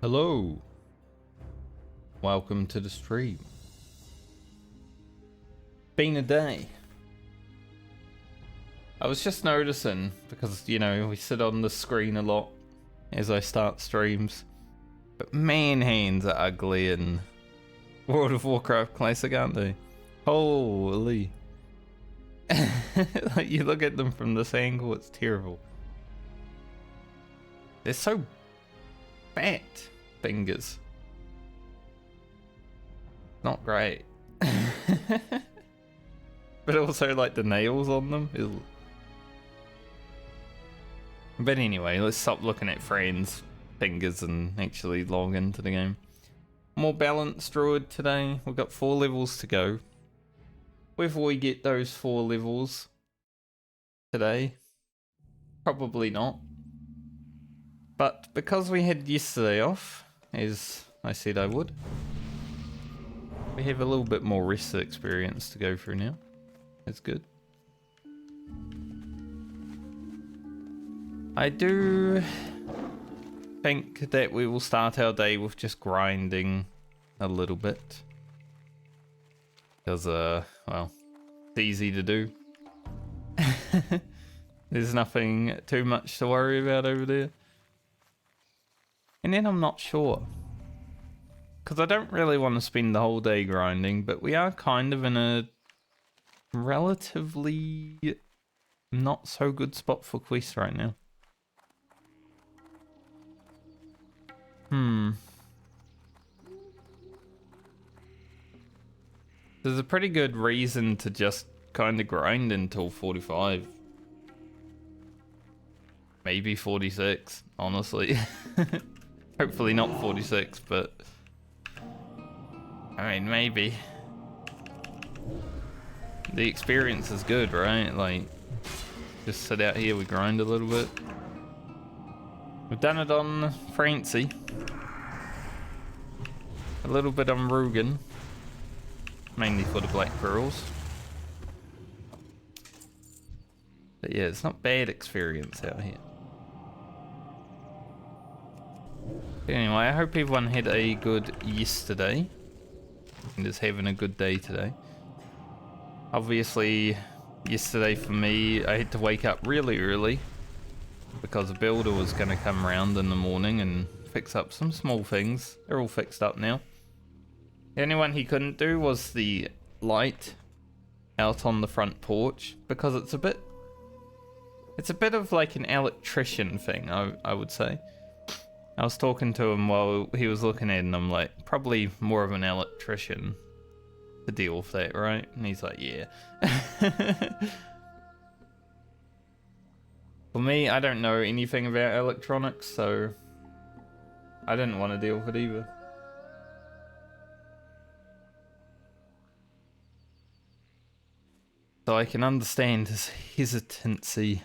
Hello, welcome to the stream. Been a day. I was just noticing, because you know we sit on the screen a lot as I start streams, but man, hands are ugly in World of Warcraft Classic, aren't they? Holy. Like, you look at them from this angle, it's terrible. They're so fat, fingers. Not great. But also like the nails on them. Ew. But anyway, let's stop looking at friends' fingers and actually log into the game. More balanced Druid today. We've got 4 levels to go. Whether we get those 4 levels today, probably not. But because we had yesterday off, as I said I would, we have a little bit more rest experience to go through now. That's good. I do think that we will start our day with just grinding a little bit. Because, well, it's easy to do. There's nothing too much to worry about over there. And then I'm not sure. Because I don't really want to spend the whole day grinding, but we are kind of in a relatively not so good spot for quests right now. There's a pretty good reason to just kind of grind until 45. Maybe 46, honestly. Hopefully not 46, but I mean, maybe. The experience is good, right? Like, just sit out here, we grind a little bit. We've done it on Francie. A little bit on Rugen. Mainly for the Black Pearls. But yeah, it's not bad experience out here. Anyway, I hope everyone had a good yesterday and is having a good day today. Obviously, yesterday for me, I had to wake up really early because a builder was going to come around in the morning and fix up some small things. They're all fixed up now. The only one he couldn't do was the light out on the front porch because it's a bit of like an electrician thing, I would say. I was talking to him while he was looking at it and I'm like, probably more of an electrician to deal with that, right? And he's like, yeah. For me, I don't know anything about electronics, so I didn't want to deal with it either. So I can understand his hesitancy.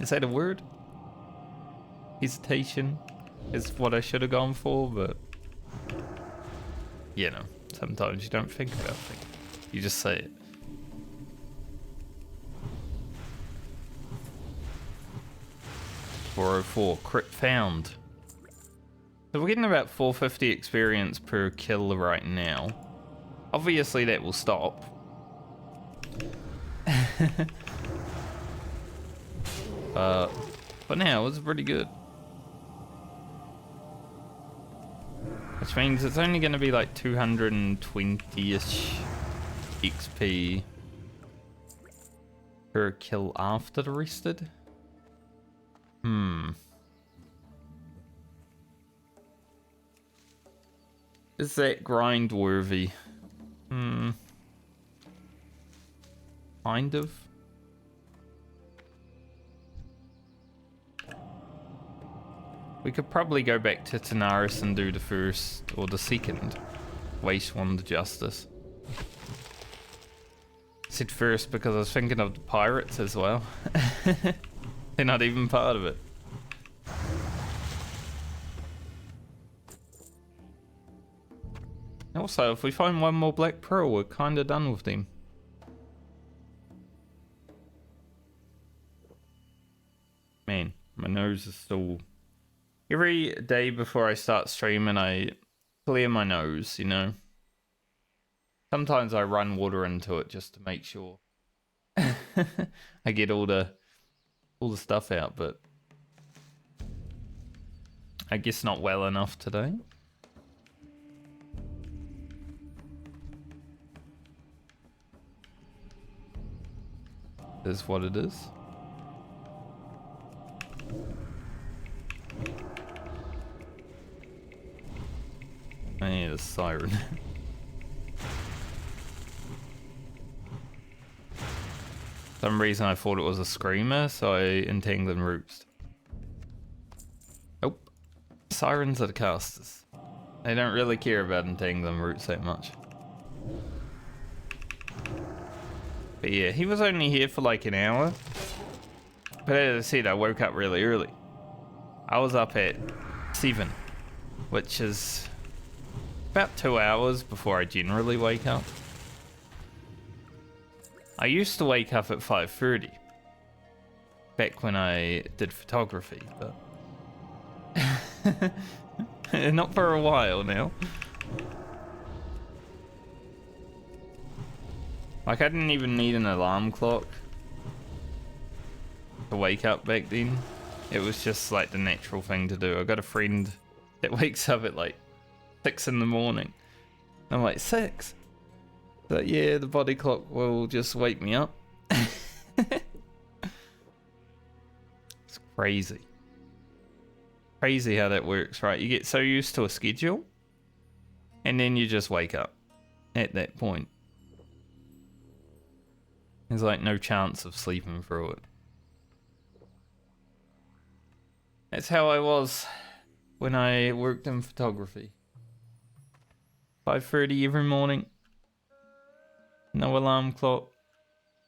Is that a word? Hesitation is what I should have gone for, but you know, sometimes you don't think about things. You just say it. .404 crit found. So we're getting about 450 experience per kill right now. Obviously that will stop. But now it's pretty good. Which means it's only going to be like 220-ish XP per kill after the rested. Is that grind worthy? Kind of. We could probably go back to Tanaris and do the first, or the second, Wasteland Justice. I said first because I was thinking of the pirates as well. They're not even part of it. Also, if we find one more Black Pearl, we're kind of done with them. Man, my nose is still Every day before I start streaming, I clear my nose, you know. Sometimes I run water into it just to make sure I get all the stuff out, but I guess not well enough today. Is what it is. I need a siren. For some reason I thought it was a screamer, so I entangled and roost. Oh, sirens are the casters. They don't really care about entangling and roots that much. But yeah, he was only here for like an hour. But as I said, I woke up really early. I was up at 7, which is about 2 hours before I generally wake up. I used to wake up at 5:30 back when I did photography, but not for a while now. Like, I didn't even need an alarm clock to wake up back then. It was just like the natural thing to do. I got a friend that wakes up at like 6 in the morning. I'm like, 6? But yeah, the body clock will just wake me up. It's crazy. Crazy how that works, right? You get so used to a schedule, and then you just wake up at that point. There's like no chance of sleeping through it. That's how I was when I worked in photography. 5:30 every morning. No alarm clock.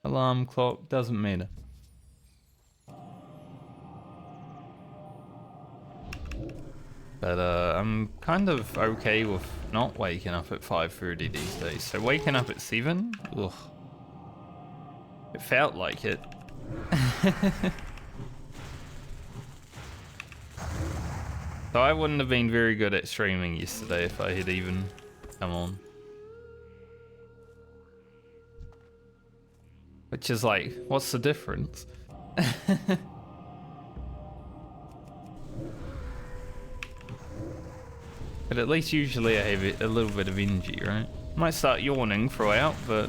Alarm clock, doesn't matter. But I'm kind of okay with not waking up at 5:30 these days. So waking up at 7, ugh. It felt like it. So I wouldn't have been very good at streaming yesterday if I had even come on. Which is like, what's the difference? But at least usually I have a little bit of energy, right? Might start yawning throughout, but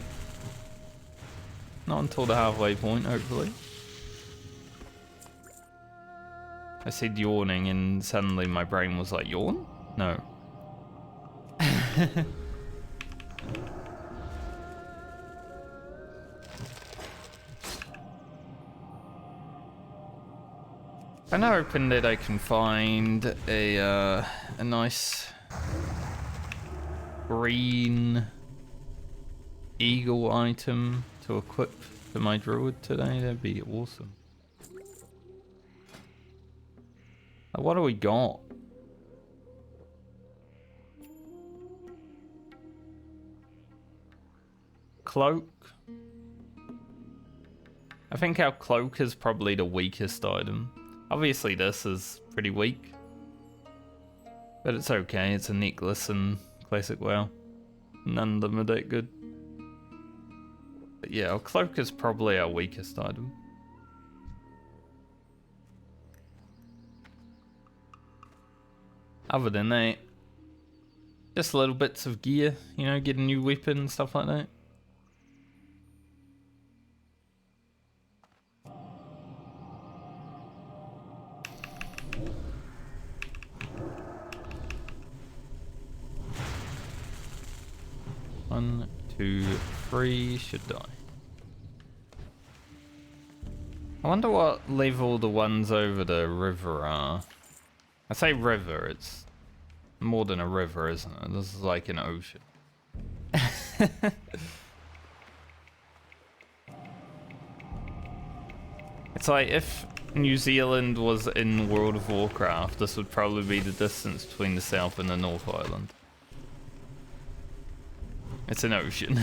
not until the halfway point, hopefully. I said yawning and suddenly my brain was like, yawn? No. I'm hoping that I can find a nice green eagle item to equip to my druid today. That'd be awesome. What do we got? Cloak. I think our cloak is probably the weakest item. Obviously this is pretty weak, but it's okay. It's a necklace in classic WoW. None of them are that good. But yeah, our cloak is probably our weakest item. Other than that, just little bits of gear, you know, get a new weapon and stuff like that. One, 2, 3 should die. I wonder what level the ones over the river are. I say river, it's more than a river, isn't it? This is like an ocean. It's like if New Zealand was in World of Warcraft, this would probably be the distance between the South and the North Island. It's an ocean.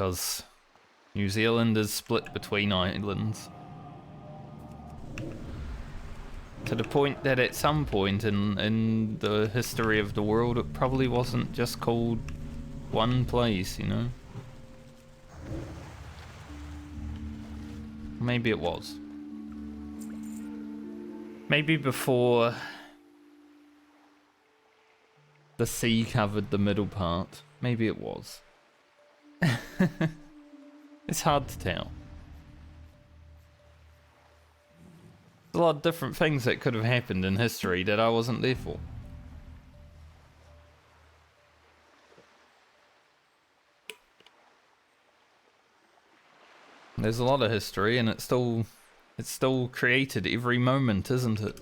because New Zealand is split between islands. To the point that at some point in the history of the world, it probably wasn't just called one place, you know? Maybe it was. Maybe before the sea covered the middle part. Maybe it was. It's hard to tell. There's a lot of different things that could have happened in history that I wasn't there for. There's a lot of history, and it's still created every moment, isn't it?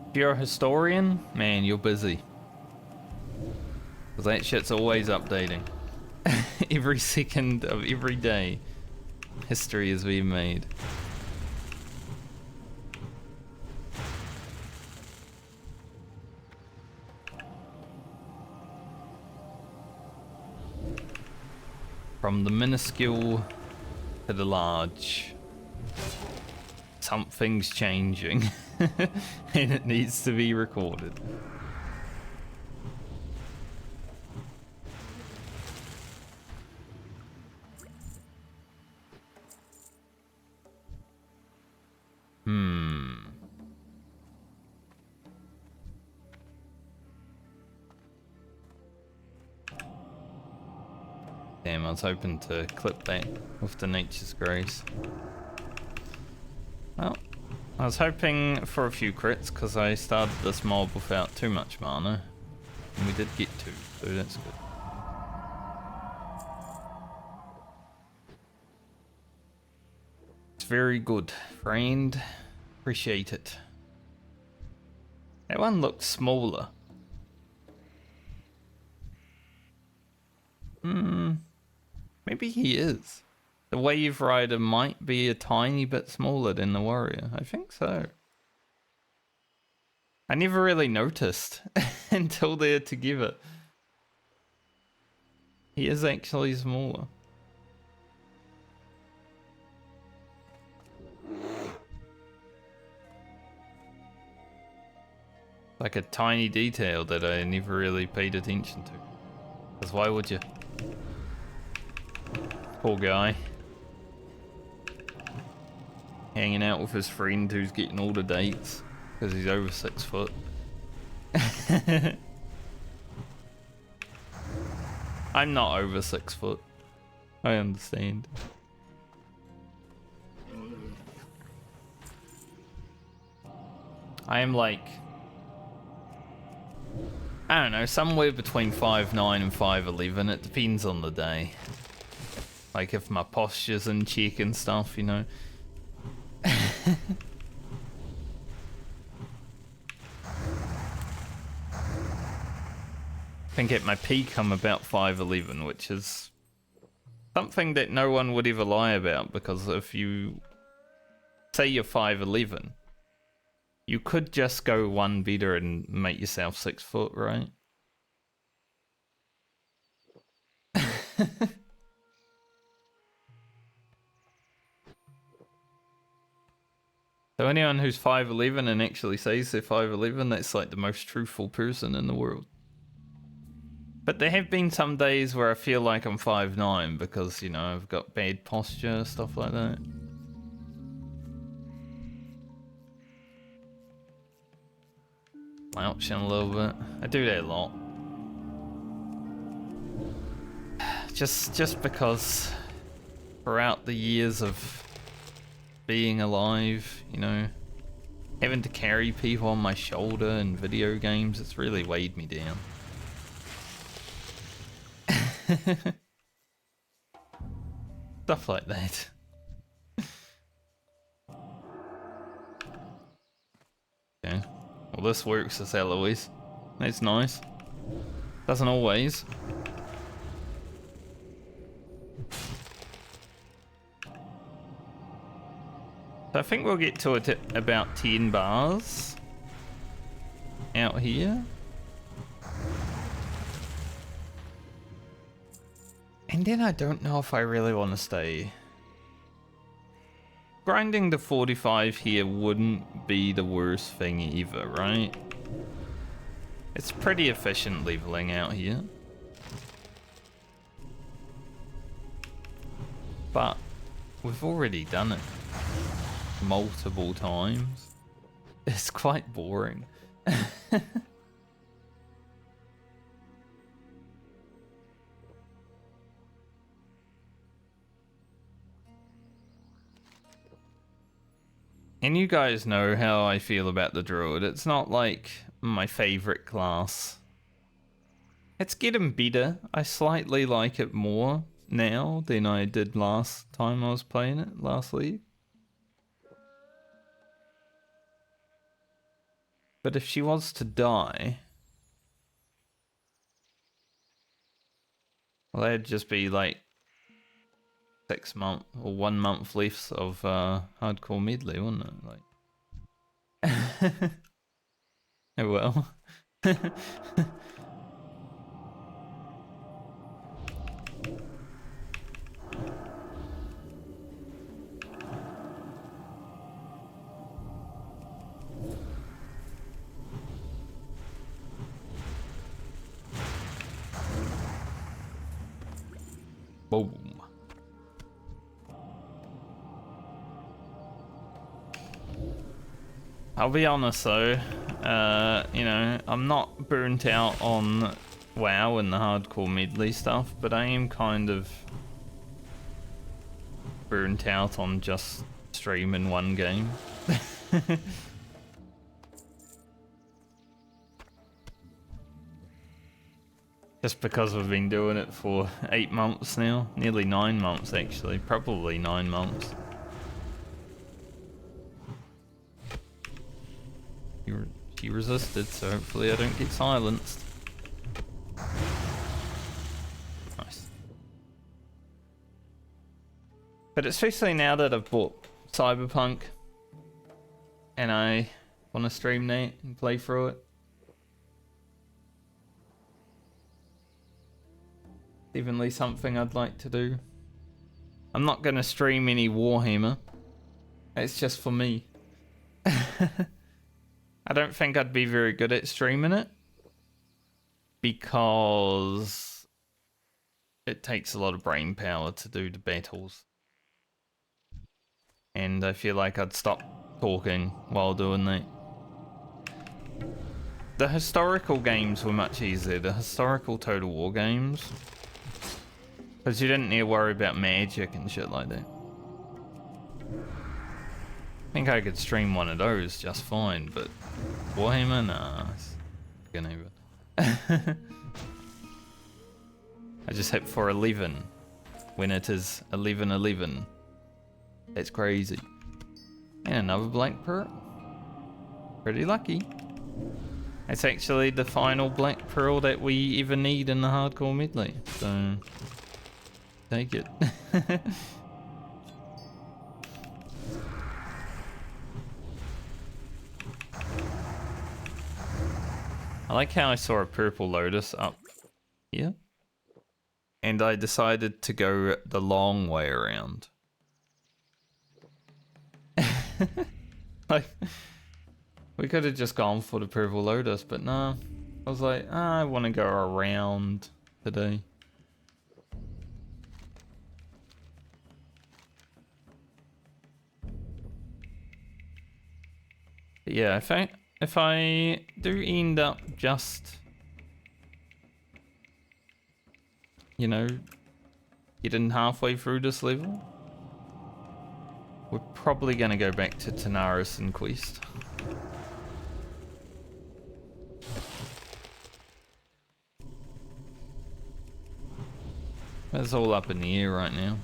If you're a historian, man, you're busy. Because that shit's always updating. Every second of every day, history is being made. From the minuscule to the large, something's changing, and it needs to be recorded. Damn, I was hoping to clip that with the Nature's Grace. Well, I was hoping for a few crits because I started this mob without too much mana. And we did get 2, so that's good. It's very good, friend. Appreciate it. That one looks smaller. Maybe he is. The Wave Rider might be a tiny bit smaller than the Warrior. I think so. I never really noticed until they're together. He is actually smaller. Like a tiny detail that I never really paid attention to. Because why would you? Poor guy. Hanging out with his friend who's getting all the dates because he's over 6 foot. I'm not over 6 foot. I understand. I am like, I don't know, somewhere between 5'9" and 5'11". It depends on the day. Like if my posture's in check and stuff, you know. I think at my peak I'm about 5'11", which is something that no one would ever lie about, because if you say you're 5'11", you could just go one better and make yourself 6 foot, right? So anyone who's 5'11" and actually says they're 5'11", that's like the most truthful person in the world. But there have been some days where I feel like I'm 5'9" because, you know, I've got bad posture, stuff like that. Slouching a little bit. I do that a lot. Just because throughout the years of being alive, you know, having to carry people on my shoulder in video games, it's really weighed me down. Stuff like that. Okay. Well, this works as Eloise. That's nice. Doesn't always. So I think we'll get to it at about 10 bars out here. And then I don't know if I really want to stay. Grinding to 45 here wouldn't be the worst thing either, right? It's pretty efficient leveling out here. But we've already done it multiple times. It's quite boring. And you guys know how I feel about the Druid. It's not like my favorite class. It's getting better. I slightly like it more now than I did last time I was playing it, last league. But if she was to die, well, that'd just be like 6 months or 1 month left of hardcore medley, wouldn't it? Like, oh well. Boom. I'll be honest though, you know, I'm not burnt out on WoW and the hardcore medley stuff, but I am kind of burnt out on just streaming one game. Just because we've been doing it for 8 months now, nearly 9 months actually, probably 9 months. She resisted, so hopefully I don't get silenced. Nice. But especially now that I've bought Cyberpunk and I want to stream that and play through it. Evenly something I'd like to do. I'm not going to stream any Warhammer. It's just for me. I don't think I'd be very good at streaming it because it takes a lot of brain power to do the battles. And I feel like I'd stop talking while doing that. The historical games were much easier. The historical Total War games. Because you didn't need to worry about magic and shit like that. I think I could stream one of those just fine, but Warhammer, nah. Gonna even. I just hit for 11 when it is 11:11. It's crazy. And another black pearl. Pretty lucky. It's actually the final black pearl that we even need in the hardcore medley, so take it. I like how I saw a purple lotus up here, and I decided to go the long way around. Like, we could have just gone for the purple lotus, but nah. I was like, I want to go around today. But yeah, if I do end up just, you know, getting halfway through this level, we're probably going to go back to Tanaris and Quest. It's all up in the air right now.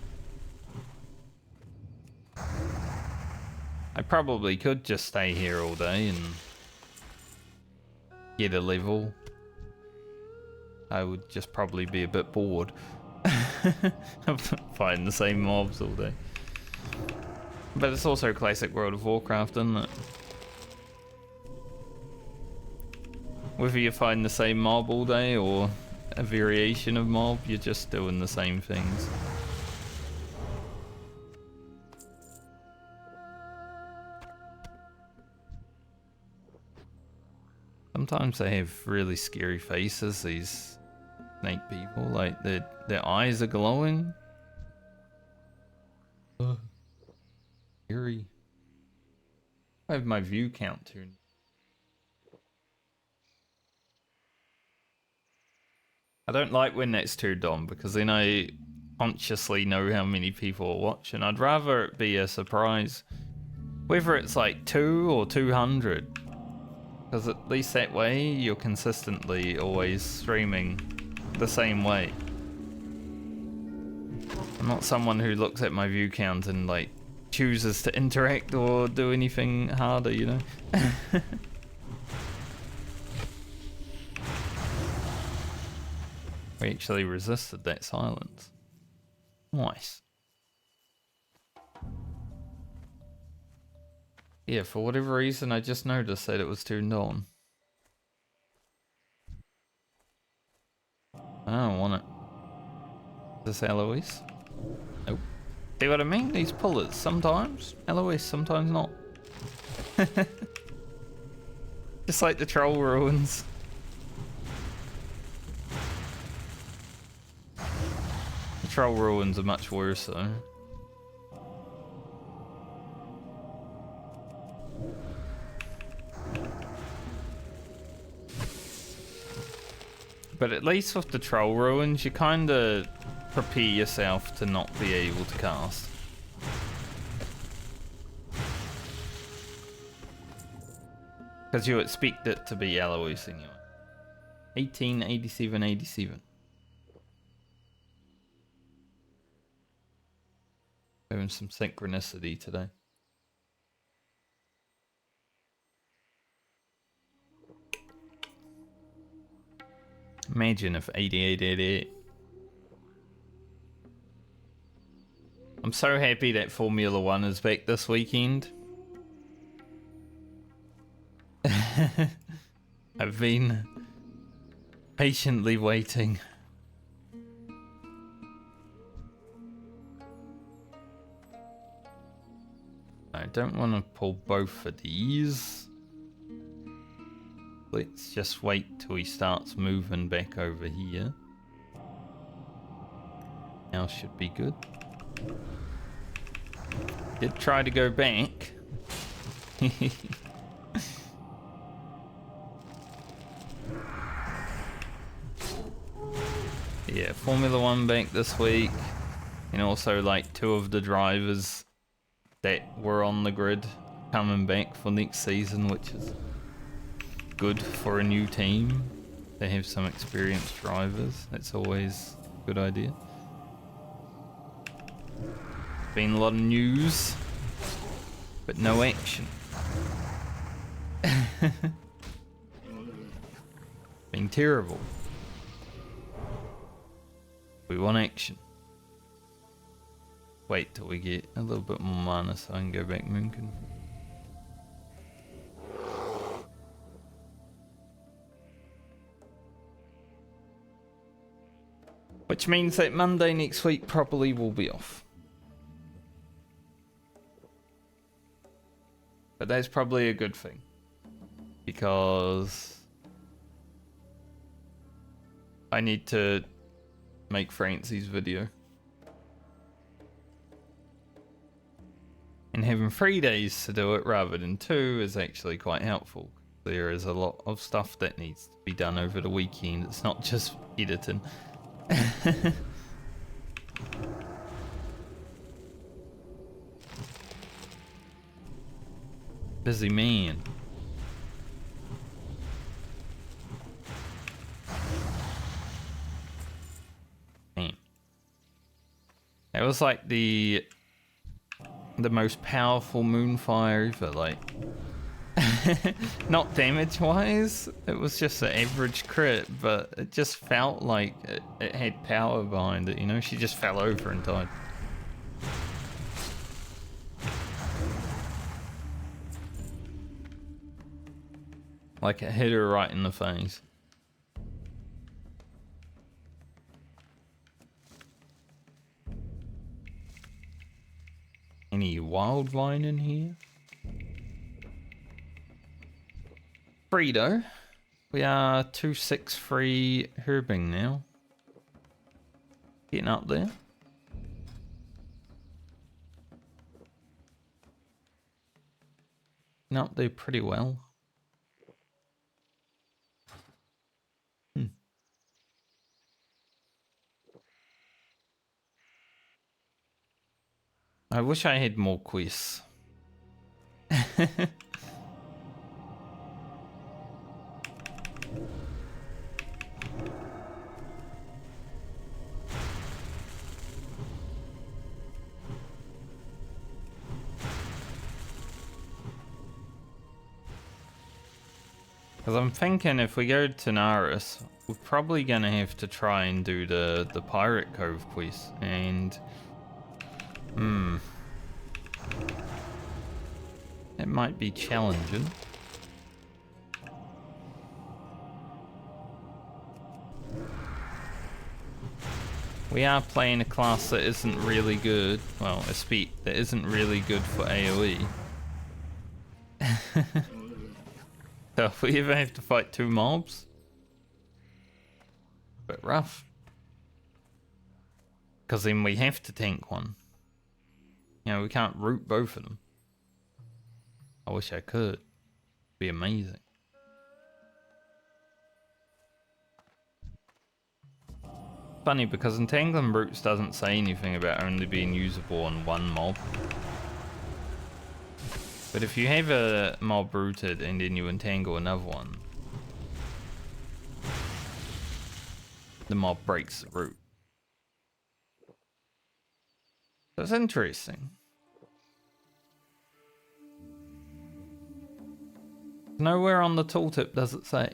I probably could just stay here all day and get a level. I would just probably be a bit bored. Fighting the same mobs all day. But it's also classic World of Warcraft, isn't it? Whether you're fighting the same mob all day or a variation of mob, you're just doing the same things. Sometimes they have really scary faces, these snake people, like their eyes are glowing. Scary. I have my view count tuned. I don't like when that's turned on because then I consciously know how many people are watching. I'd rather it be a surprise, whether it's like 2 or 200, because at least that way you're consistently always streaming the same way. I'm not someone who looks at my view count and like chooses to interact or do anything harder, you know? We actually resisted that silence. Nice. Yeah, for whatever reason, I just noticed that it was turned on. I don't want it. Is this Eloise? Nope. See what I mean? These pullers, sometimes Eloise, sometimes not. Just like the troll ruins. The troll ruins are much worse though. But at least with the troll ruins, you kind of prepare yourself to not be able to cast. Because you expect it to be Eloise anyway. 1887. Having some synchronicity today. Imagine if 8888. I'm so happy that Formula 1 is back this weekend. I've been patiently waiting. I don't want to pull both of these. Let's just wait till he starts moving back over here. Now should be good. Did try to go back. Yeah, Formula 1 back this week. And also like 2 of the drivers that were on the grid coming back for next season, which is good for a new team. They have some experienced drivers. That's always a good idea. Been a lot of news, but no action. Been terrible. We want action. Wait till we get a little bit more mana so I can go back Moonkin. Which means that Monday next week probably will be off. But that's probably a good thing. Because I need to make Francie's video. And having 3 days to do it rather than 2 is actually quite helpful. There is a lot of stuff that needs to be done over the weekend. It's not just editing. Busy man. Man. It was like the most powerful moonfire ever, like not damage wise, it was just an average crit, but it just felt like it had power behind it, you know? She just fell over and died. Like it hit her right in the face. wild vine in here. Frito. We are 263 herbing now. Getting up there. Getting up there pretty well. I wish I had more quests. Because I'm thinking if we go to Naris, we're probably going to have to try and do the Pirate Cove quest. And... it might be challenging. We are playing a class that isn't really good. Well, a speed that isn't really good for AoE. So if we ever have to fight 2 mobs, a bit rough. Because then we have to tank one. You know, we can't root both of them. I wish I could. Be amazing. Funny because entangling roots doesn't say anything about only being usable on one mob. But if you have a mob rooted and then you entangle another one, the mob breaks the root. That's interesting. Nowhere on the tooltip does it say.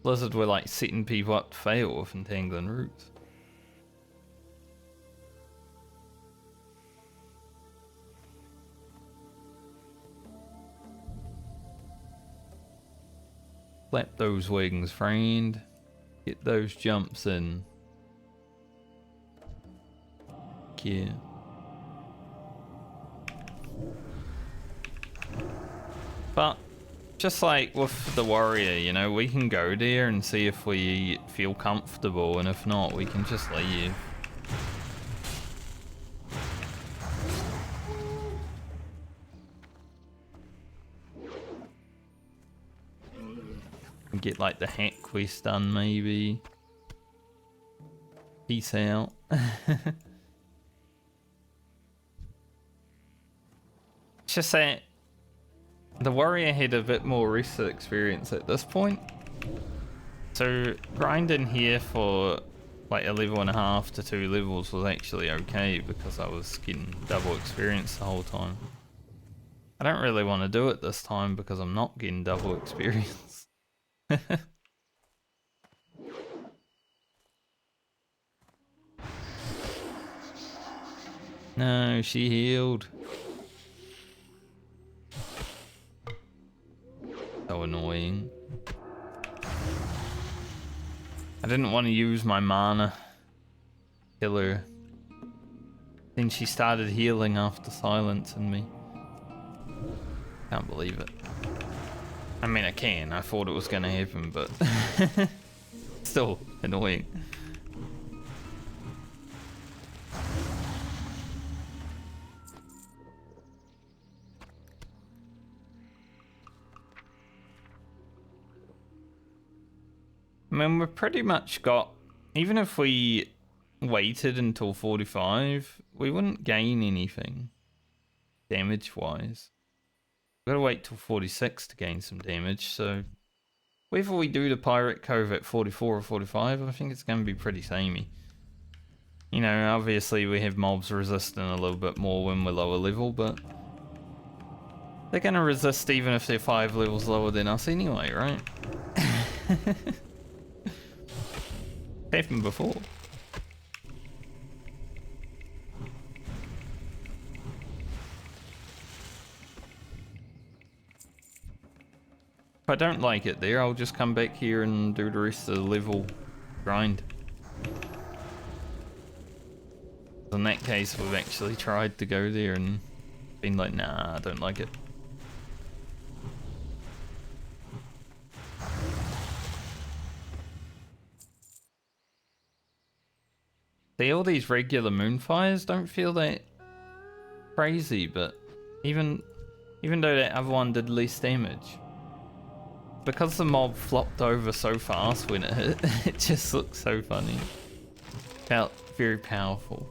Blizzard were like setting people up to fail with entangling roots. Flap those wings, friend. Get those jumps in. Yeah. But just like with the warrior, you know, we can go there and see if we feel comfortable, and if not, we can just leave. Get like the hack quest done maybe. Peace out. It's just that the warrior had a bit more recent experience at this point. So grinding here for like a level and a half to 2 levels was actually okay because I was getting double experience the whole time. I don't really want to do it this time because I'm not getting double experience. No, she healed. So annoying. I didn't want to use my mana. Kill her. Then she started healing after silencing me. Can't believe it. I mean, I can. I thought it was going to happen, but still annoying. I mean, we've pretty much got, even if we waited until 45, we wouldn't gain anything damage-wise. We've got to wait till 46 to gain some damage, so whether we do the Pirate Cove at 44 or 45, I think it's going to be pretty samey. You know, obviously we have mobs resisting a little bit more when we're lower level, but they're going to resist even if they're 5 levels lower than us anyway, right? Happened before. If I don't like it there, I'll just come back here and do the rest of the level grind. In that case, we've actually tried to go there and been like, nah, I don't like it. See, all these regular moonfires don't feel that crazy, but even though that other one did less damage, because the mob flopped over so fast when it hit, it just looked so funny. Felt very powerful.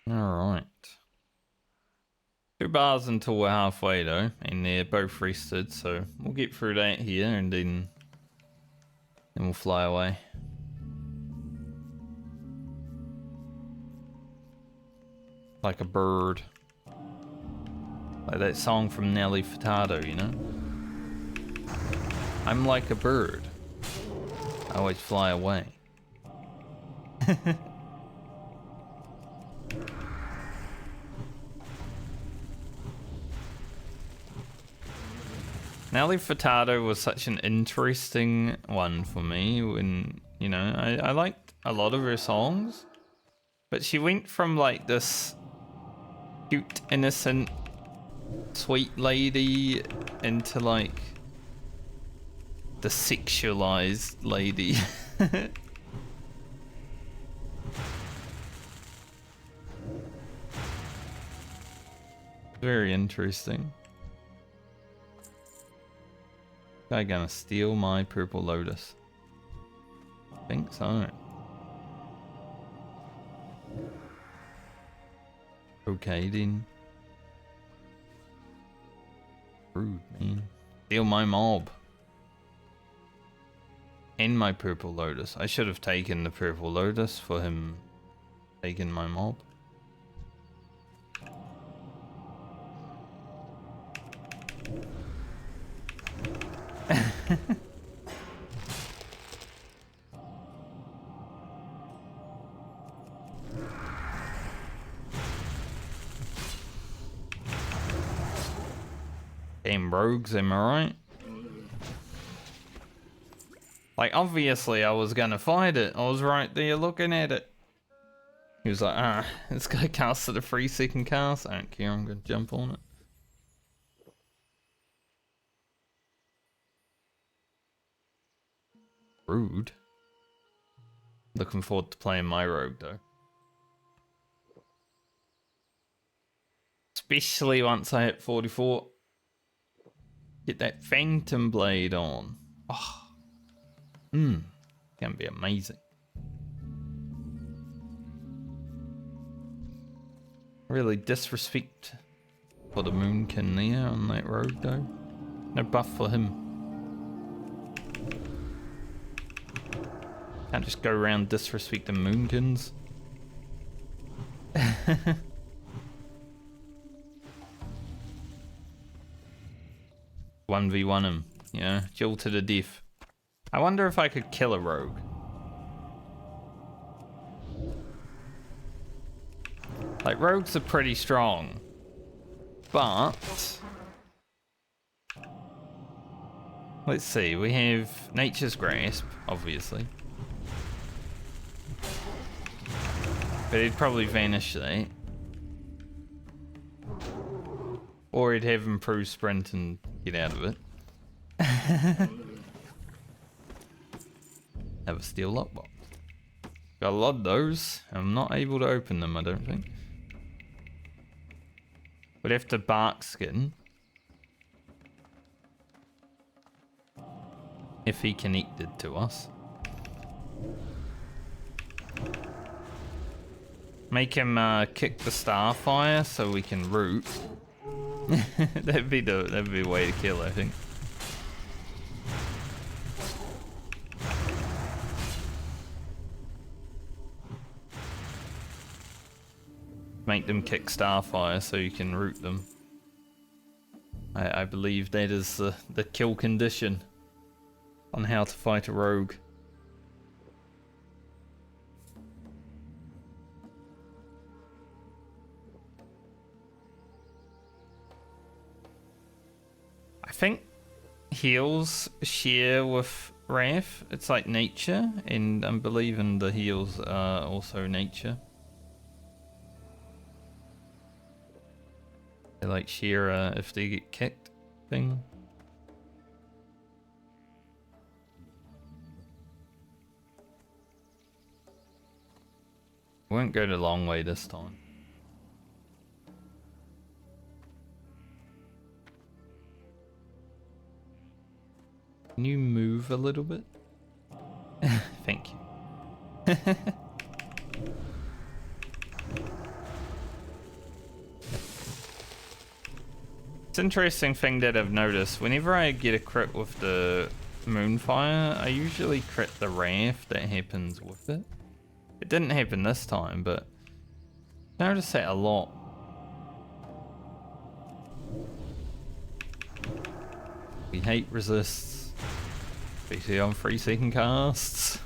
Alright. 2 bars until we're halfway though, and they're both rested, so we'll get through that here and then we'll fly away. Like a bird. Like that song from Nelly Furtado, you know? I'm like a bird. I always fly away. Nelly Furtado was such an interesting one for me when, you know, I liked a lot of her songs, but she went from like this cute, innocent, sweet lady into like the sexualized lady. Very interesting. Guy gonna steal my purple lotus? I think so. Okay then. Rude, man. Steal my mob. And my purple lotus. I should have taken the purple lotus for him taking my mob. Damn rogues, am I right? Like, obviously I was gonna fight it. I was right there looking at it. He was like, this guy casted a 3-second cast. I don't care, I'm gonna jump on it. Rude. Looking forward to playing my rogue though. Especially once I hit 44. Get that phantom blade on. Oh. Gonna be amazing. Really disrespect for the Moonkin there on that rogue though. No buff for him. Can't just go around disrespecting Moonkins. 1v1 him, you know, duel to the death. I wonder if I could kill a rogue. Like, rogues are pretty strong, but let's see, we have Nature's Grasp, obviously. But he'd probably vanish that. Or he'd have improved sprint and get out of it. Have a steel lockbox. Got a lot of those. I'm not able to open them, I don't think. We'd have to bark skin. If he connected to us. Make him kick the starfire so we can root. that'd be a way to kill, I think. make them kick Starfire so you can root them. I believe that is the kill condition on how to fight a rogue. I think heals share with Wrath. It's like nature, and I'm believing the heals are also nature. They like share if they get kicked thing. Won't go the long way this time. Can you move a little bit? Thank you. It's an interesting thing that I've noticed. Whenever I get a crit with the Moonfire, I usually crit the Wrath that happens with it. It didn't happen this time, but I noticed that a lot. We hate resists, especially on 3-second casts.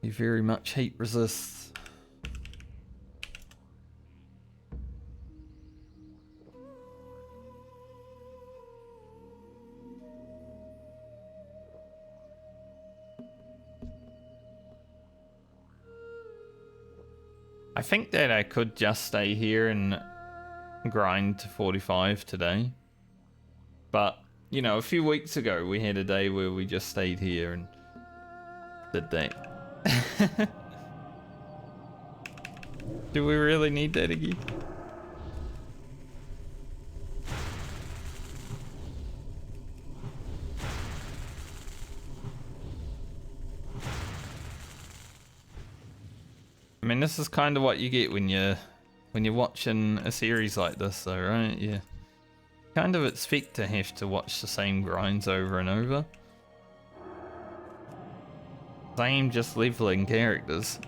We very much hate resists. I think that I could just stay here and grind to 45 today. But, you know, a few weeks ago we had a day where we just stayed here and did that. Do we really need that again? I mean, this is kind of what you get when you're watching a series like this, though, right? You kind of expect to have to watch the same grinds over and over. I'm just leveling characters.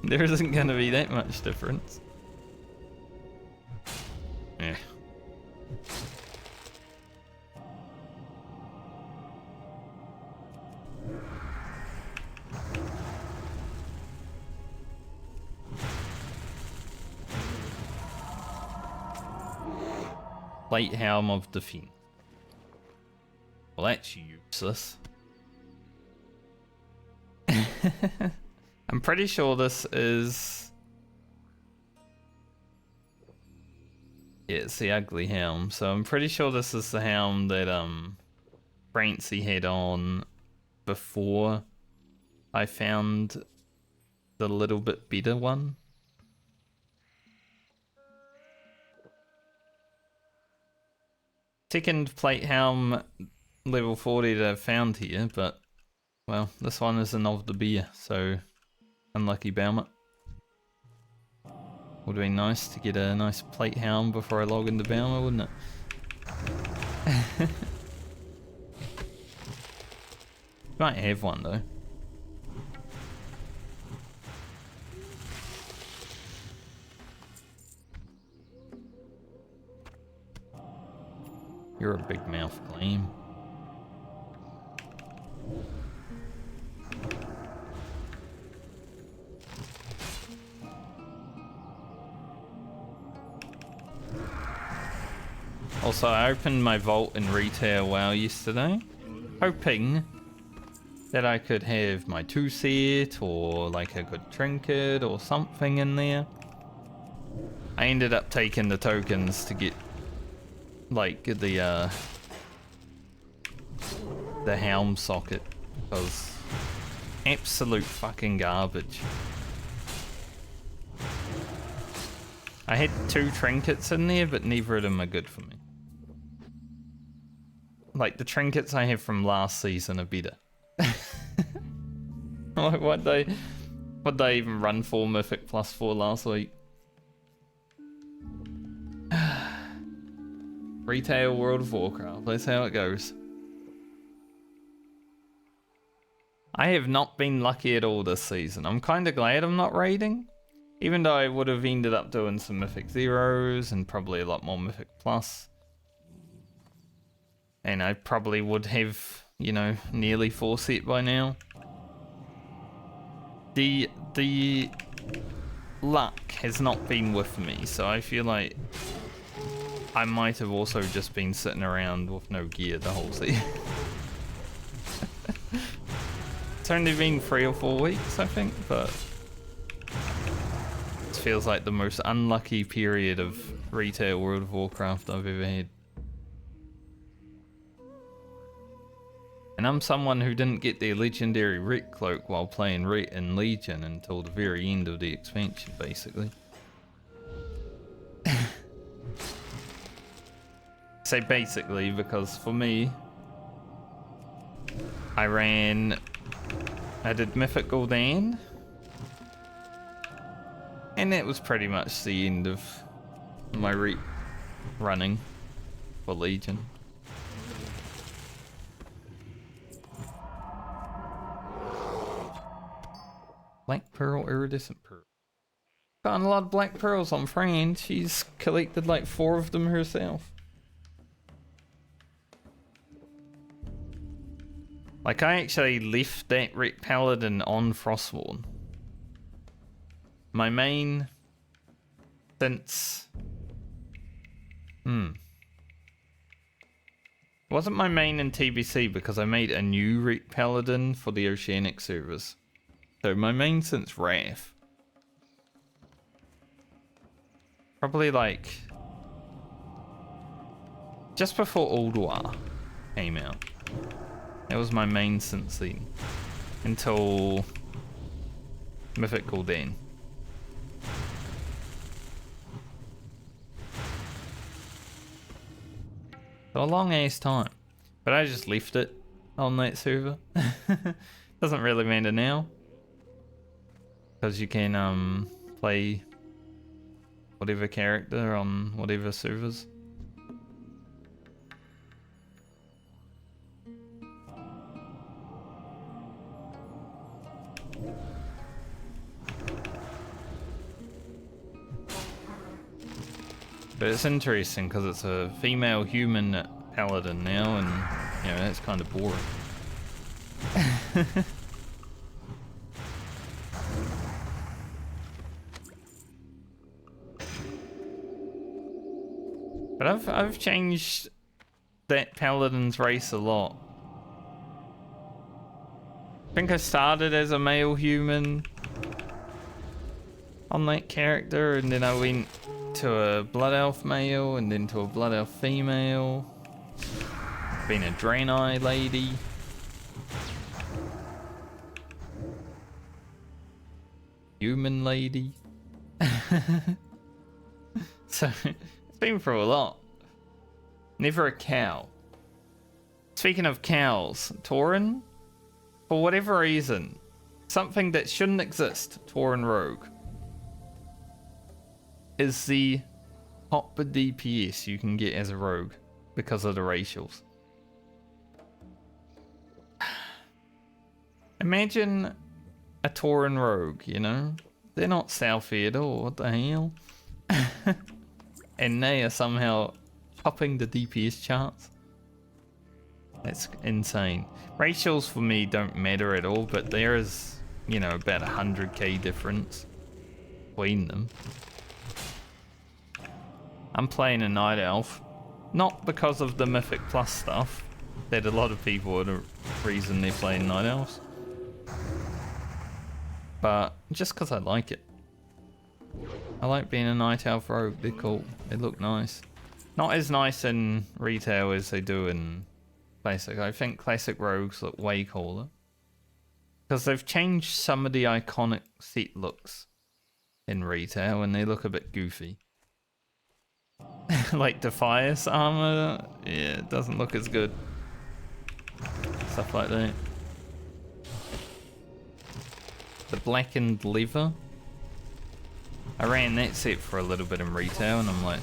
There isn't going to be that much difference. Yeah. Plate Helm of the Fiend. Well, that's useless. I'm pretty sure this is... Yeah, it's the ugly helm. So I'm pretty sure this is the helm that Francie had on before I found the little bit better one. Second plate helm level 40 that I've found here, but well, this one isn't of the beer, so unlucky about it. Would have been nice to get a nice plate helm before I log into Baumer, wouldn't it? Might have one though. You're a big mouth claim. Also, I opened my vault in retail WoW yesterday, hoping that I could have my 2-set or like a good trinket or something in there. I ended up taking the tokens to get like the helm socket, because absolute fucking garbage. I had 2 trinkets in there, but neither of them are good for me. Like, the trinkets I have from last season are better. Like, what'd they even run for Mythic +4 last week? Retail World of Warcraft, that's how it goes. I have not been lucky at all this season. I'm kind of glad I'm not raiding. Even though I would have ended up doing some Mythic Zeros and probably a lot more Mythic Plus. And I probably would have, you know, nearly 4 set by now. The luck has not been with me, so I feel like I might have also just been sitting around with no gear the whole season. It's only been 3 or 4 weeks, I think, but it feels like the most unlucky period of retail World of Warcraft I've ever had. And I'm someone who didn't get their legendary Ret Cloak while playing Ret in Legion until the very end of the expansion, basically. Say basically because for me, I did Mythic Gul'dan, and that was pretty much the end of my Ret running for Legion. Black Pearl, Iridescent Pearl. Found a lot of Black Pearls on Fran. She's collected like 4 of them herself. Like, I actually left that Ret Paladin on Frostborn. My main since... Wasn't my main in TBC because I made a new Ret Paladin for the Oceanic servers. So my main since Wrath. Probably like... just before Ulduar came out. That was my main since then. Until Mythic Gul'dan. So a long ass time. But I just left it on that server. Doesn't really matter now. Because you can play whatever character on whatever servers. But it's interesting because it's a female human paladin now, and you know, that's kind of boring. But I've changed that paladin's race a lot. I think I started as a male human on that character, and then I went to a Blood Elf male, and then to a Blood Elf female. Been a Draenei lady. Human lady. So, it's been through a lot. Never a cow. Speaking of cows, Tauren, for whatever reason, something that shouldn't exist, Tauren Rogue, is the top DPS you can get as a rogue because of the racials. Imagine a Tauren rogue, you know? They're not Southie at all, what the hell? And they are somehow topping the DPS charts. That's insane. Racials for me don't matter at all, but there is, you know, about 100k difference between them. I'm playing a Night Elf, not because of the Mythic Plus stuff, that a lot of people are the reason they're playing Night Elves, but just because I like it. I like being a Night Elf rogue, they're cool, they look nice. Not as nice in retail as they do in Classic. I think Classic rogues look way cooler, because they've changed some of the iconic set looks in retail and they look a bit goofy. Like Defias armor, yeah, it doesn't look as good. Stuff like that. The blackened leather. I ran that set for a little bit in retail and I'm like,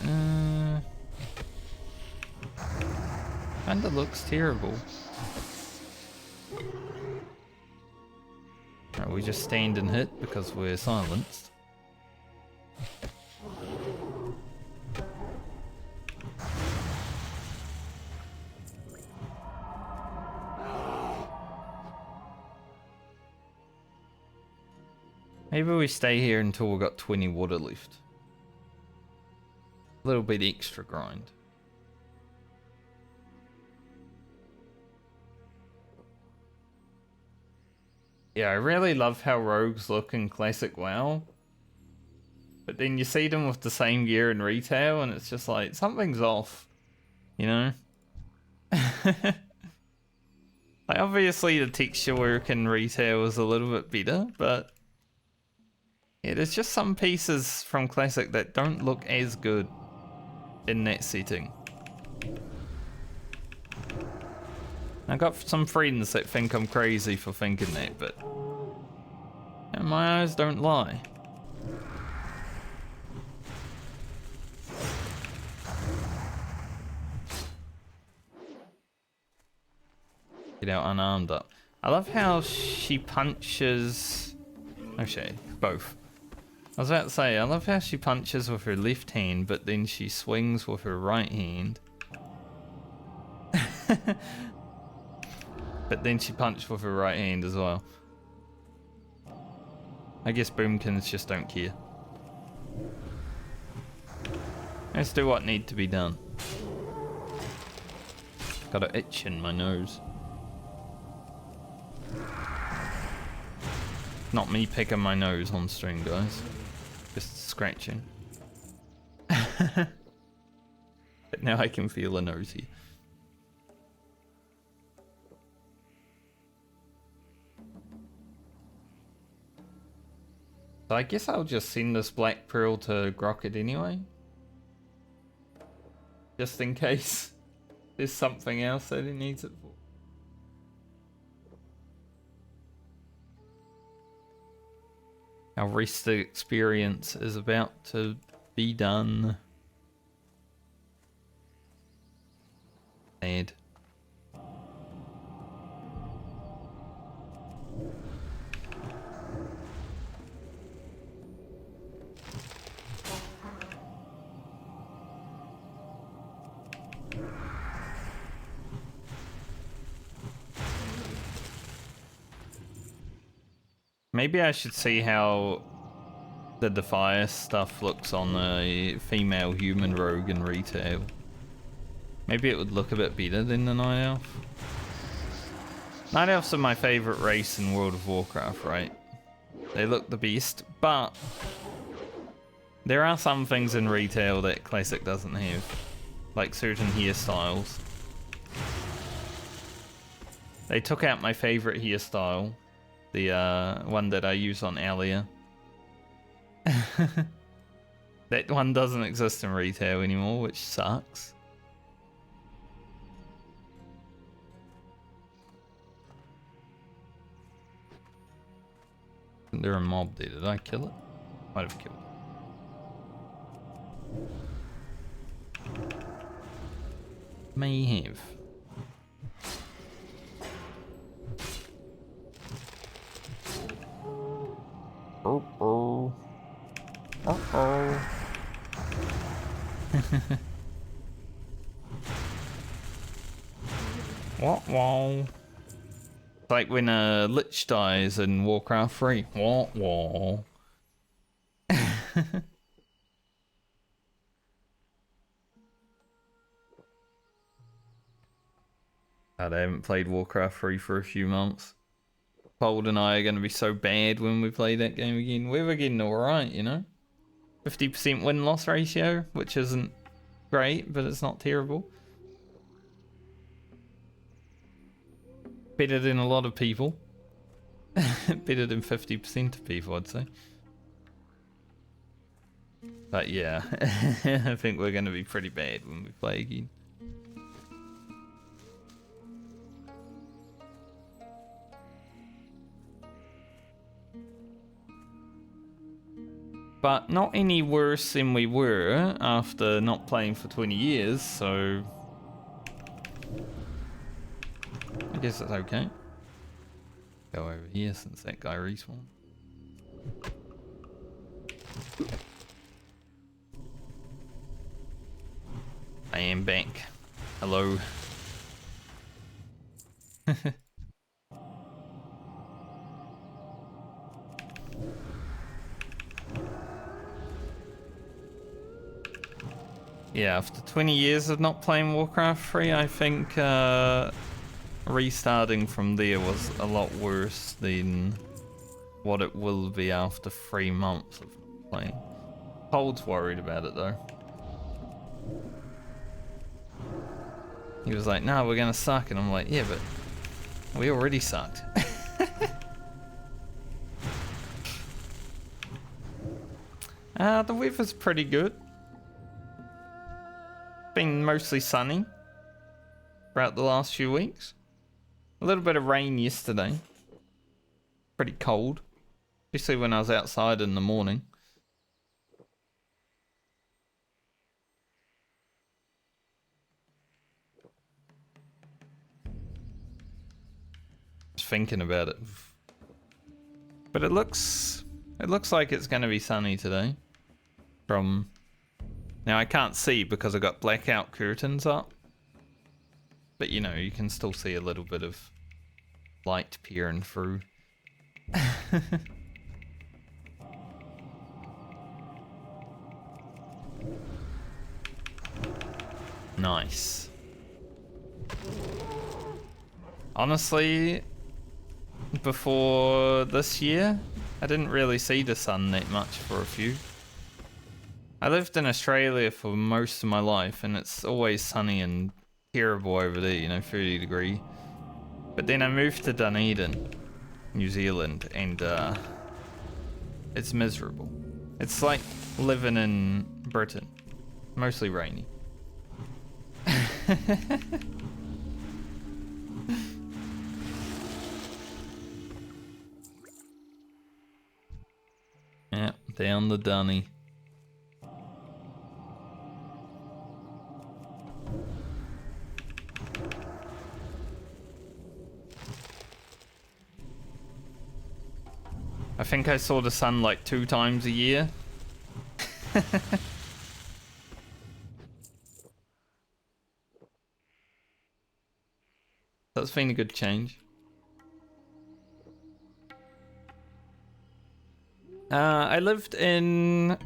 kinda looks terrible. Right, we just stand and hit because we're silenced. Maybe we stay here until we've got 20 water left. A little bit extra grind. Yeah, I really love how rogues look in classic WoW. But then you see them with the same gear in retail and it's just like, something's off. You know? Like, obviously the texture work in retail is a little bit better, but yeah, there's just some pieces from classic that don't look as good in that setting. I got some friends that think I'm crazy for thinking that, but you know, my eyes don't lie. Get out unarmed up. I love how she punches... Actually, both. I was about to say, I love how she punches with her left hand, but then she swings with her right hand. But then she punched with her right hand as well. I guess boomkins just don't care. Let's do what need to be done. Got an itch in my nose. Not me picking my nose on stream, guys. Just scratching. But now I can feel a nosy. So I guess I'll just send this black pearl to Grocket anyway. Just in case there's something else that he needs it for. Our rested experience is about to be done. Sad. Maybe I should see how the Defias stuff looks on a female human rogue in retail. Maybe it would look a bit better than the Night Elf. Night Elves are my favourite race in World of Warcraft, right? They look the best, but there are some things in retail that Classic doesn't have. Like certain hairstyles. They took out my favourite hairstyle. The one that I use on Alia. That one doesn't exist in retail anymore, which sucks. Isn't there a mob there? Did I kill it? Might have killed it. May have. Oh. What? It's like when a Lich dies in Warcraft 3. What? God, I haven't played Warcraft 3 for a few months. Cold and I are going to be so bad when we play that game again. We were getting alright, you know? 50% win-loss ratio, which isn't great, but it's not terrible. Better than a lot of people. Better than 50% of people, I'd say. But yeah, I think we're going to be pretty bad when we play again. But not any worse than we were after not playing for 20 years, so I guess it's okay. Go over here since that guy respawned. I am back. Hello. Yeah, after 20 years of not playing Warcraft 3, I think restarting from there was a lot worse than what it will be after 3 months of playing. Cold's worried about it though. He was like, "No, we're gonna suck," and I'm like, "Yeah, but we already sucked." The weather's pretty good. Been mostly sunny throughout the last few weeks. A little bit of rain yesterday. Pretty cold, especially when I was outside in the morning. Just thinking about it. But it looks like it's going to be sunny today. From now, I can't see because I got blackout curtains up. But you know, you can still see a little bit of light peering through. Nice. Honestly, before this year, I didn't really see the sun that much for a few. I lived in Australia for most of my life, and it's always sunny and terrible over there, you know, 30 degree. But then I moved to Dunedin, New Zealand, and it's miserable. It's like living in Britain, mostly rainy. Yeah, down the dunny. I think I saw the sun like 2 times a year. That's been a good change. I lived in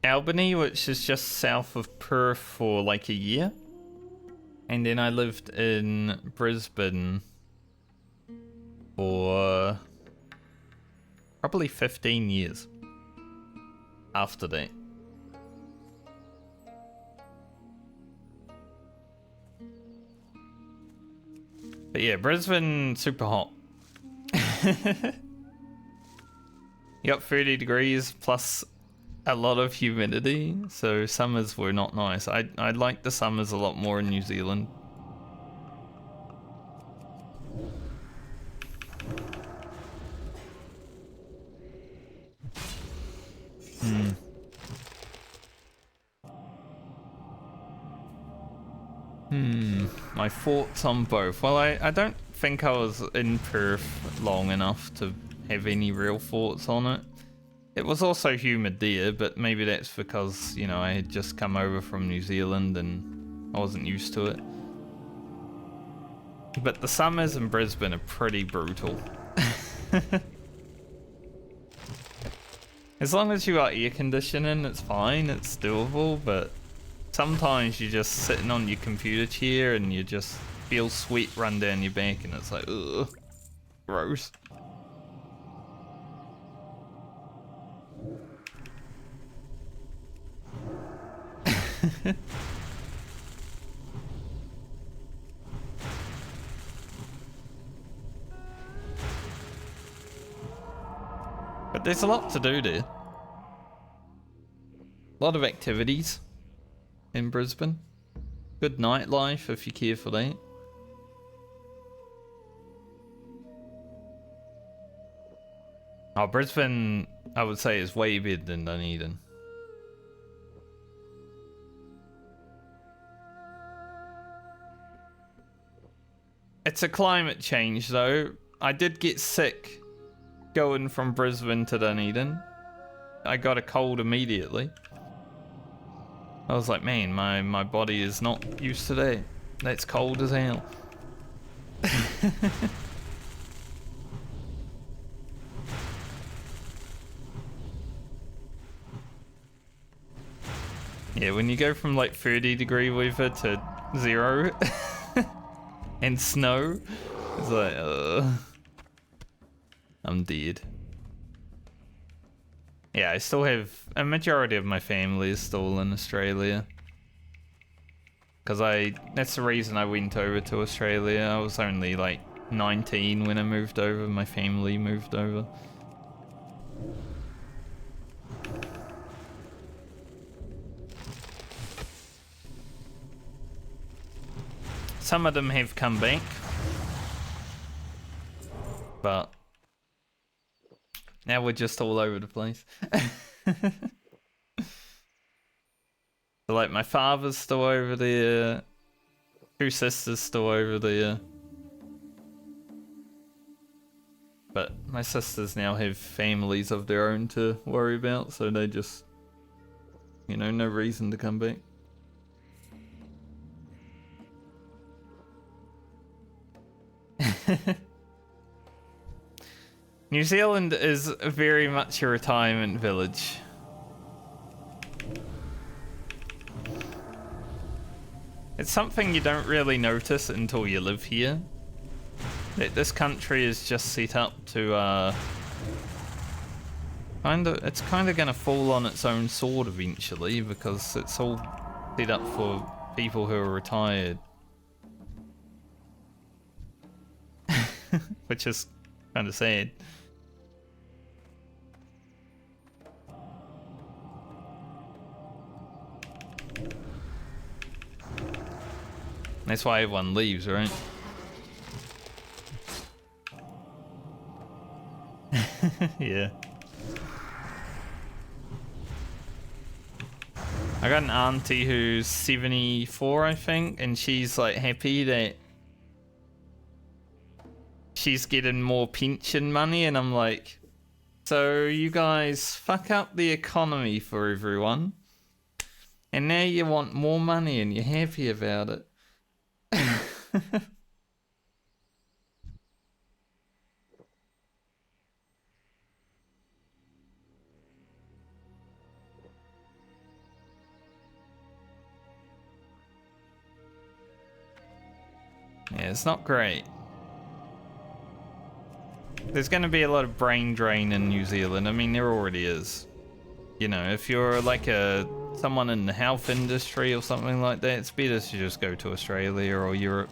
Albany, which is just south of Perth, for like a year. And then I lived in Brisbane for probably 15 years after that. But yeah, Brisbane, super hot. You got 30 degrees plus a lot of humidity, so summers were not nice. I like the summers a lot more in New Zealand. My thoughts on both. Well, I don't think I was in Perth long enough to have any real thoughts on it. It was also humid there, but maybe that's because, you know, I had just come over from New Zealand and I wasn't used to it. But the summers in Brisbane are pretty brutal. As long as you got air conditioning, it's fine, it's doable, but sometimes you're just sitting on your computer chair and you just feel sweat run down your back and it's like, ugh, gross. But there's a lot to do there. A lot of activities in Brisbane. Good nightlife if you care for that. Oh, Brisbane I would say it's way better than Dunedin. It's a climate change though. I did get sick going from Brisbane to Dunedin. I got a cold immediately. I was like, man, my body is not used to that. That's cold as hell. Yeah, when you go from like 30-degree weather to 0 and snow, it's like, I'm dead. Yeah, I still have a majority of my family is still in Australia. Cause that's the reason I went over to Australia. I was only like 19 when I moved over. My family moved over. Some of them have come back, but now we're just all over the place. So like my father's still over there, 2 sisters still over there. But my sisters now have families of their own to worry about, so they just, you know, no reason to come back. New Zealand is very much a retirement village. It's something you don't really notice until you live here. That this country is just set up to it's kind of gonna fall on its own sword eventually, because it's all set up for people who are retired. Which is kind of sad. That's why everyone leaves, right? Yeah. I got an auntie who's 74, I think, and she's like happy that she's getting more pension money, and I'm like, so you guys fuck up the economy for everyone, and now you want more money and you're happy about it. Yeah, it's not great. There's going to be a lot of brain drain in New Zealand. I mean, there already is. You know, if you're like someone in the health industry or something like that, it's better to just go to Australia or Europe.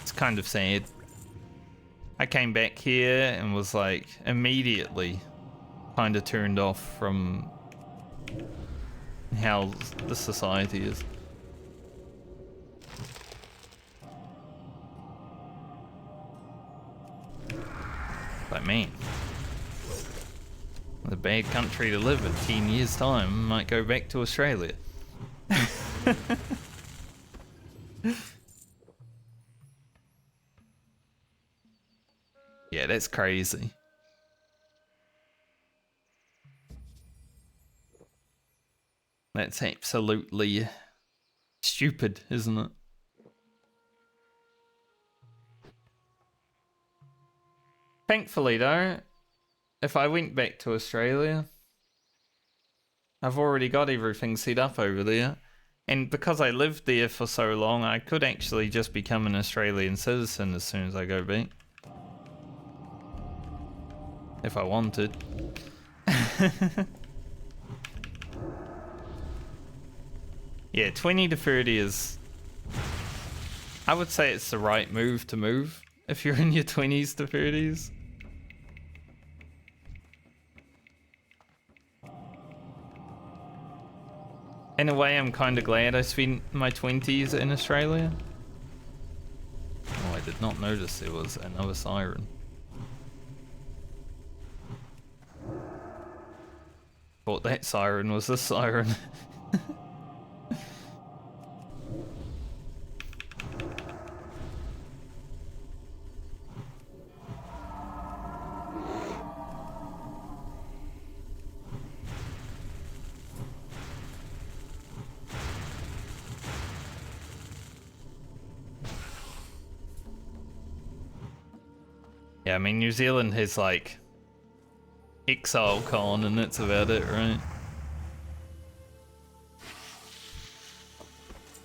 It's kind of sad. I came back here and was like immediately kind of turned off from how the society is. But man, it's a bad country to live in 10 years' time. Might go back to Australia. Yeah, that's crazy. That's absolutely stupid, isn't it? Thankfully though, if I went back to Australia, I've already got everything set up over there. And because I lived there for so long, I could actually just become an Australian citizen as soon as I go back. If I wanted. Yeah, 20 to 30 is... I would say it's the right move to move if you're in your 20s to 30s. In a way, I'm kind of glad I spent my 20s in Australia. Oh, I did not notice there was another siren. Thought that siren was the siren. Yeah, I mean, New Zealand has like Exile Con and that's about it, right?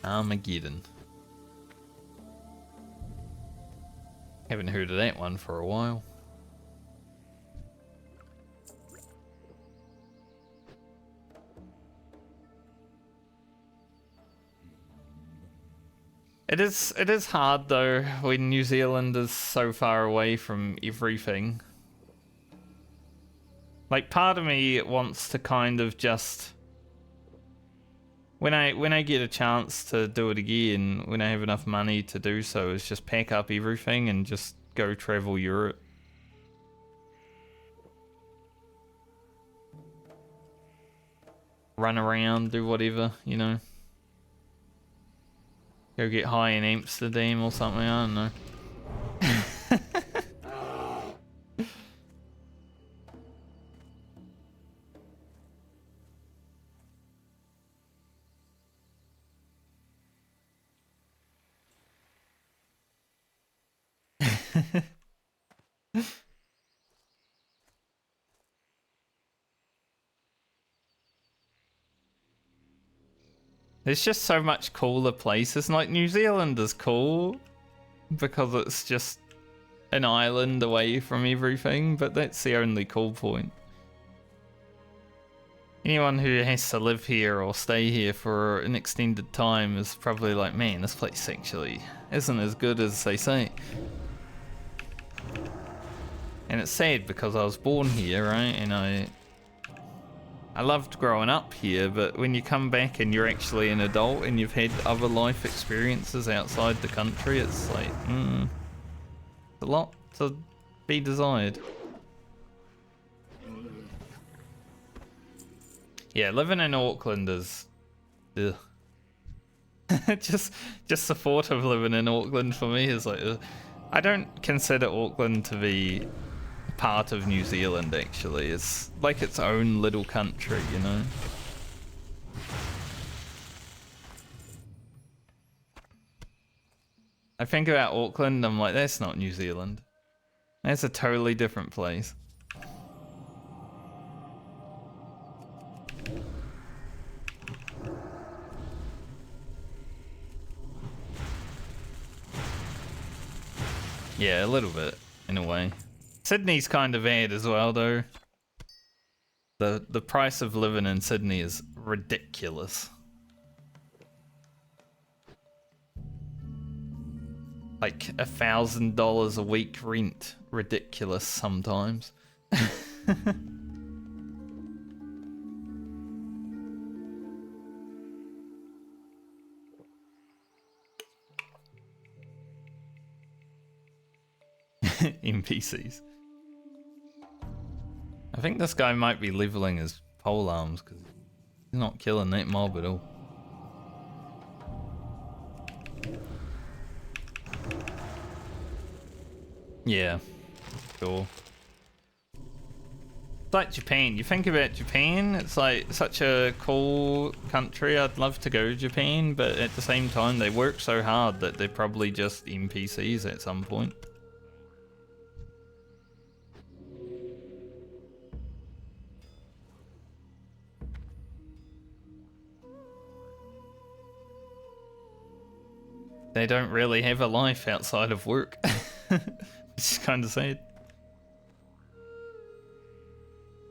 Armageddon. Haven't heard of that one for a while. It is hard though when New Zealand is so far away from everything. Like, part of me wants to kind of just, when I get a chance to do it again, when I have enough money to do so, is just pack up everything and just go travel Europe. Run around, do whatever, you know. Go get high in Amsterdam or something, I don't know. There's just so much cooler places. Like, New Zealand is cool because it's just an island away from everything, but that's the only cool point. Anyone who has to live here or stay here for an extended time is probably like, man, this place actually isn't as good as they say. And it's sad because I was born here, right? And I loved growing up here, but when you come back and you're actually an adult and you've had other life experiences outside the country, it's like, a lot to be desired. Yeah, living in Auckland is, ugh. just the thought of living in Auckland for me is like, ugh. I don't consider Auckland to be part of New Zealand, actually. It's like its own little country, you know? I think about Auckland, I'm like, that's not New Zealand. That's a totally different place. Yeah, a little bit, in a way. Sydney's kind of bad as well, though. The price of living in Sydney is ridiculous. Like $1,000 a week rent. Ridiculous sometimes. NPCs. I think this guy might be leveling his pole arms because he's not killing that mob at all. Yeah, sure. It's like Japan. You think about Japan, it's like such a cool country. I'd love to go to Japan, but at the same time, they work so hard that they're probably just NPCs at some point. They don't really have a life outside of work. Which is kind of sad.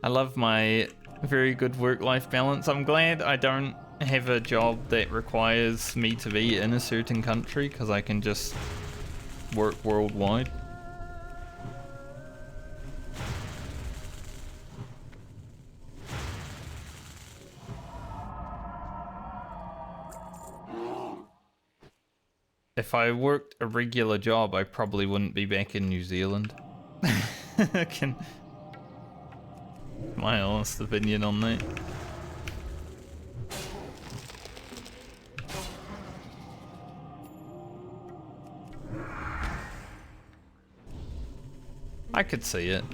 I love my very good work-life balance. I'm glad I don't have a job that requires me to be in a certain country because I can just work worldwide. If I worked a regular job, I probably wouldn't be back in New Zealand. My honest opinion on that. I could see it.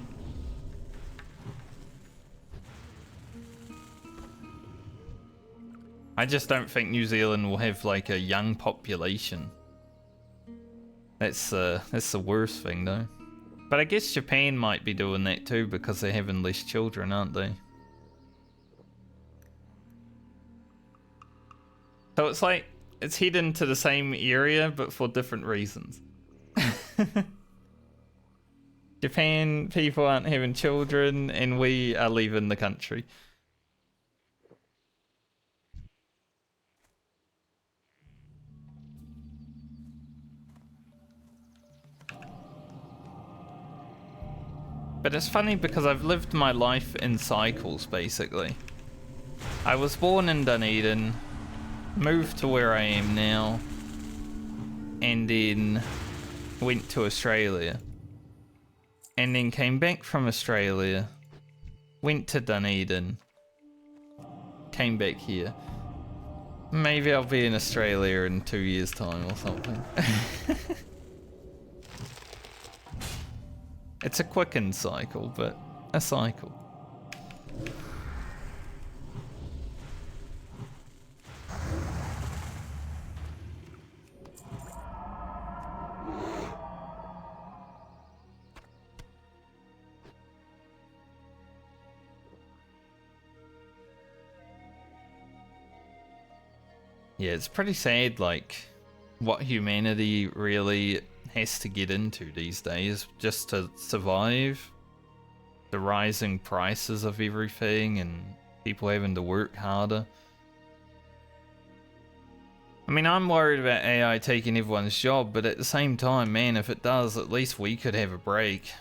I just don't think New Zealand will have like a young population. That's the worst thing though. But I guess Japan might be doing that too because they're having less children, aren't they? So it's like, it's heading to the same area but for different reasons. Japan people aren't having children and we are leaving the country. But it's funny because I've lived my life in cycles, basically. I was born in Dunedin, moved to where I am now, and then went to Australia. And then came back from Australia, went to Dunedin, came back here. Maybe I'll be in Australia in 2 years' time or something. It's a quickened cycle, but a cycle. Yeah, it's pretty sad, like, what humanity really has to get into these days just to survive. The rising prices of everything and people having to work harder. I mean, I'm worried about AI taking everyone's job, but at the same time, man, if it does, at least we could have a break.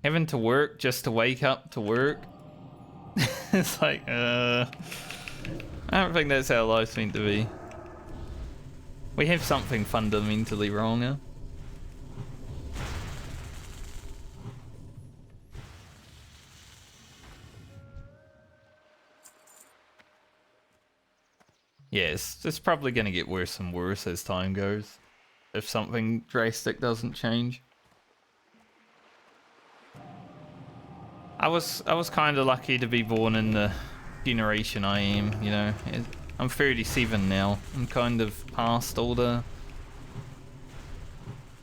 Having to work just to wake up to work. It's like, I don't think that's how life's meant to be. We have something fundamentally wrong now. Yes, it's probably going to get worse and worse as time goes, if something drastic doesn't change. I was kind of lucky to be born in the generation I am, you know. I'm 37 now. I'm kind of past all the...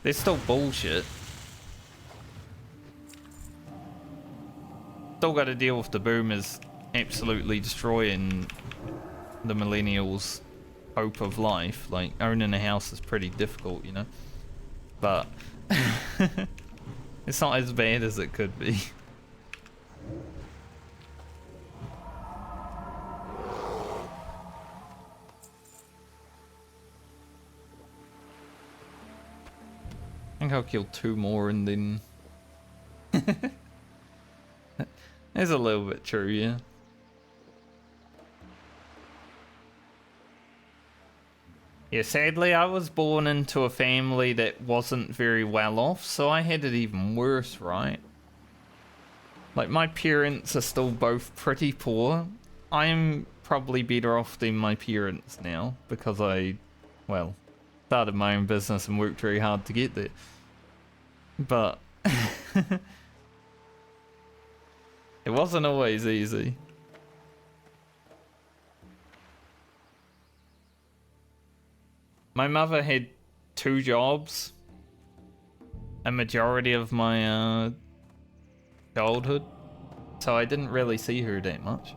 There's still bullshit. Still got to deal with the boomers absolutely destroying the millennials' hope of life. Like, owning a house is pretty difficult, you know. But it's not as bad as it could be. I think I'll kill 2 more and then... That's a little bit true, yeah. Yeah, sadly I was born into a family that wasn't very well off, so I had it even worse, right? Like, my parents are still both pretty poor. I'm probably better off than my parents now, because I, well, started my own business and worked very hard to get there. But it wasn't always easy. My mother had 2 jobs a majority of my childhood, so I didn't really see her that much.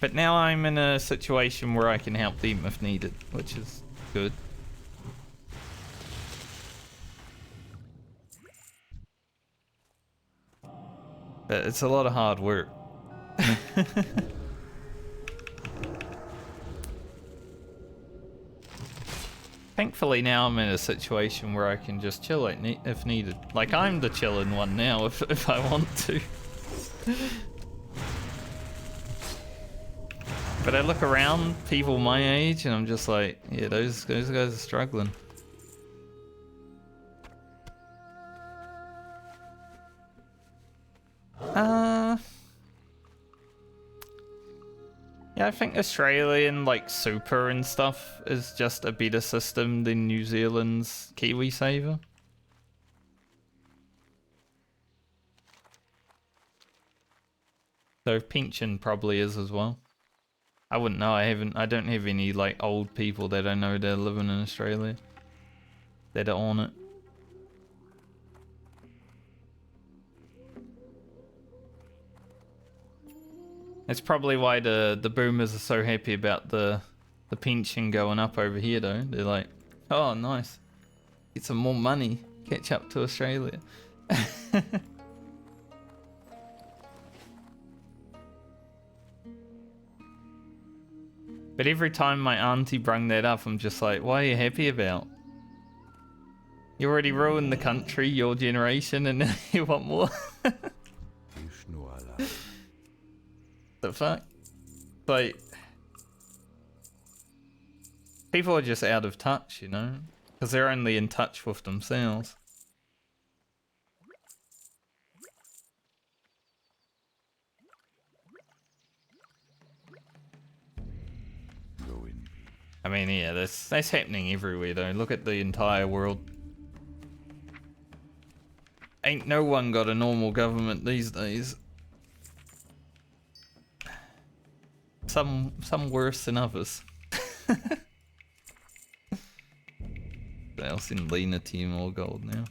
But now I'm in a situation where I can help them if needed, which is good. But it's a lot of hard work. Thankfully now I'm in a situation where I can just chill if needed. Like, I'm the chilling one now if I want to. But I look around, people my age, and I'm just like, yeah, those guys are struggling. Yeah, I think Australian, like, super and stuff is just a better system than New Zealand's KiwiSaver. So pension probably is as well. I wouldn't know, I don't have any, like, old people that I know that are living in Australia that are on it. That's probably why the boomers are so happy about the pension going up over here though. They're like, oh nice, get some more money, catch up to Australia. But every time my auntie brung that up, I'm just like, what are you happy about? You already ruined the country, your generation, and now you want more? The fuck? Like, people are just out of touch, you know? Because they're only in touch with themselves. I mean, yeah, that's happening everywhere though. Look at the entire world. Ain't no one got a normal government these days. Some worse than others. What else in Lena team? All gold now.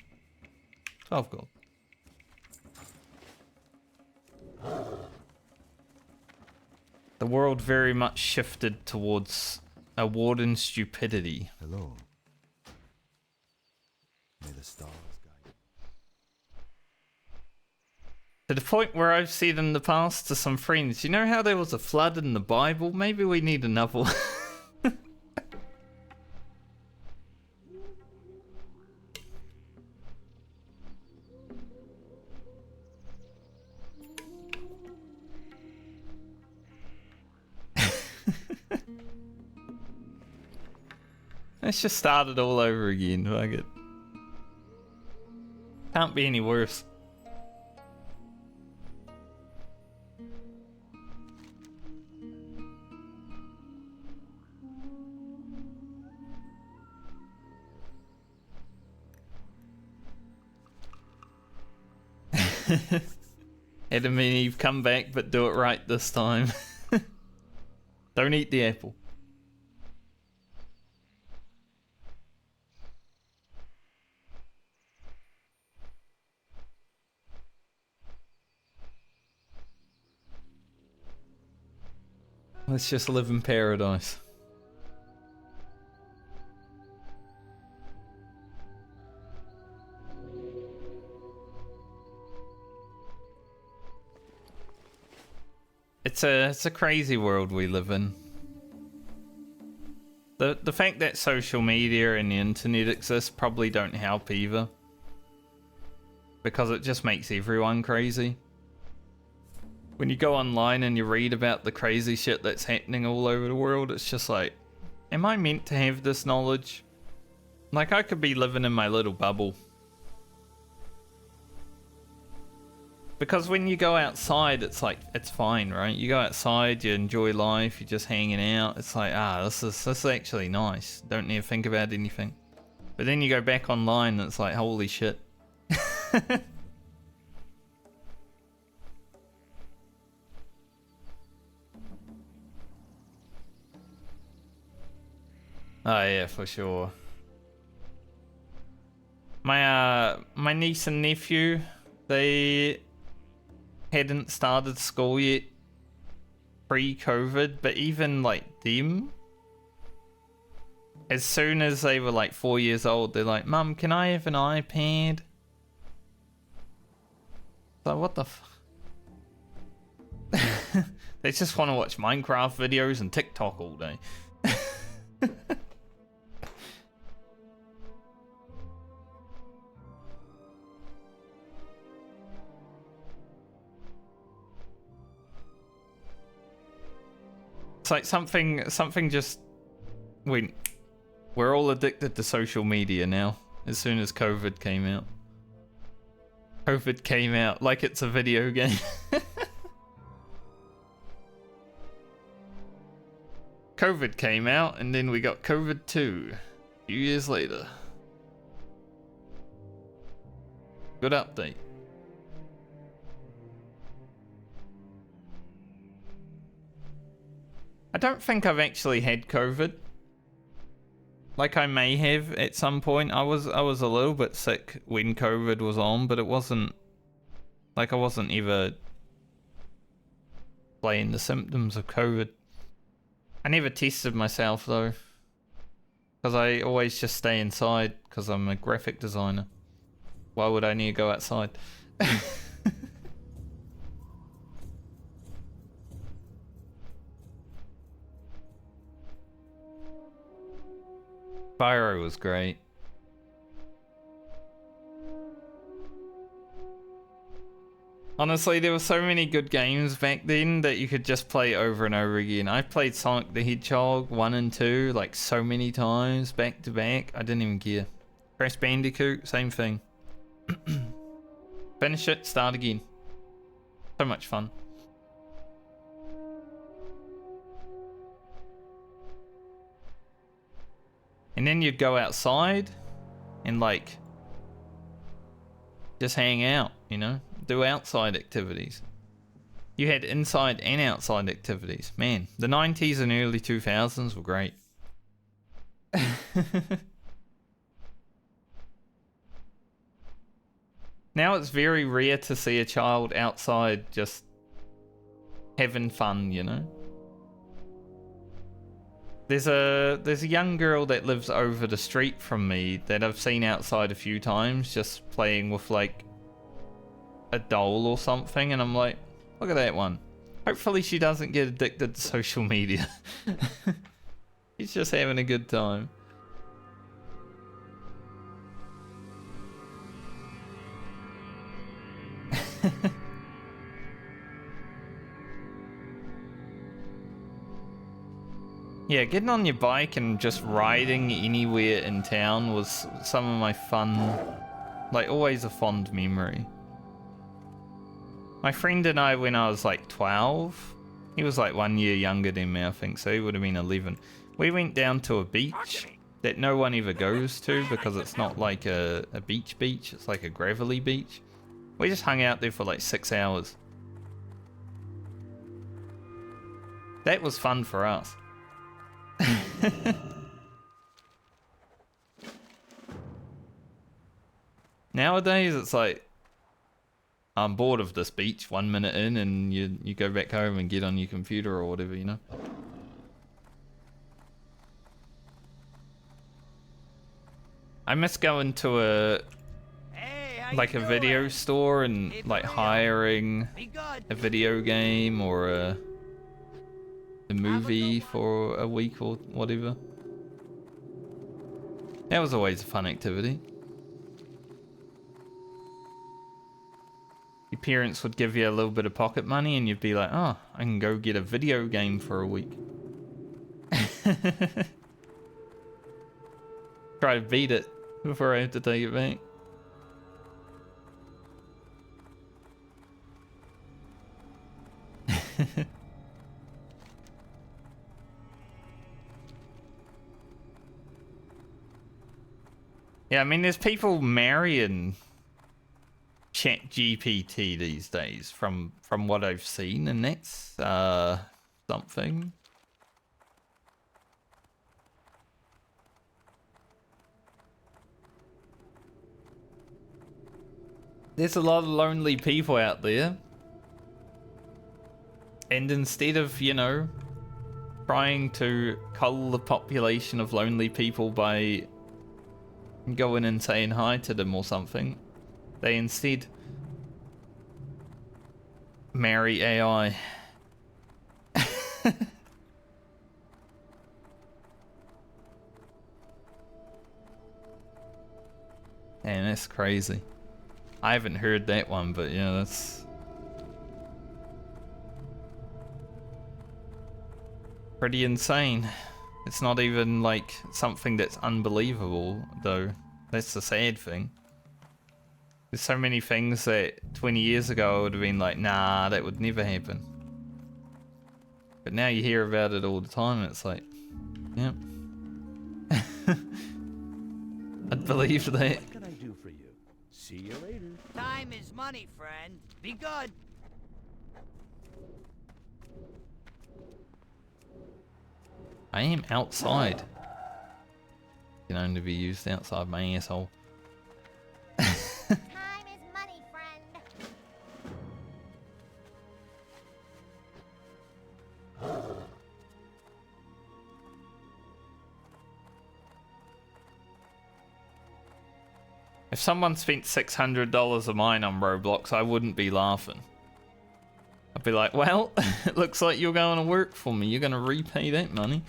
12 gold. The world very much shifted towards a warden stupidity. Hello. May the stars guide. To the point where I've said in the past to some friends, you know how there was a flood in the Bible? Maybe we need another one. Let's just start it all over again. Fuck it. Can't be any worse. Adam and Eve, come back, but do it right this time. Don't eat the apple. Let's just live in paradise. It's a crazy world we live in. The fact that social media and the internet exist probably don't help either. Because it just makes everyone crazy. When you go online and you read about the crazy shit that's happening all over the world, it's just like, am I meant to have this knowledge? Like, I could be living in my little bubble. Because when you go outside, it's like, it's fine, right? You go outside, you enjoy life, you're just hanging out. It's like, this is actually nice. Don't need to think about anything. But then you go back online and it's like, holy shit. Oh yeah, for sure. My niece and nephew, they hadn't started school yet pre-COVID, but even like them, as soon as they were like 4 years old, they're like, Mum, can I have an iPad? So what the They just want to watch Minecraft videos and TikTok all day. It's like something just went. We're all addicted to social media now. As soon as COVID came out. COVID came out like it's a video game. COVID came out and then we got COVID 2 a few years later. Good update. I don't think I've actually had COVID. Like I may have at some point. I was a little bit sick when COVID was on, but it wasn't like I wasn't ever playing the symptoms of COVID. I never tested myself though, because I always just stay inside because I'm a graphic designer. Why would I need to go outside? Spyro was great. Honestly, there were so many good games back then that you could just play over and over again. I played Sonic the Hedgehog 1 and 2 like so many times back to back. I didn't even care. Crash Bandicoot, same thing. Finish it, start again. So much fun. And then you'd go outside and like just hang out, you know, do outside activities. You had inside and outside activities. Man, the 90s and early 2000s were great. Now it's very rare to see a child outside just having fun, you know. There's a young girl that lives over the street from me that I've seen outside a few times just playing with like a doll or something, and I'm like, look at that one. Hopefully she doesn't get addicted to social media. She's just having a good time. Yeah, getting on your bike and just riding anywhere in town was some of my fun, like always a fond memory. My friend and I, when I was like 12, he was like 1 year younger than me, I think, so he would have been 11. We went down to a beach that no one ever goes to because it's not like a beach, it's like a gravelly beach. We just hung out there for like 6 hours. That was fun for us. Nowadays it's like, I'm bored of this beach 1 minute in and you go back home and get on your computer or whatever, you know. I miss going to a video store and like hiring a video game or a movie for a week or whatever. That was always a fun activity. Your parents would give you a little bit of pocket money and you'd be like, oh, I can go get a video game for a week. Try to beat it before I have to take it back. Yeah, I mean, there's people marrying ChatGPT these days from what I've seen, and that's something. There's a lot of lonely people out there. And instead of, you know, trying to cull the population of lonely people by going and saying hi to them or something, they instead marry AI. Man, that's crazy. I haven't heard that one, but yeah, that's... Pretty insane. It's not even like something that's unbelievable though. That's the sad thing. There's so many things that 20 years ago I would have been like, nah, that would never happen. But now you hear about it all the time and it's like, yep. I'd believe that. What can I do for you? See you later. Time is money, friend. Be good. I am outside. Can only be used outside my asshole. Time is money, friend. If someone spent $600 of mine on Roblox, I wouldn't be laughing. I'd be like, well, it looks like you're going to work for me. You're going to repay that money.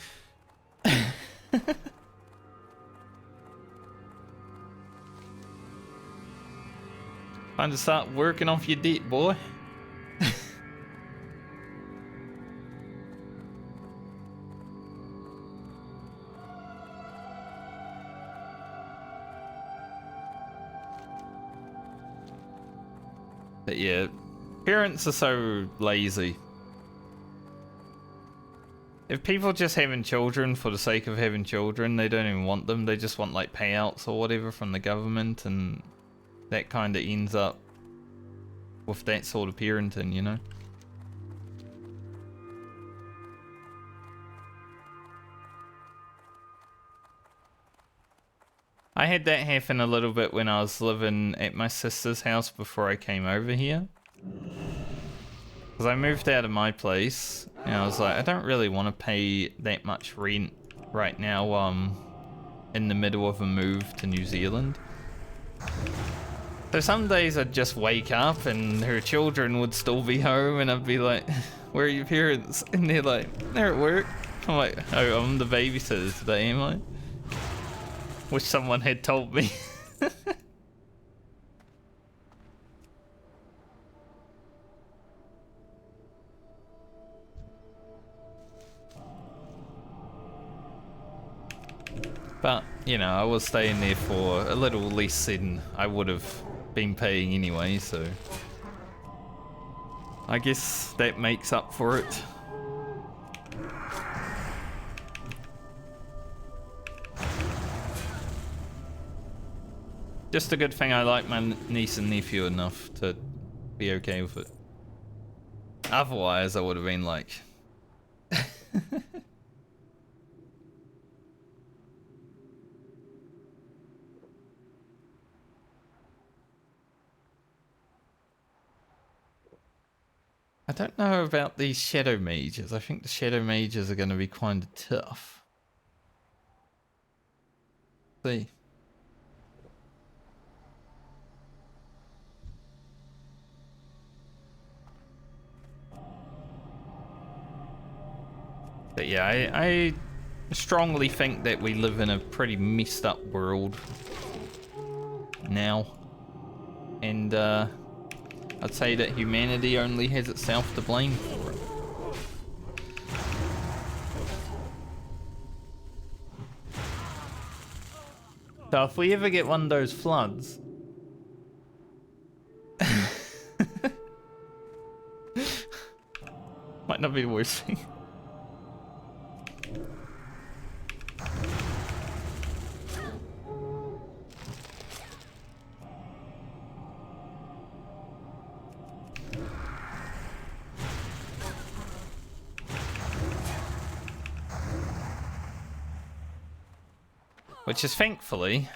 Time to start working off your debt, boy. But yeah, parents are so lazy. If people just having children for the sake of having children, they don't even want them. They just want like payouts or whatever from the government, and that kind of ends up with that sort of parenting, you know? I had that happen a little bit when I was living at my sister's house before I came over here. Because I moved out of my place, and I was like, I don't really want to pay that much rent right now, in the middle of a move to New Zealand. So some days I'd just wake up and her children would still be home, and I'd be like, where are your parents? And they're like, they're at work. I'm like, oh, I'm the babysitter today, am I? Wish someone had told me. But, you know, I was staying there for a little less than I would have been paying anyway, so I guess that makes up for it. Just a good thing I like my niece and nephew enough to be okay with it. Otherwise, I would have been like... I don't know about these shadow mages. I think the shadow mages are going to be kind of tough. See. But yeah, I strongly think that we live in a pretty messed up world now. And I'd say that humanity only has itself to blame for it. So if we ever get one of those floods... might not be the worst thing. Which is thankfully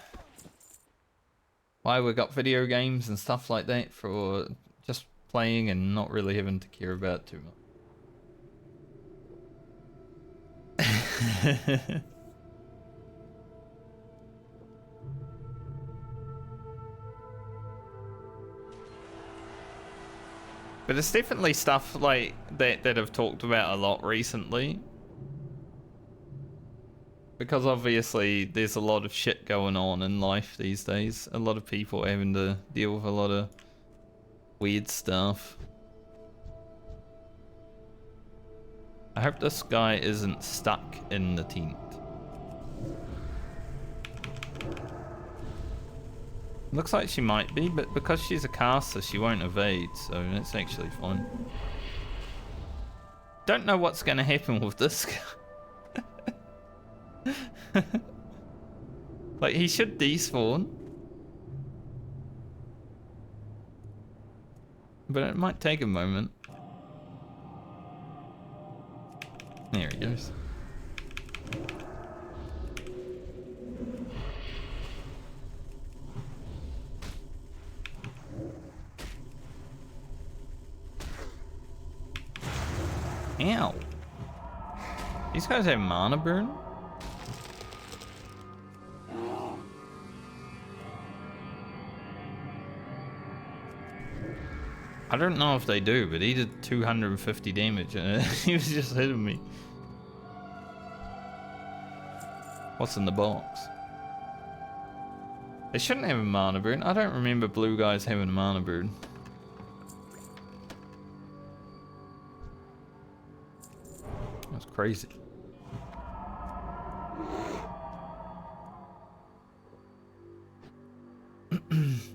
why we got video games and stuff like that, for just playing and not really having to care about it too much. But it's definitely stuff like that I've talked about a lot recently. Because obviously there's a lot of shit going on in life these days. A lot of people having to deal with a lot of weird stuff. I hope this guy isn't stuck in the tent. Looks like she might be, but because she's a caster, she won't evade, so that's actually fine. Don't know what's going to happen with this guy. Like, he should despawn. But it might take a moment. There he goes. Ow. These guys have mana burn? I don't know if they do, but he did 250 damage and he was just hitting me. What's in the box? They shouldn't have a mana burn. I don't remember blue guys having a mana burn. That's crazy.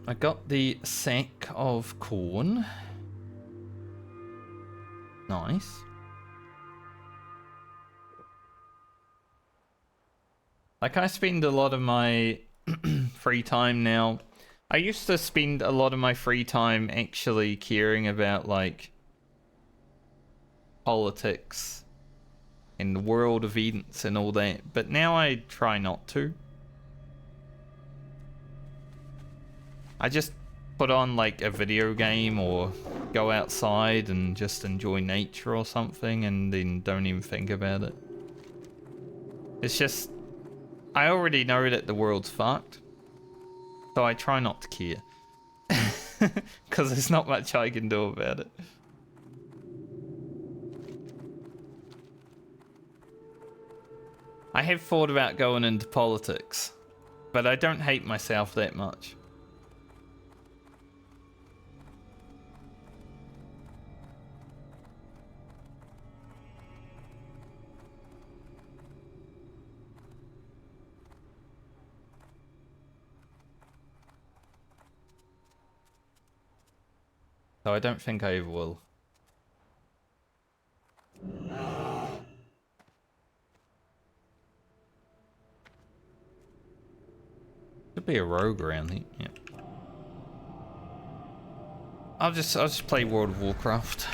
I got the sack of corn. Nice. Like, I spend a lot of my free time now. I used to spend a lot of my free time actually caring about, like, politics and world events and all that, but now I try not to. I just put on like a video game or go outside and just enjoy nature or something and then don't even think about it. It's just, I already know that the world's fucked, so I try not to care. Because there's not much I can do about it. I have thought about going into politics, but I don't hate myself that much. So I don't think I ever will. Could be a rogue around here. Yeah. I'll just play World of Warcraft.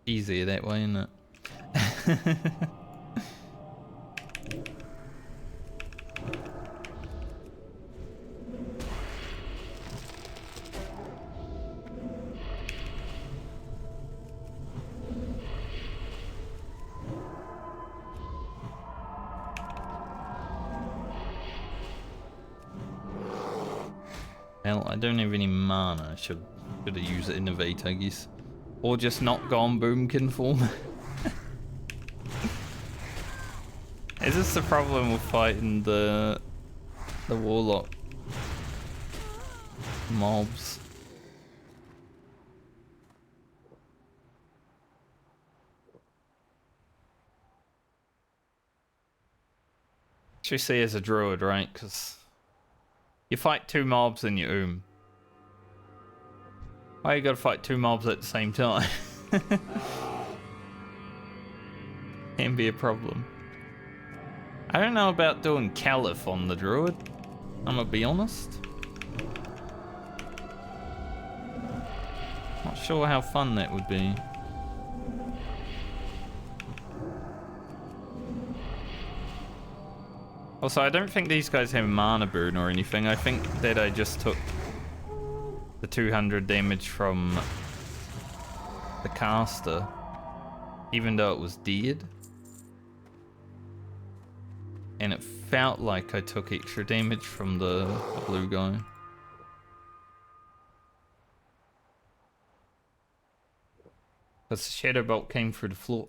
Easier that way, isn't it? Well, I don't have any mana. I should have used it innovate, I guess. Or just not gone boomkin form. Is this the problem with fighting the warlock mobs? Should see as a druid, right? Because you fight two mobs and you why you gotta fight two mobs at the same time? Can be a problem. I don't know about doing Caliph on the druid. I'm gonna be honest. Not sure how fun that would be. Also, I don't think these guys have mana burn or anything. I think that I just took the 200 damage from the caster, even though it was dead. And it felt like I took extra damage from the blue guy. Because the shadow bolt came through the floor.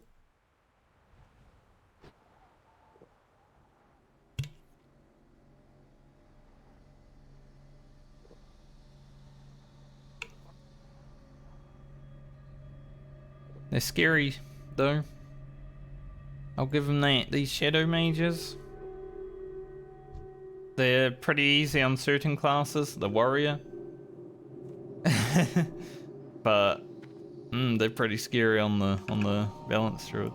They're scary, though. I'll give them that. These shadow mages. They're pretty easy on certain classes. The warrior. But they're pretty scary on the balance druid.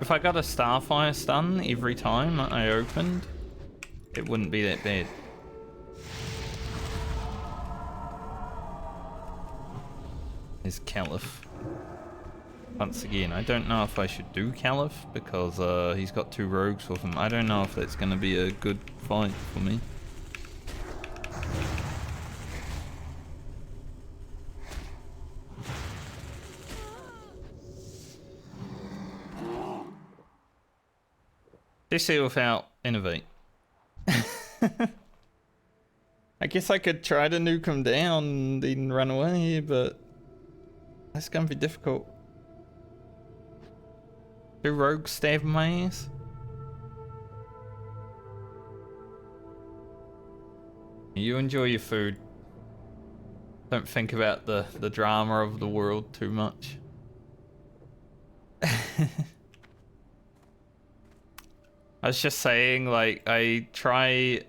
If I got a starfire stun every time I opened, it wouldn't be that bad. There's Caliph. Once again, I don't know if I should do Caliph because he's got 2 rogues with him. I don't know if that's going to be a good fight for me. Especially without Innovate. I guess I could try to nuke him down and then run away, but that's gonna be difficult. 2 rogues stabbing my ass? You enjoy your food. Don't think about the drama of the world too much. I was just saying, like, I try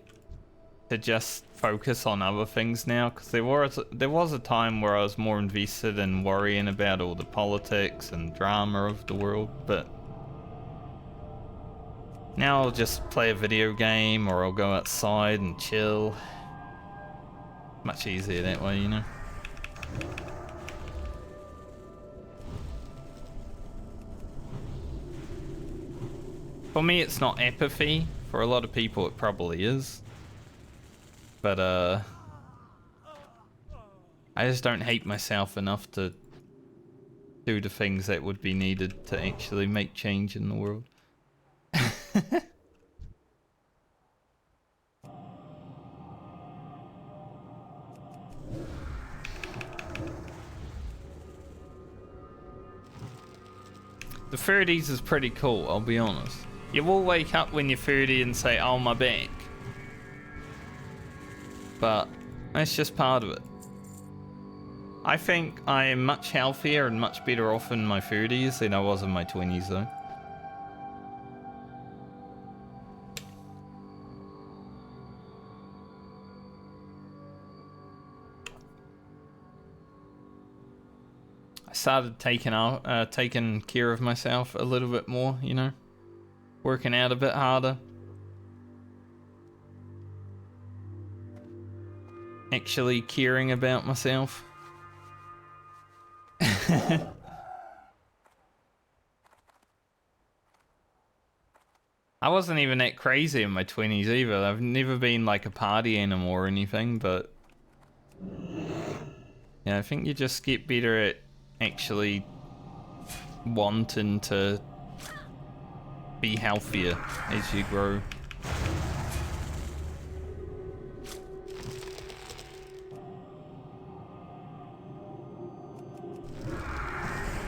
to just focus on other things now, because there was a time where I was more invested in worrying about all the politics and drama of the world, but now I'll just play a video game or I'll go outside and chill. Much easier that way, you know. For me, it's not apathy. For a lot of people, it probably is. But, I just don't hate myself enough to do the things that would be needed to actually make change in the world. The 30s is pretty cool, I'll be honest. You will wake up when you're 30 and say, oh, my back. But that's just part of it. I think I am much healthier and much better off in my 30s than I was in my 20s, though. I started taking care of myself a little bit more, you know, working out a bit harder. Actually caring about myself. I wasn't even that crazy in my 20s either. I've never been like a party animal or anything, but yeah, I think you just get better at actually wanting to be healthier as you grow.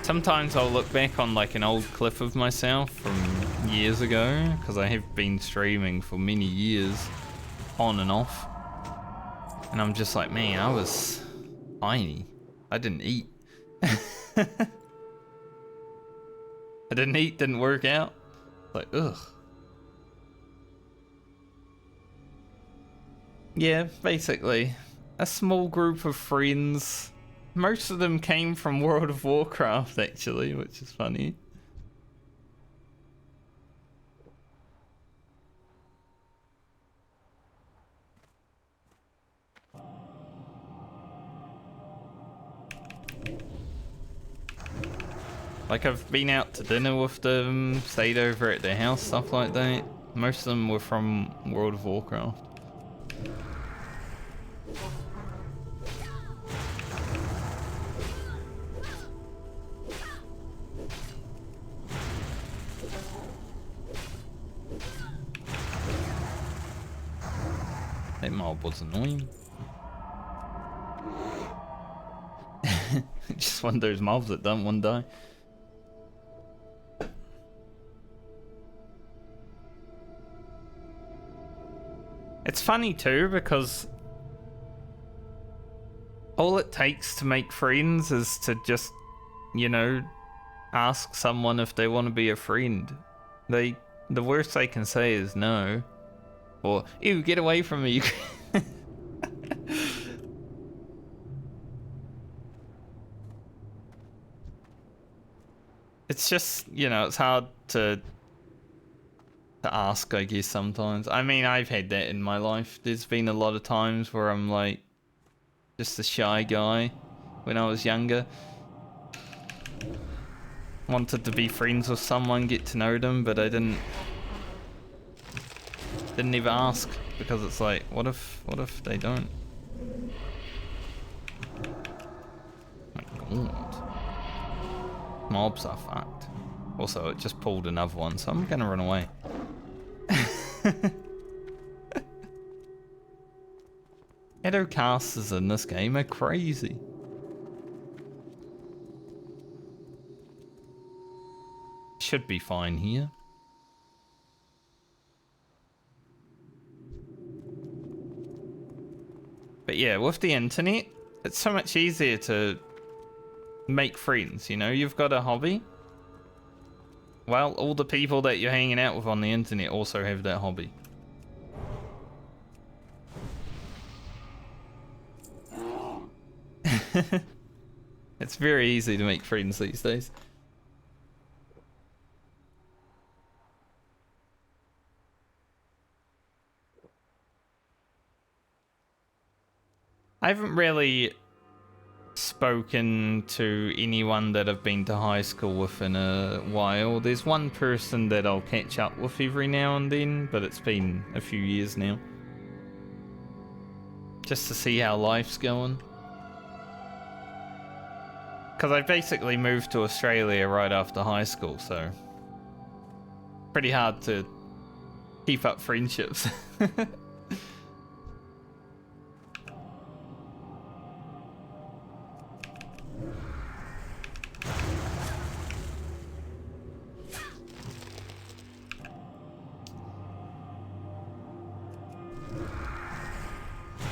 Sometimes I'll look back on like an old clip of myself from years ago, because I have been streaming for many years on and off, and I'm just like, man, I was tiny. I didn't eat. I didn't eat, didn't work out. Like, ugh. Yeah, basically. A small group of friends. Most of them came from World of Warcraft, actually, which is funny. Like, I've been out to dinner with them, stayed over at their house, stuff like that. Most of them were from World of Warcraft. That mob was annoying. Just one of those mobs that don't want to die. It's funny too, because All it takes to make friends is to just, you know, ask someone if they want to be a friend. The worst they can say is no. Or, ew, get away from me. It's just, you know, it's hard to ask, I guess, sometimes. I mean, I've had that in my life. There's been a lot of times where I'm like just a shy guy when I was younger. Wanted to be friends with someone, get to know them, but I didn't even ask, because it's like, what if they don't? My God. Mobs are fucked. Also, it just pulled another one, so I'm gonna run away. Shadow casters in this game are crazy. Should be fine here. But yeah, with the internet, it's so much easier to make friends, you know? You've got a hobby. Well, all the people that you're hanging out with on the internet also have that hobby. It's very easy to make friends these days. I haven't really spoken to anyone that I've been to high school with in a while. There's one person that I'll catch up with every now and then, but it's been a few years now. Just to see how life's going. Because I basically moved to Australia right after high school, so pretty hard to keep up friendships.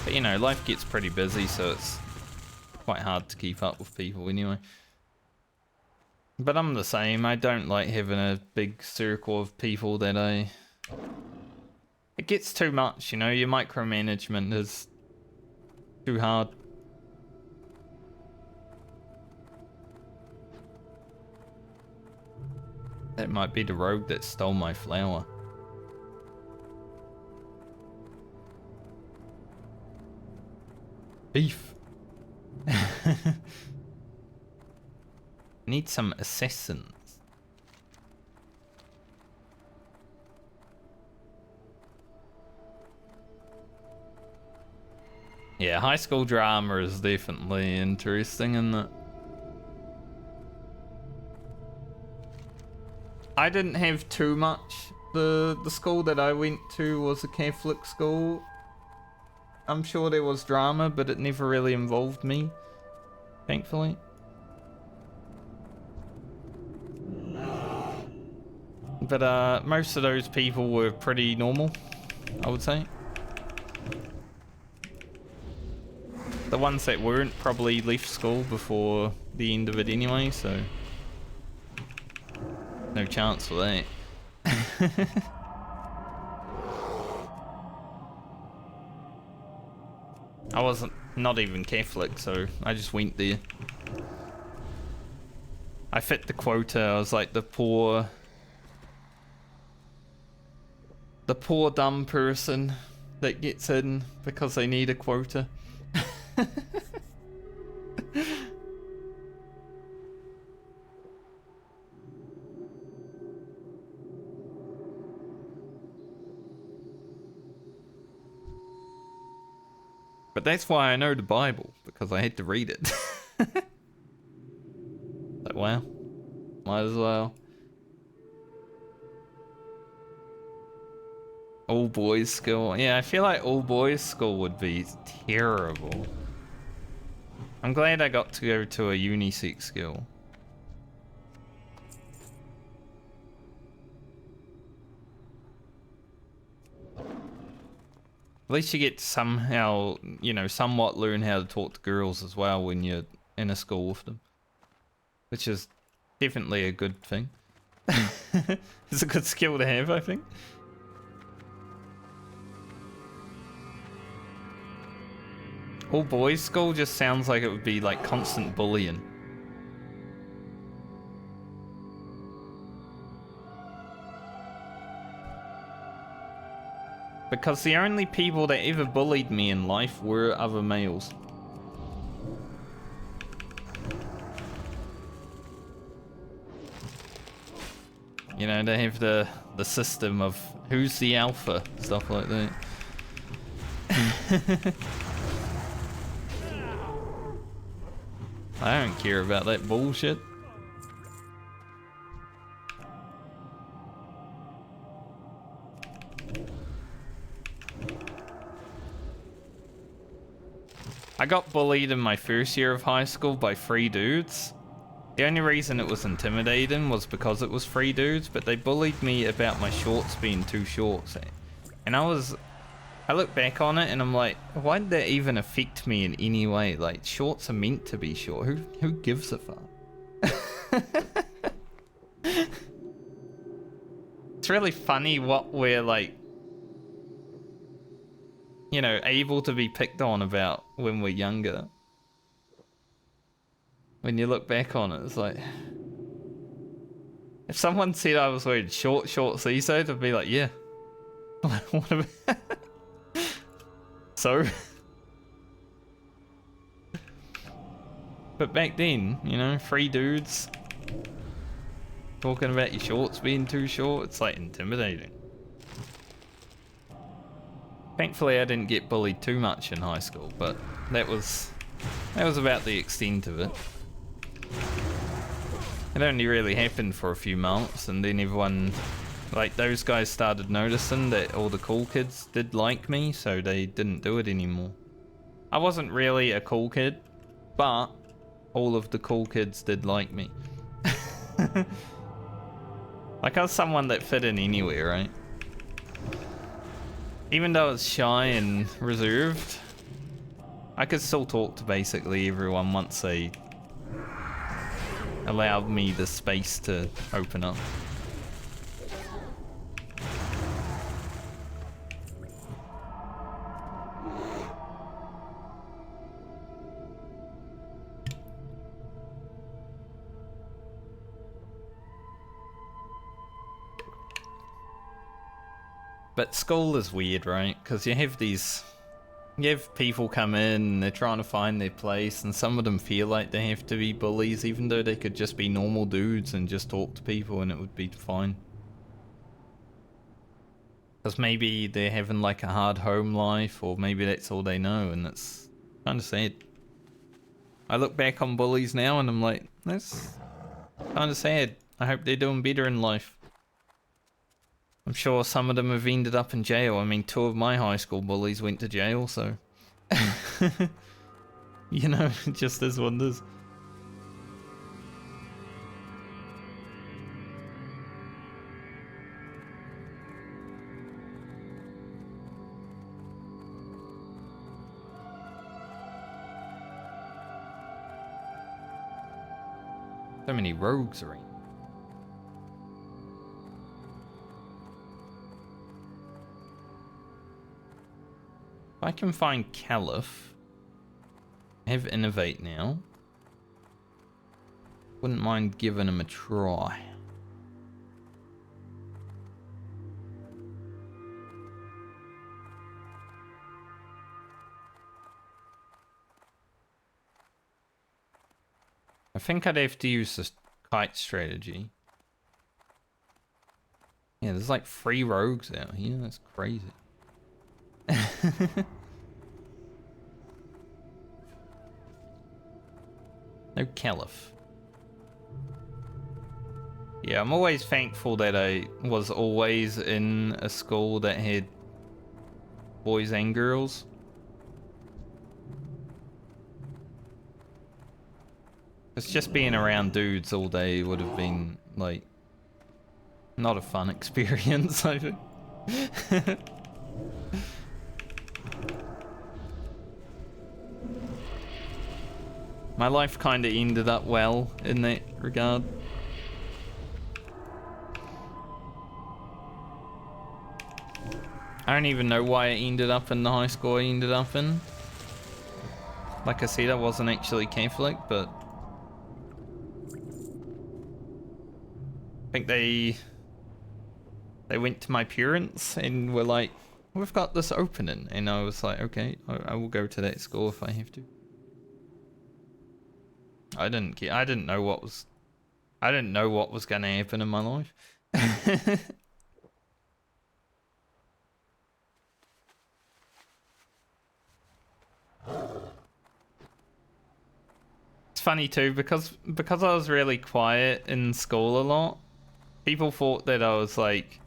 But you know, life gets pretty busy, so it's quite hard to keep up with people anyway. But I'm the same. I don't like having a big circle of people that it gets too much, you know? Your micromanagement is too hard. That might be the rogue that stole my flower. Beef. Need some assassins. Yeah, high school drama is definitely interesting, isn't it? I didn't have too much. The school that I went to was a Catholic school. I'm sure there was drama, but it never really involved me, thankfully. But most of those people were pretty normal, I would say. The ones that weren't probably left school before the end of it anyway, so no chance for that. I wasn't not even Catholic, so I just went there. I fit the quota. I was like the poor dumb person that gets in because they need a quota. But that's why I know the Bible, because I had to read it. Like, well, might as well. All boys school. Yeah, I feel like all boys school would be terrible. I'm glad I got to go to a unisex school. At least you get to somehow, you know, somewhat learn how to talk to girls as well when you're in a school with them. Which is definitely a good thing. It's a good skill to have, I think. All boys school just sounds like it would be like constant bullying. Because the only people that ever bullied me in life were other males. You know, they have the system of who's the alpha, stuff like that. I don't care about that bullshit. I got bullied in my first year of high school by 3 dudes. The only reason it was intimidating was because it was 3 dudes, but they bullied me about my shorts being too short. And I look back on it and I'm like, why did that even affect me in any way? Like, shorts are meant to be short. Who gives a fuck? It's really funny what we're like, you know, able to be picked on about when we're younger. When you look back on it, it's like, if someone said I was wearing shorts these days, I'd be like, yeah. What about so? But back then, you know, 3 dudes talking about your shorts being too short, it's like intimidating. Thankfully, I didn't get bullied too much in high school, but that was about the extent of it. It only really happened for a few months, and then everyone, like, those guys started noticing that all the cool kids did like me, so they didn't do it anymore. I wasn't really a cool kid, but all of the cool kids did like me. Like, I was someone that fit in anywhere, right? Even though I was shy and reserved, I could still talk to basically everyone once they allowed me the space to open up. But school is weird, right? Because you have people come in and they're trying to find their place, and some of them feel like they have to be bullies even though they could just be normal dudes and just talk to people and it would be fine. Because maybe they're having like a hard home life, or maybe that's all they know, and it's kind of sad. I look back on bullies now and I'm like, that's kind of sad. I hope they're doing better in life. I'm sure some of them have ended up in jail. I mean, 2 of my high school bullies went to jail, so... You know, it just is what it is. So many rogues around. If I can find Caliph, I have Innovate now. Wouldn't mind giving him a try. I think I'd have to use this kite strategy. Yeah, there's like 3 rogues out here, that's crazy. No Caliph. Yeah, I'm always thankful that I was always in a school that had boys and girls. It's just being around dudes all day would have been, like, not a fun experience, I think. My life kind of ended up well in that regard. I don't even know why I ended up in the high school I ended up in. Like I said, I wasn't actually Catholic, but I think they went to my parents and were like, "We've got this opening," and I was like, "Okay, I will go to that school if I have to." I didn't care. I didn't know what was going to happen in my life. It's funny too because I was really quiet in school a lot. People thought that I was like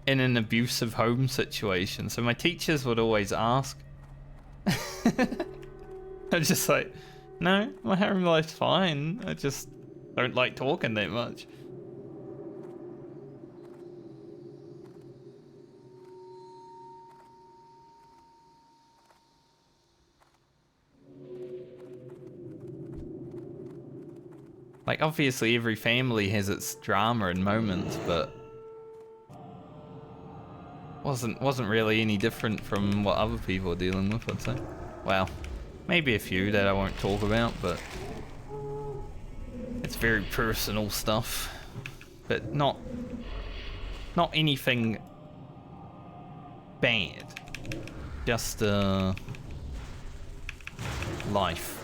in an abusive home situation, so my teachers would always ask. I'm just like, no, my home life's fine. I just don't like talking that much. Like, obviously every family has its drama and moments, but wasn't really any different from what other people are dealing with, I'd say. Well, maybe a few that I won't talk about, but it's very personal stuff. But not anything bad. Just life.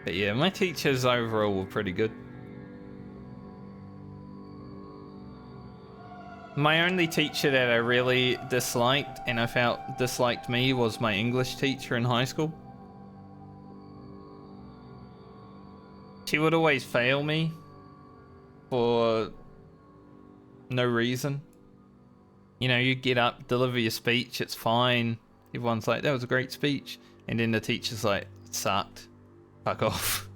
But yeah, my teachers overall were pretty good. My only teacher that I really disliked, and I felt disliked me, was my English teacher in high school. She would always fail me for no reason. You know, you get up, deliver your speech, it's fine. Everyone's like, that was a great speech. And then the teacher's like, it sucked. Fuck off.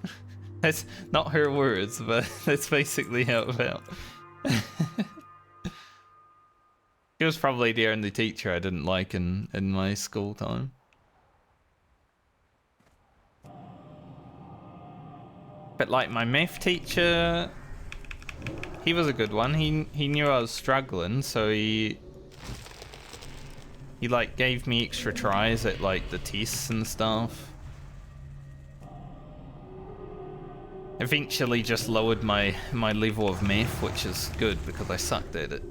That's not her words, but that's basically how it felt. She was probably the only teacher I didn't like in my school time. But like my math teacher, he was a good one. He knew I was struggling, so he like gave me extra tries at like the tests and stuff. Eventually just lowered my level of math, which is good because I sucked at it.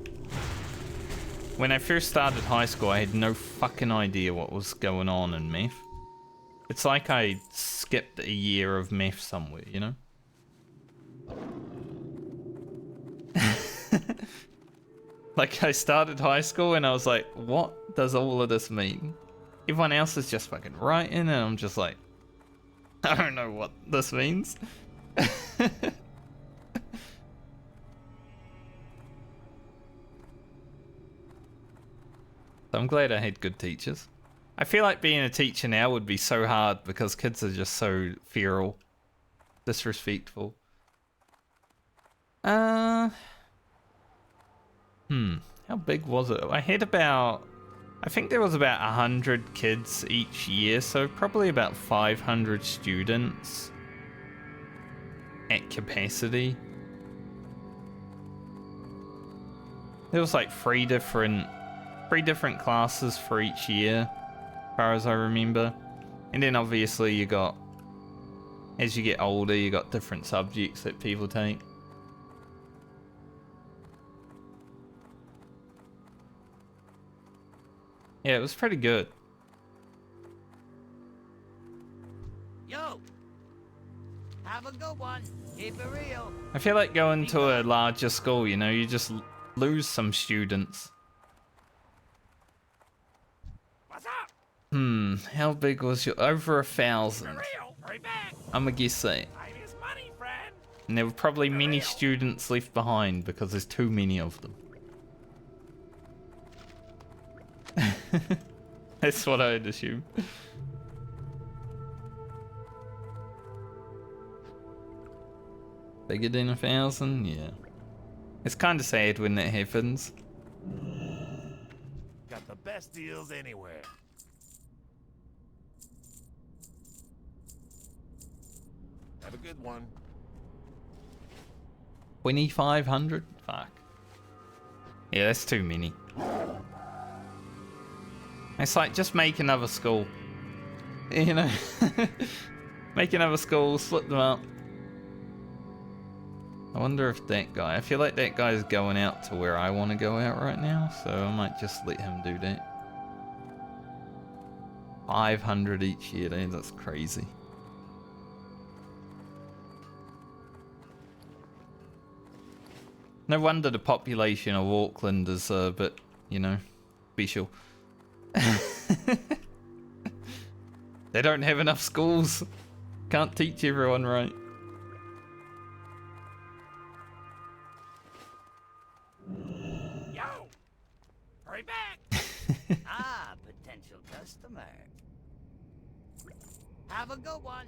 When I first started high school, I had no fucking idea what was going on in math. It's like I skipped a year of math somewhere, you know? Like, I started high school and I was like, what does all of this mean? Everyone else is just fucking writing and I'm just like, I don't know what this means. I'm glad I had good teachers. I feel like being a teacher now would be so hard because kids are just so feral, disrespectful. How big was it? I had about, I think there was about 100 kids each year, so probably about 500 students at capacity. There was like three different classes for each year, as far as I remember. And then obviously you got, as you get older, you got different subjects that people take. Yeah, it was pretty good. Yo, have a good one. Keep it real. I feel like going to a larger school, you know, you just lose some students. What's up? How big was your... Over 1,000. Real, right back. I'ma guess that. Time is money, friend. And there were probably many students left behind because there's too many of them. That's what I'd assume. But Bigger than 1,000? Yeah. It's kind of sad when that happens. Got the best deals anywhere. Have a good one. 2,500? Fuck. Yeah, that's too many. It's like, just make another school. You know? Make another school, split them up. I wonder if that guy... I feel like that guy's going out to where I want to go out right now, so I might just let him do that. 500 each year, that's crazy. No wonder the population of Auckland is a bit, you know, special. They don't have enough schools. Can't teach everyone right. Yo! Hurry back! Ah, potential customer. Have a good one.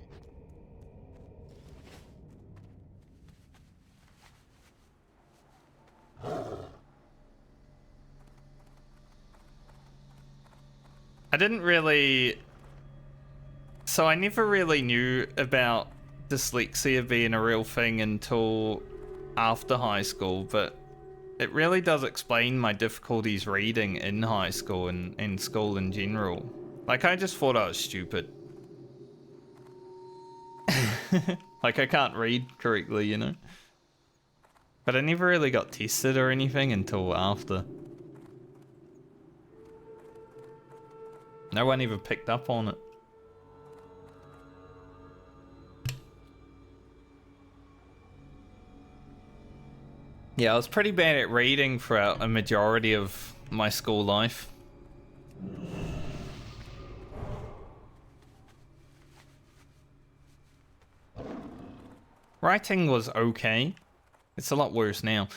I didn't really... So I never really knew about dyslexia being a real thing until after high school, but it really does explain my difficulties reading in high school and in school in general. Like, I just thought I was stupid. Like, I can't read correctly, you know? But I never really got tested or anything until after. No one even picked up on it. Yeah, I was pretty bad at reading throughout a majority of my school life. Writing was okay. It's a lot worse now.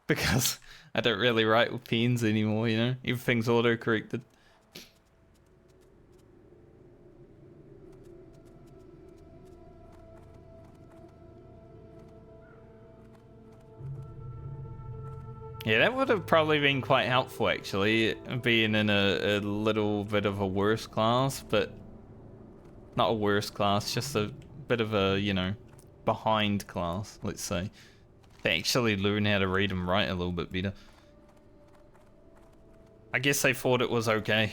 Because I don't really write with pens anymore, you know? Everything's auto-corrected. Yeah, that would have probably been quite helpful, actually, being in a little bit of a worse class, but not a worse class, just a bit of a, you know, behind class, let's say. To actually learn how to read and write a little bit better. I guess they thought it was okay.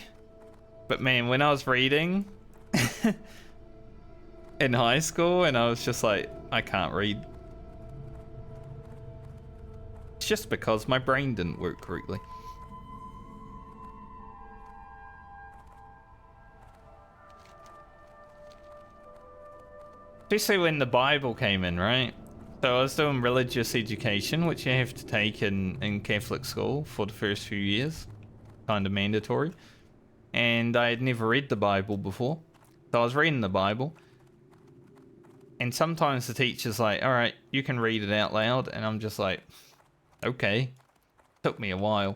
But man, when I was reading in high school, and I was just like, I can't read. It's just because my brain didn't work correctly. Especially when the Bible came in, right? So I was doing religious education, which you have to take in Catholic school for the first few years. Kind of mandatory. And I had never read the Bible before. So I was reading the Bible. And sometimes the teacher's like, alright, you can read it out loud. And I'm just like... Okay. Took me a while.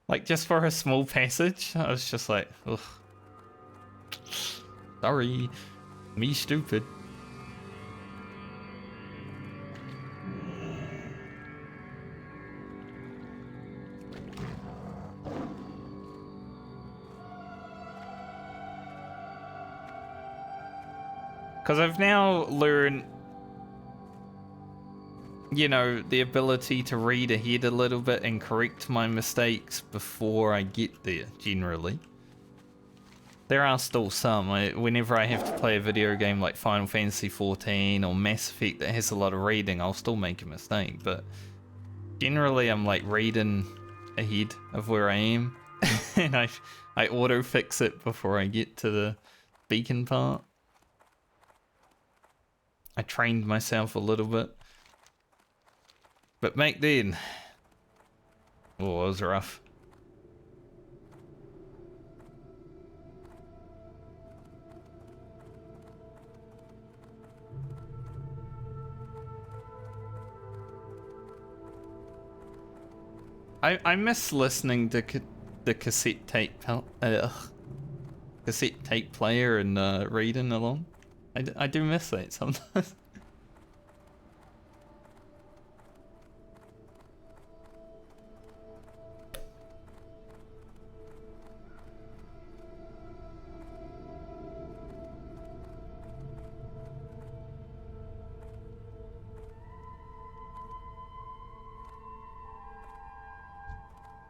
Like, just for a small passage, I was just like, ugh. Sorry. Me stupid. Because I've now learned, you know, the ability to read ahead a little bit and correct my mistakes before I get there, generally. There are still some. Whenever I have to play a video game like Final Fantasy XIV or Mass Effect that has a lot of reading, I'll still make a mistake. But generally, I'm like reading ahead of where I am. And I auto-fix it before I get to the beacon part. I trained myself a little bit. But back then... Oh, it was rough. I miss listening to the cassette tape. Ugh. cassette tape player and reading along. I do miss that sometimes.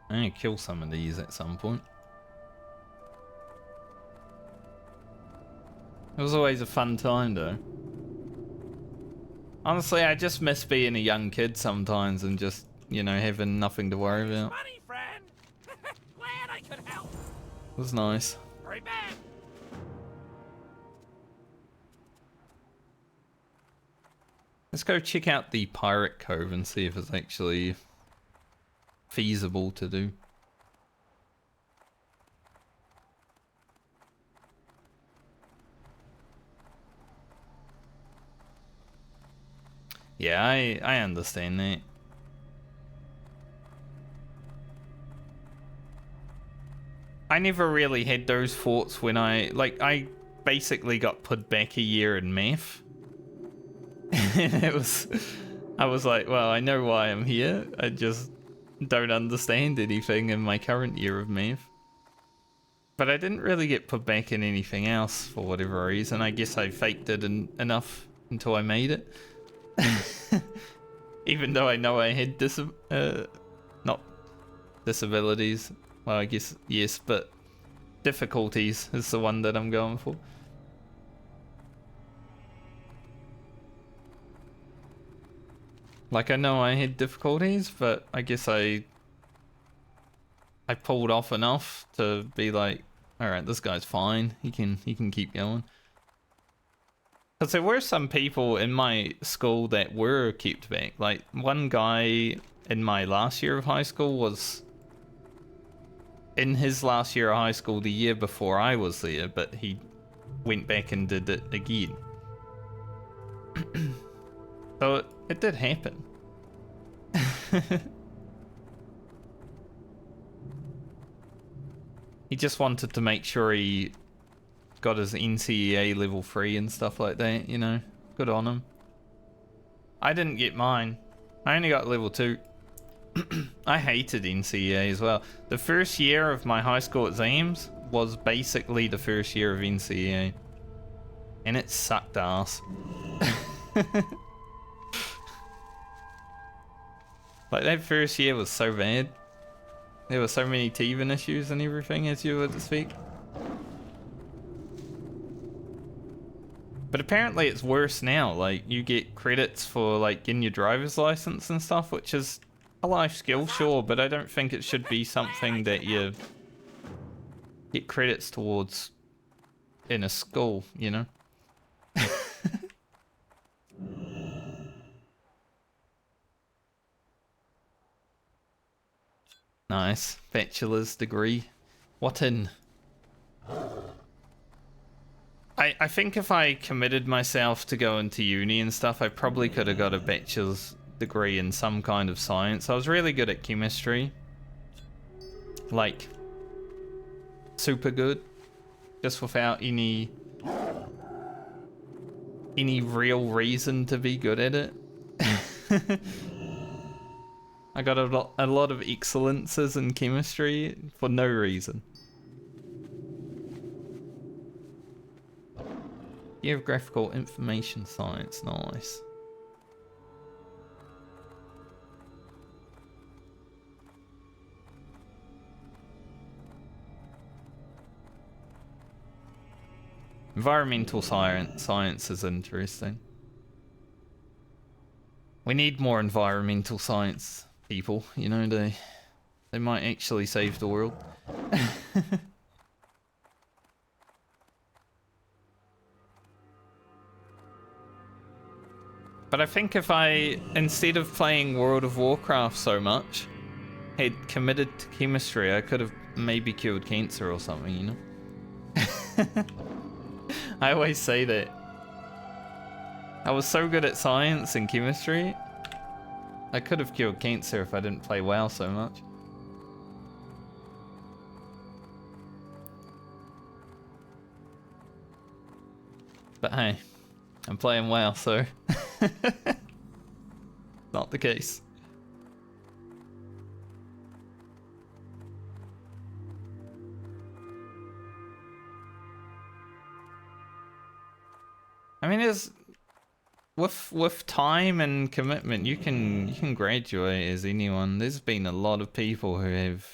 I'm gonna kill some of these at some point. It was always a fun time though. Honestly, I just miss being a young kid sometimes and just, you know, having nothing to worry about. Money, friend. Glad I could help. It was nice. Right back. Let's go check out the Pirate Cove and see if it's actually feasible to do. Yeah, I understand that. I never really had those thoughts when I basically got put back a year in math. And I was like, well, I know why I'm here. I just don't understand anything in my current year of math. But I didn't really get put back in anything else for whatever reason. I guess I faked it enough until I made it. Even though I know I had not disabilities. Well, I guess yes, but difficulties is the one that I'm going for. Like, I know I had difficulties, but I guess I pulled off enough to be like, all right, this guy's fine. He can keep going. Because there were some people in my school that were kept back. Like, one guy in my last year of high school was in his last year of high school the year before I was there, but he went back and did it again. So it did happen. He just wanted to make sure he got his NCEA level 3 and stuff like that, you know. Good on him. I didn't get mine. I only got level 2. I hated NCEA as well. The first year of my high school exams was basically the first year of NCEA. And it sucked ass. Like, that first year was so bad. There were so many teething issues and everything, as you would speak. But apparently it's worse now. Like, you get credits for, like, getting your driver's license and stuff, which is a life skill, sure, but I don't think it should be something that you get credits towards in a school, you know? Nice. Bachelor's degree. What in? I think if I committed myself to go into uni and stuff, I probably could have got a bachelor's degree in some kind of science. I was really good at chemistry. Like, super good. Just without any real reason to be good at it. I got a lot of excellences in chemistry for no reason. Geographical information science, nice. Environmental science is interesting. We need more environmental science people, you know, they might actually save the world. But I think if I, instead of playing World of Warcraft so much, had committed to chemistry, I could have maybe cured cancer or something, you know? I always say that. I was so good at science and chemistry, I could have cured cancer if I didn't play WoW so much. But hey, I'm playing WoW, so not the case. I mean, it's with time and commitment, you can graduate as anyone. There's been a lot of people who have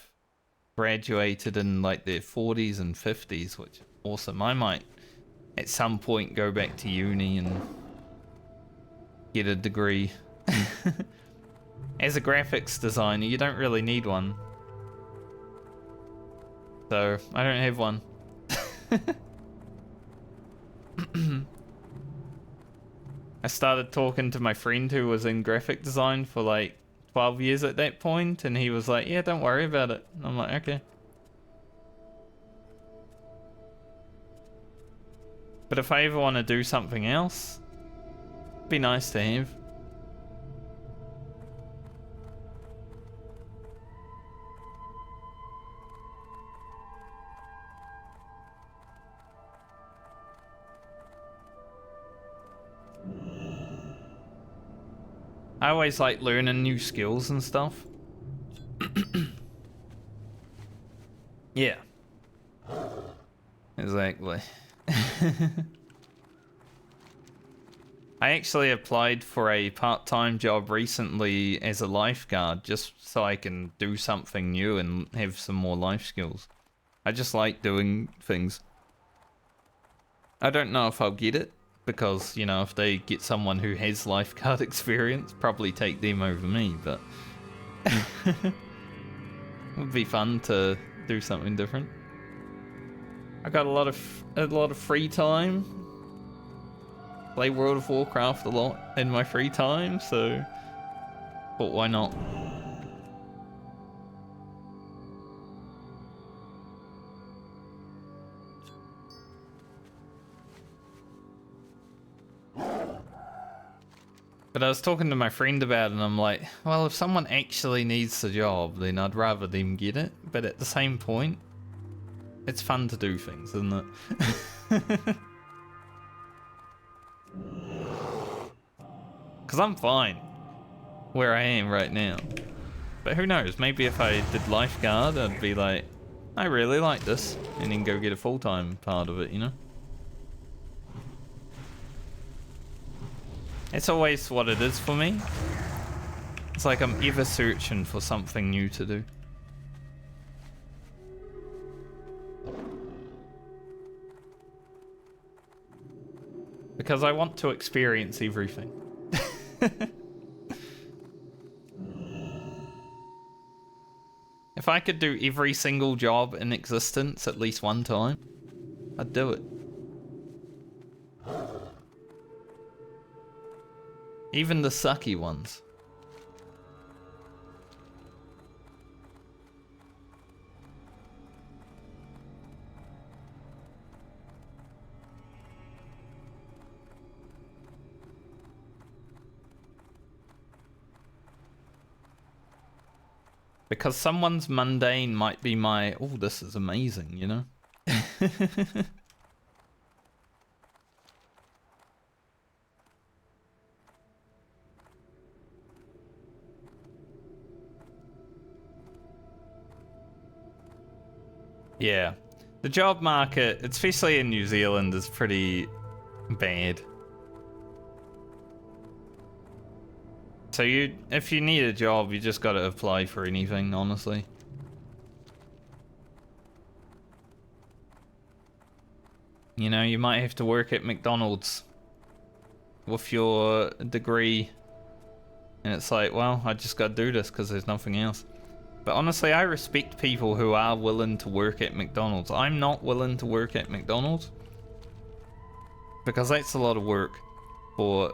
graduated in like their 40s and 50s, which is awesome. I might at some point go back to uni and get a degree. As a graphics designer, you don't really need one. So, I don't have one. I started talking to my friend who was in graphic design for like 12 years at that point, and he was like, yeah, don't worry about it. And I'm like, okay. But if I ever want to do something else, it'd be nice to have. I always like learning new skills and stuff. Yeah. Exactly. I actually applied for a part-time job recently as a lifeguard just so I can do something new and have some more life skills. I just like doing things. I don't know if I'll get it because, you know, if they get someone who has lifeguard experience, probably take them over me, but it would be fun to do something different. I got a lot of free time. Play World of Warcraft a lot in my free time, so but why not? But I was talking to my friend about it, and I'm like, well, if someone actually needs the job, then I'd rather them get it. But at the same point, it's fun to do things, isn't it? Because I'm fine where I am right now. But who knows, maybe if I did lifeguard, I'd be like, I really like this, and then go get a full-time part of it, you know? It's always what it is for me. It's like I'm ever searching for something new to do. Because I want to experience everything. If I could do every single job in existence at least one time, I'd do it. Even the sucky ones. Because someone's mundane might be my, oh, this is amazing, you know? Yeah. The job market, especially in New Zealand, is pretty bad. So if you need a job, you just gotta apply for anything, honestly. You know, you might have to work at McDonald's with your degree. And it's like, well, I just gotta do this because there's nothing else. But honestly, I respect people who are willing to work at McDonald's. I'm not willing to work at McDonald's because that's a lot of work for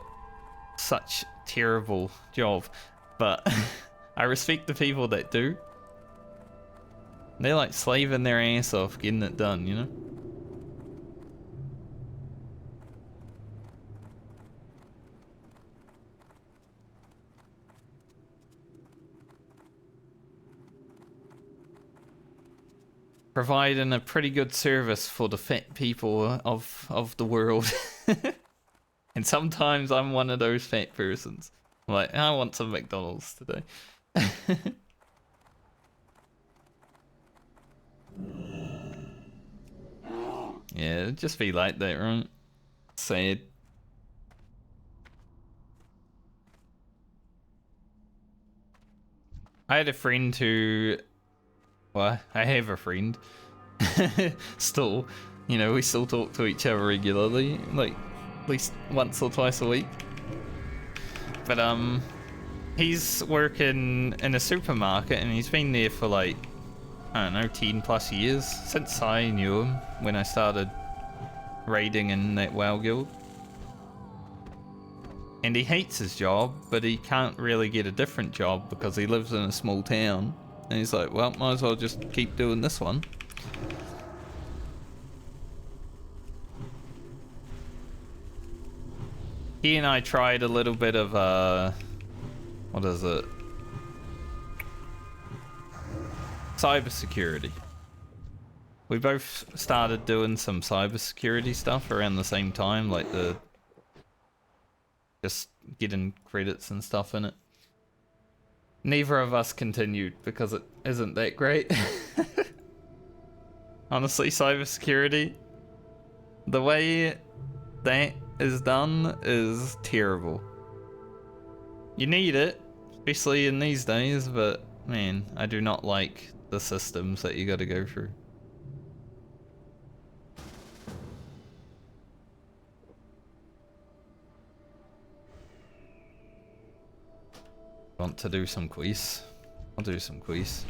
such terrible job. But I respect the people that do. They're like slaving their ass off getting it done, you know? providing a pretty good service for the fat people of the world. And sometimes I'm one of those fat persons. I'm like, I want some McDonald's today. Yeah, it'd just be like that, right? Sad. I had a friend who... Well, I have a friend. Still, you know, we still talk to each other regularly, like at least once or twice a week. But he's working in a supermarket and he's been there for like, I don't know, 10 plus years, since I knew him when I started raiding in that WoW guild. And he hates his job, but he can't really get a different job because he lives in a small town. And he's like, well, might as well just keep doing this one. He and I tried a little bit of, what is it? Cybersecurity. We both started doing some cybersecurity stuff around the same time, like just getting credits and stuff in it. Neither of us continued because it isn't that great. Honestly, cybersecurity, the way that is done is terrible. You need it, especially in these days, but man, I do not like the systems that you gotta go through. Want to do some quiz? I'll do some quiz.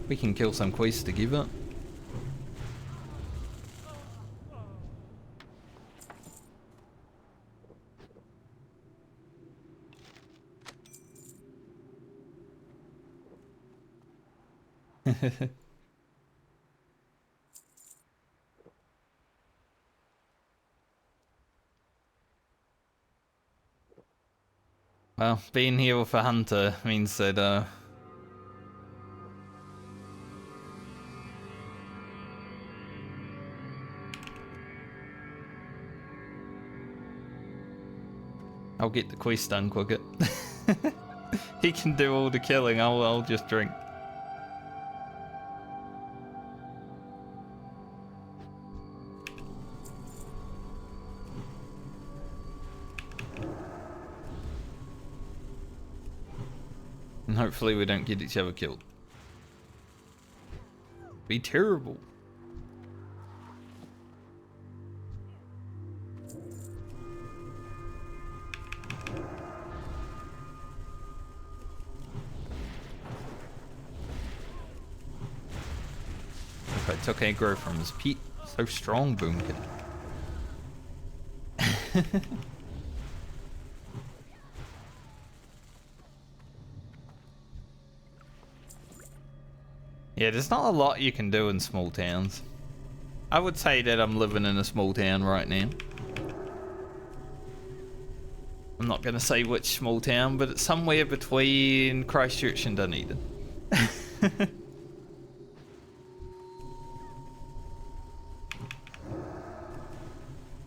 We can kill some quests to give it. Well, being here with a hunter means that I'll get the quest done quicker. He can do all the killing, I'll just drink. And hopefully we don't get each other killed. Be terrible. If I took aggro from his Pete, so strong, Boomkin. Yeah, there's not a lot you can do in small towns. I would say that I'm living in a small town right now. I'm not going to say which small town, but it's somewhere between Christchurch and Dunedin.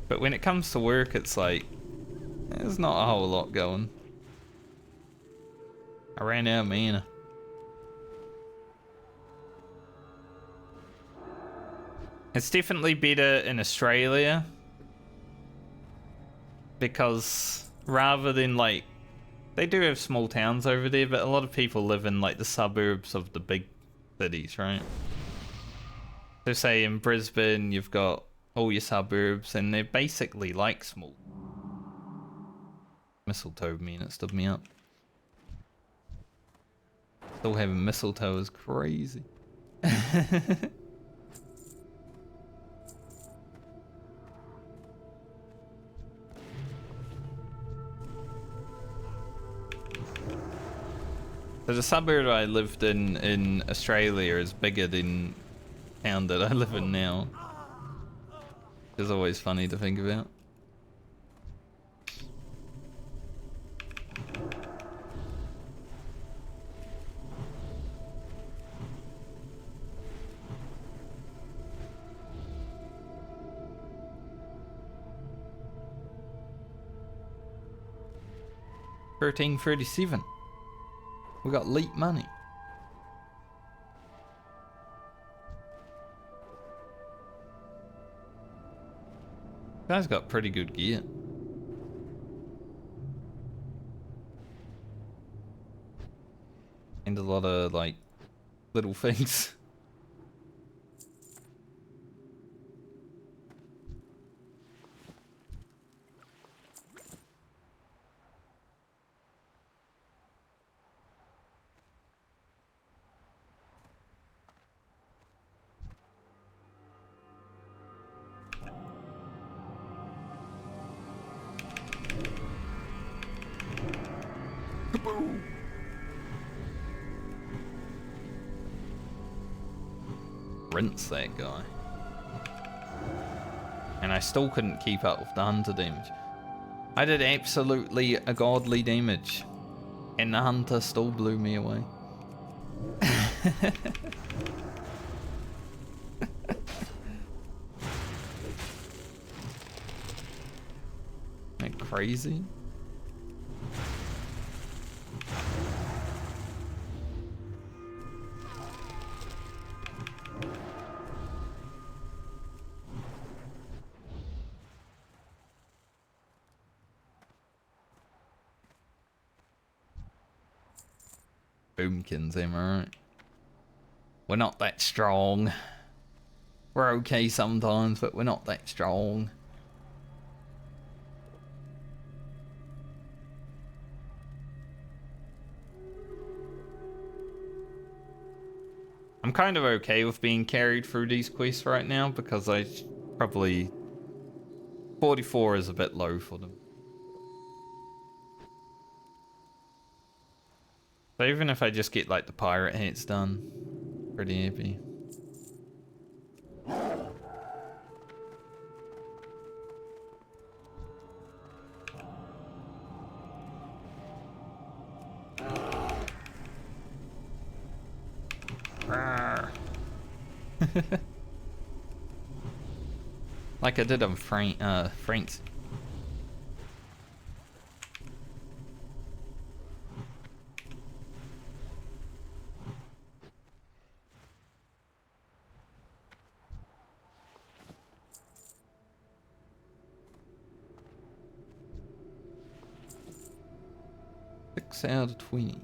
But when it comes to work, it's like, there's not a whole lot going. I ran out of mana. It's definitely better in Australia because rather than like, they do have small towns over there, but a lot of people live in like the suburbs of the big cities, right? So say in Brisbane, you've got all your suburbs and they're basically like small. Mistletoe me and it stood me up. Still having mistletoe is crazy. So the suburb I lived in Australia is bigger than the town that I live in now. It's always funny to think about. $13.37. We got leap money. Guy's got pretty good gear. And a lot of like little things. Rinse that guy. And I still couldn't keep up with the hunter damage. I did absolutely a godly damage. And the hunter still blew me away. Ain't that crazy? Boomkins, am I right? We're not that strong. We're okay sometimes, but we're not that strong. I'm kind of okay with being carried through these quests right now because I probably 44 is a bit low for them. So even if I just get like the pirate hats done, pretty happy. Like I did on Frank's. Out of 20.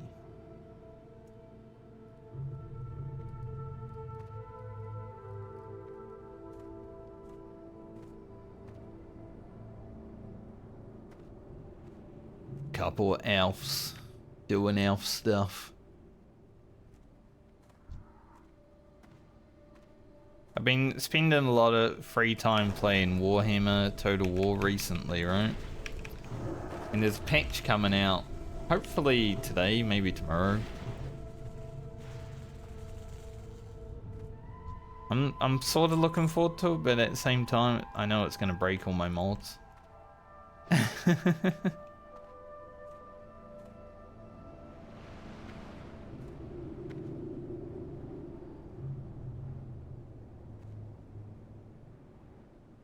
Couple of elves doing elf stuff. I've been spending a lot of free time playing Warhammer Total War recently, right? And there's a patch coming out. Hopefully today, maybe tomorrow. I'm sort of looking forward to it, but at the same time, I know it's gonna break all my mods.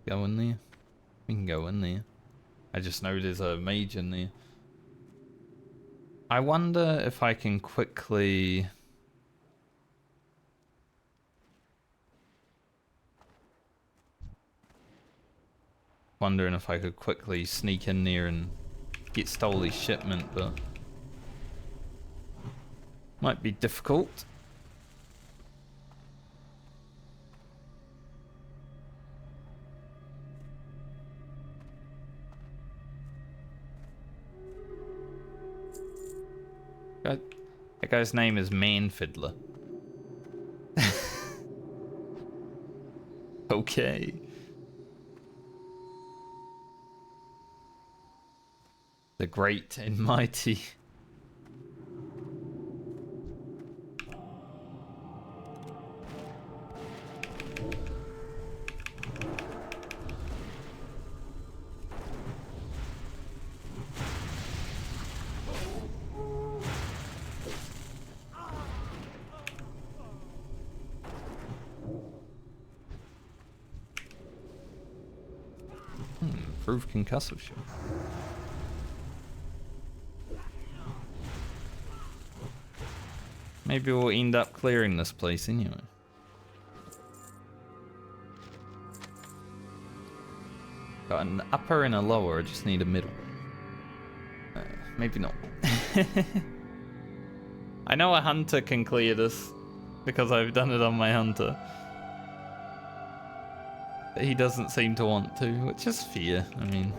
Go in there. We can go in there. I just know there's a mage in there. I wonder if I can quickly... Wondering if I could quickly sneak in there and get Stoley's shipment, but... Might be difficult. That guy's name is Man Fiddler. Okay. The great and mighty. Proof concussive shot. Maybe we'll end up clearing this place anyway. Got an upper and a lower, I just need a middle. Maybe not. I know a hunter can clear this because I've done it on my hunter. But he doesn't seem to want to, which is fair, I mean.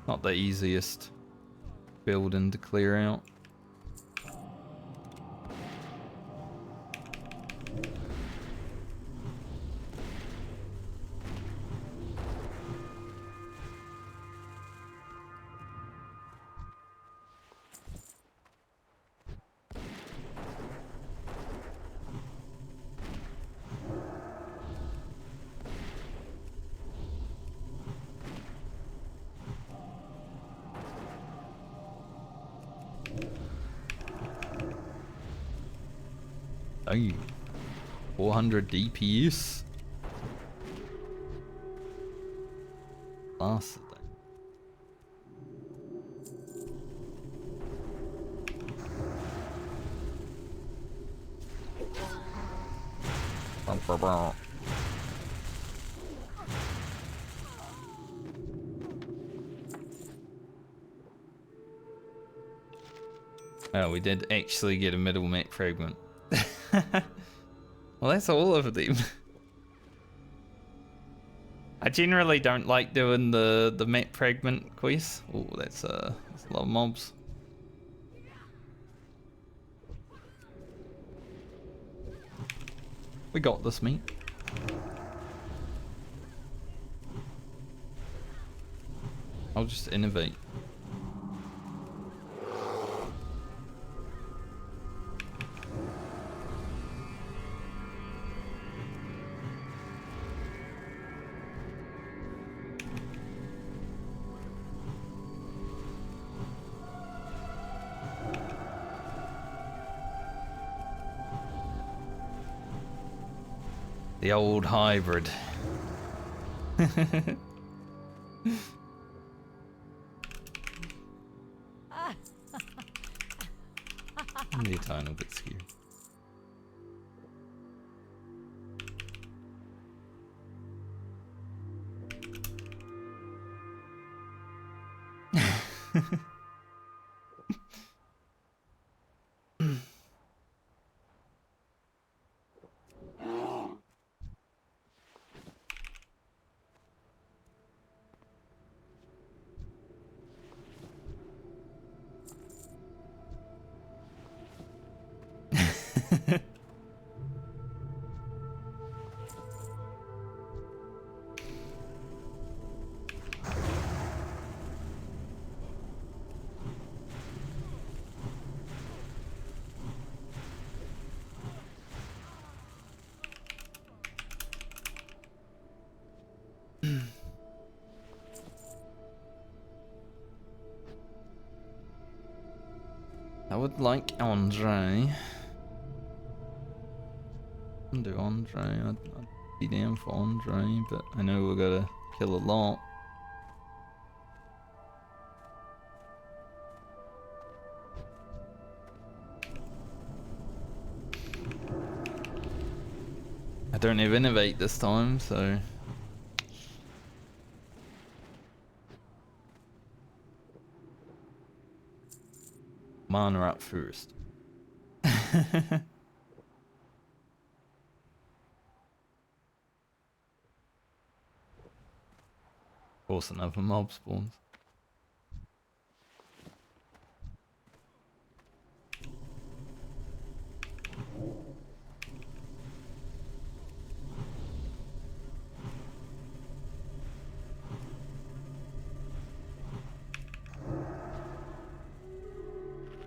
Not the easiest building to clear out. Oh, 400 DPS. Last thing. Oh, we did actually get a middle mech fragment. Well, that's all of them. I generally don't like doing the map fragment quest. Oh, that's a lot of mobs. We got this, mate. I'll just innovate. The old hybrid. I'm a tiny bit scared. I would like Andre. I'll do Andre. I'd be down for Andre, but I know we've got to kill a lot. I don't have Innovate this time, so... Mana up first. Of course, another mob spawns.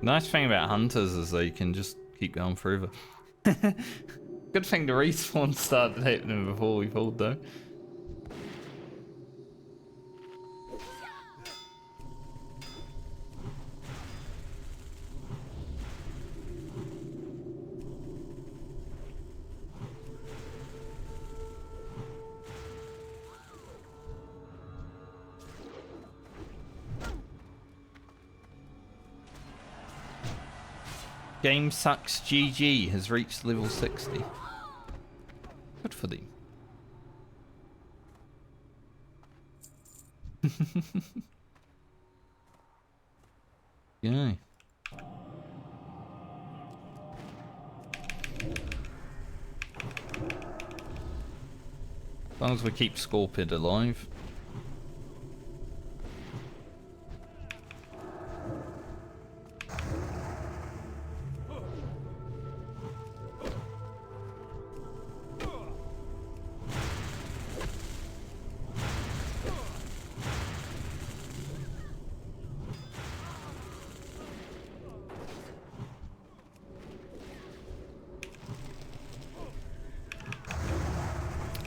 Nice thing about hunters is they can just keep going forever. Good thing the respawn started happening before we pulled though. Game Sucks GG has reached level 60. Good for them. Yeah. As long as we keep Scorpid alive.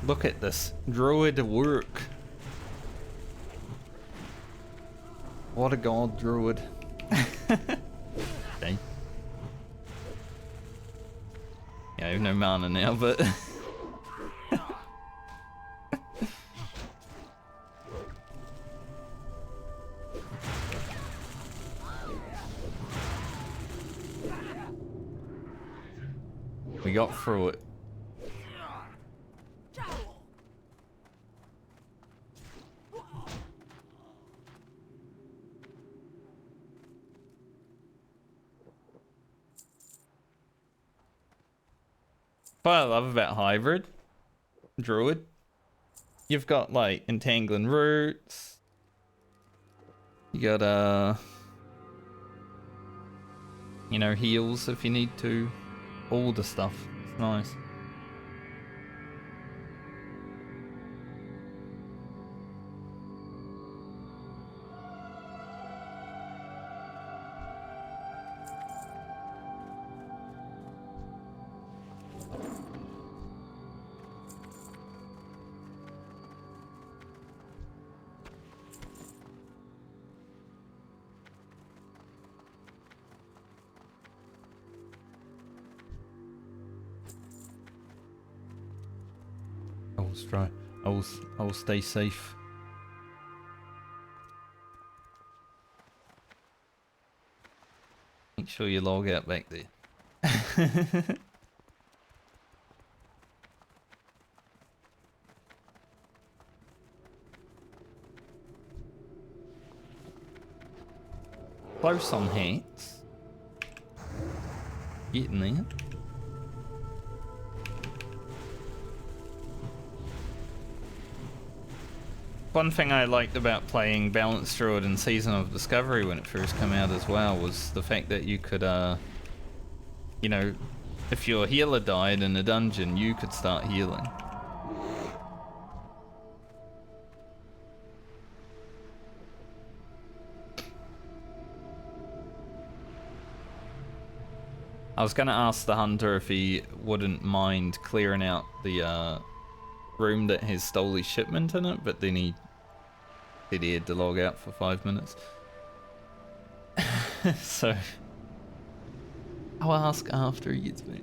Look at this. Druid work. What a god, Druid. Okay. Yeah, I have no mana now, but... we got through it. What I love about hybrid Druid, you've got like entangling roots, you got you know, heals if you need to, all the stuff. It's nice. I will stay safe. Make sure you log out back there. Close on hats. Getting there. One thing I liked about playing Balanced Druid in Season of Discovery when it first came out as well was the fact that you could, you know, if your healer died in a dungeon, you could start healing. I was gonna ask the hunter if he wouldn't mind clearing out the room that has Stoley's shipment in it, but then he said he had to log out for 5 minutes. So I'll ask after he gets back.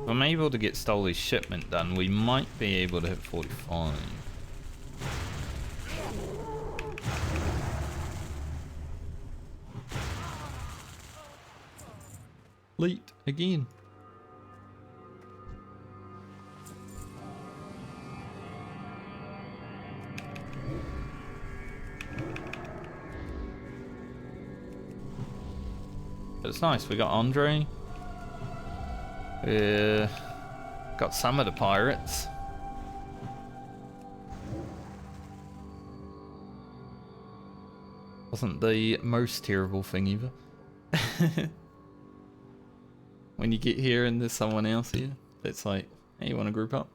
If I'm able to get Stoley's shipment done, we might be able to hit 45. Late again. But it's nice, we got Andre. Got some of the pirates. Wasn't the most terrible thing either. When you get here and there's someone else here, it's like, hey, you want to group up?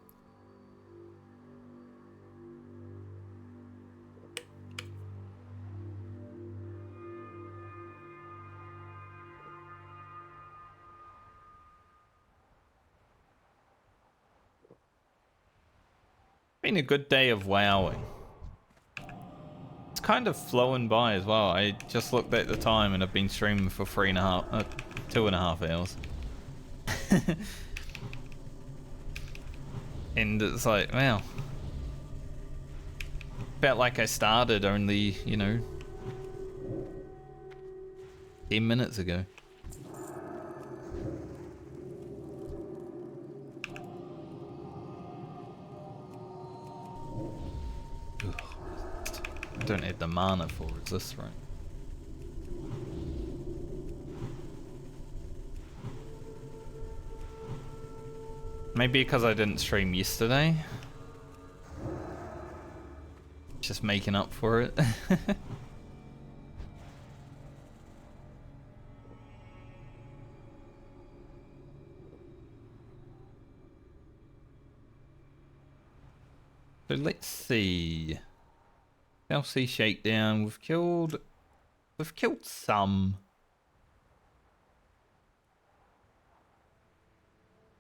Been a good day of wowing. It's kind of flowing by as well. I just looked at the time and I've been streaming for 2.5 hours. And it's like, wow. Felt like I started only, you know, 10 minutes ago. Ugh. I don't have the mana for resist, right? Maybe because I didn't stream yesterday. Just making up for it. So let's see. LC shakedown. We've killed some.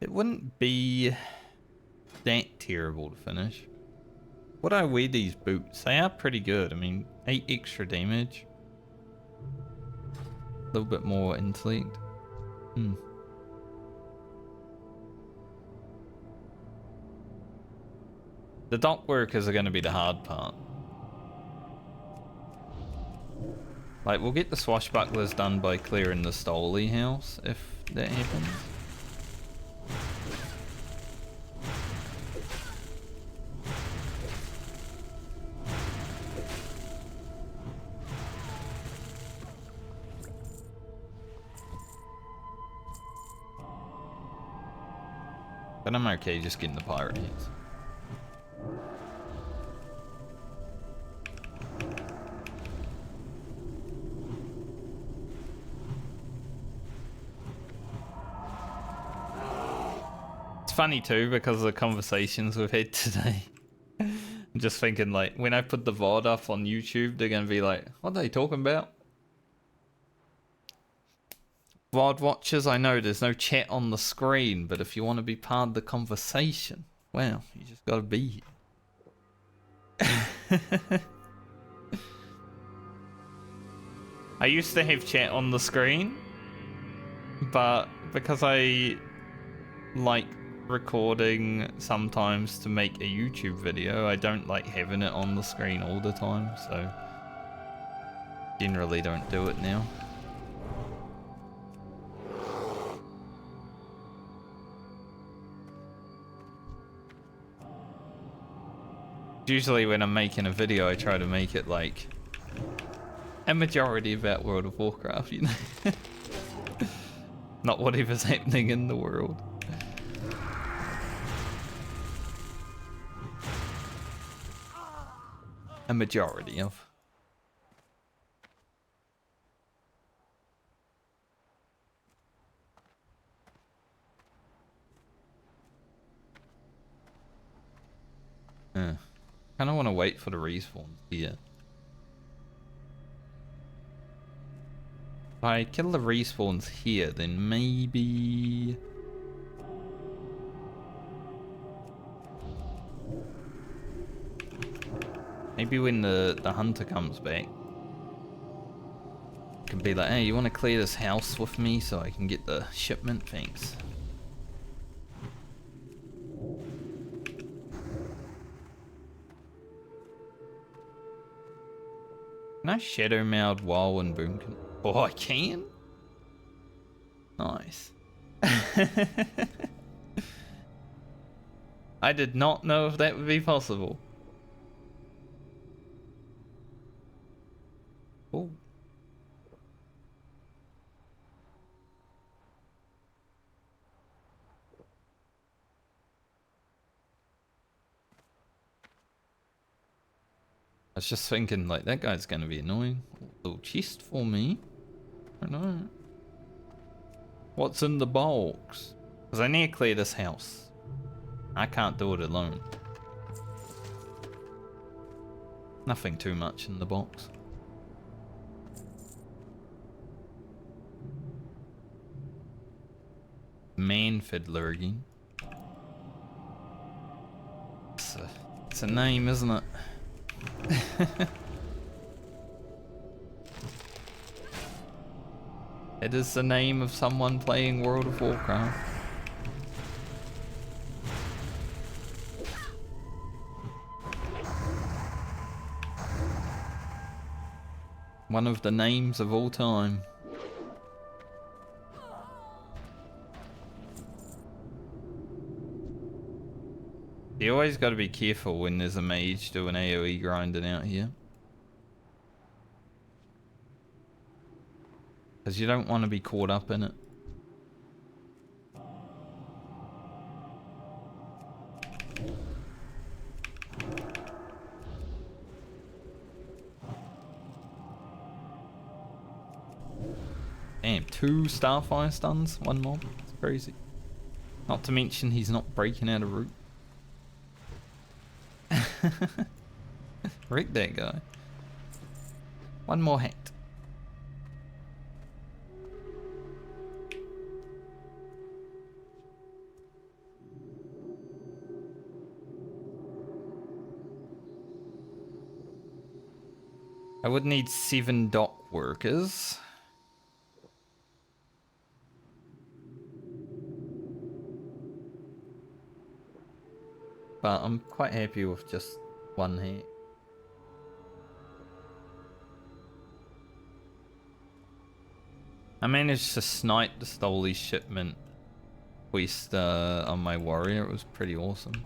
It wouldn't be that terrible to finish. Would I wear these boots? They are pretty good. I mean, 8 extra damage. A little bit more intellect. The dock workers are going to be the hard part. Like, we'll get the swashbucklers done by clearing the Stoley house, if that happens. But I'm okay just getting the pirate hits. It's funny too because of the conversations we've had today. I'm just thinking, like, when I put the VOD up on YouTube, they're gonna be like, what are they talking about? VOD watchers, I know there's no chat on the screen, but if you want to be part of the conversation, well, you just gotta be here. I used to have chat on the screen, but because I like recording sometimes to make a YouTube video, I don't like having it on the screen all the time, so generally don't do it now. Usually when I'm making a video, I try to make it like a majority about World of Warcraft, you know? Not whatever's happening in the world. A majority of. Kind of want to wait for the respawns here. If I kill the respawns here, then maybe... Maybe when the hunter comes back, can be like, hey, you want to clear this house with me so I can get the shipment? Thanks. Can I shadow meld WoW and boom? Oh, I can? Nice. I did not know if that would be possible. Oh. I was just thinking, like, that guy's gonna be annoying. A little chest for me. I don't know. What's in the box? Because I need to clear this house. I can't do it alone. Nothing too much in the box. Man Fiddler again. It's a name, isn't it? It is the name of someone playing World of Warcraft. One of the names of all time. You always got to be careful when there's a mage doing AoE grinding out here. Because you don't want to be caught up in it. Damn, 2 Starfire stuns, 1 mob. It's crazy. Not to mention he's not breaking out of root. Wreck that guy. 1 more hat. I would need 7 dock workers. But I'm quite happy with just 1 hat. I managed to snipe the Stoley shipment quest on my warrior. It was pretty awesome.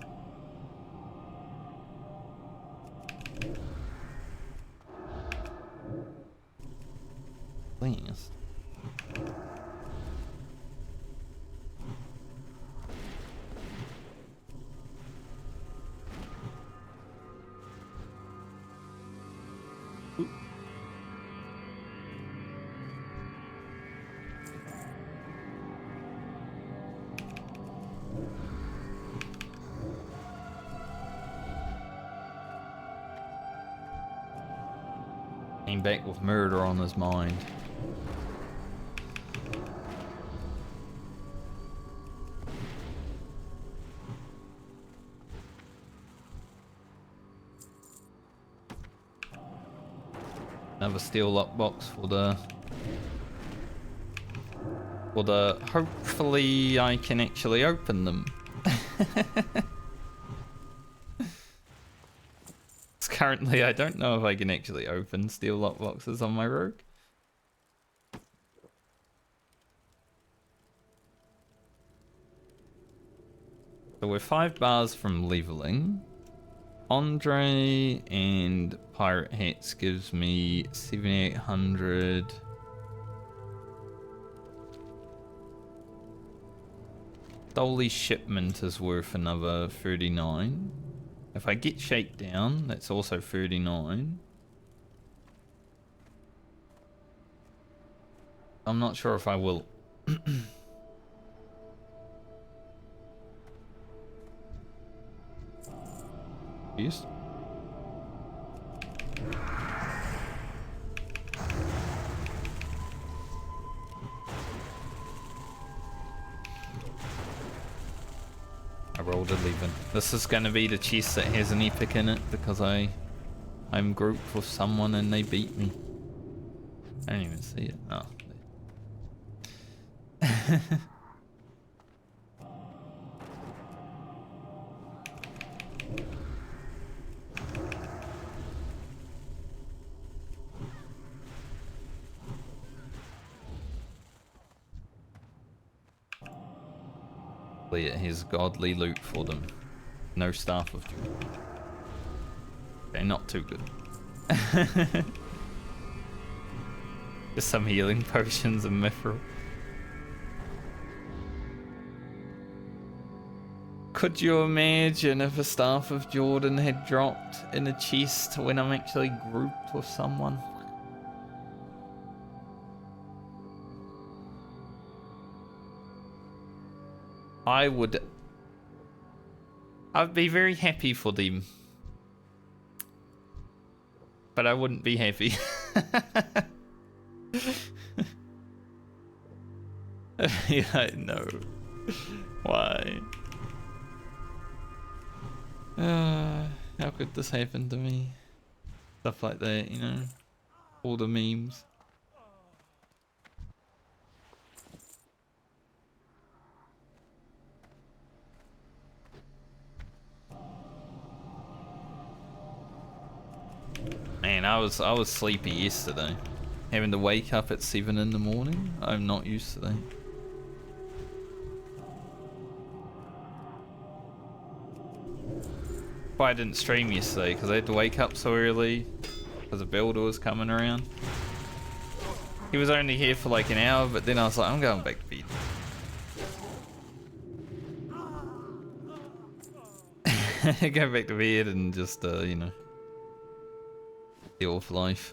Please. Came back with murder on his mind. Another steel lockbox for the hopefully I can actually open them. Currently I don't know if I can actually open steel lockboxes on my rogue. So we're 5 bars from leveling. Andre and Pirate Hats gives me 7,800. Stoley shipment is worth another 39. If I get shakedown, that's also 39. I'm not sure if I will. Yes. I rolled 11. This is going to be the chest that has an epic in it because I'm grouped with someone and they beat me. I don't even see it. Oh. It has godly loot for them. No staff of Druid. Okay, not too good. Just some healing potions and mithril. Could you imagine if a Staff of Jordan had dropped in a chest when I'm actually grouped with someone? I'd be very happy for them. But I wouldn't be happy. Yeah, I know. Why? How could this happen to me? Stuff like that, you know? All the memes. Man, I was sleepy yesterday. Having to wake up at 7 in the morning, I'm not used to that. Why I didn't stream yesterday, because I had to wake up so early, because a builder was coming around. He was only here for like an hour, but then I was like, I'm going back to bed. Go back to bed and just, you know, deal with life.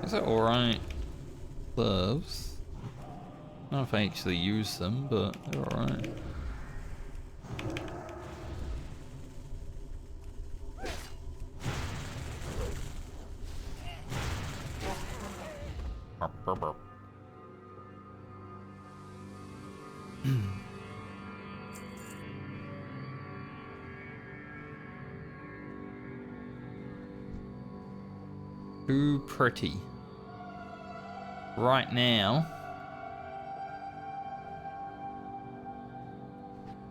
Is that alright? Gloves. I don't know if I actually use them, but they're alright. Too pretty. Right now,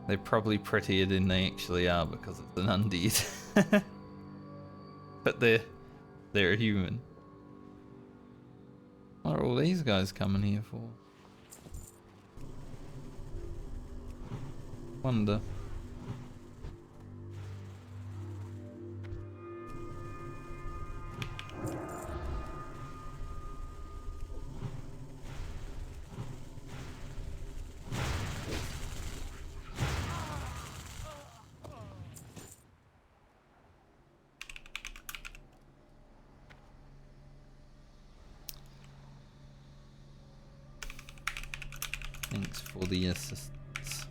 they're probably prettier than they actually are because it's an undead. But they're human. What are all these guys coming here for? Wonder. Thanks for the assistance.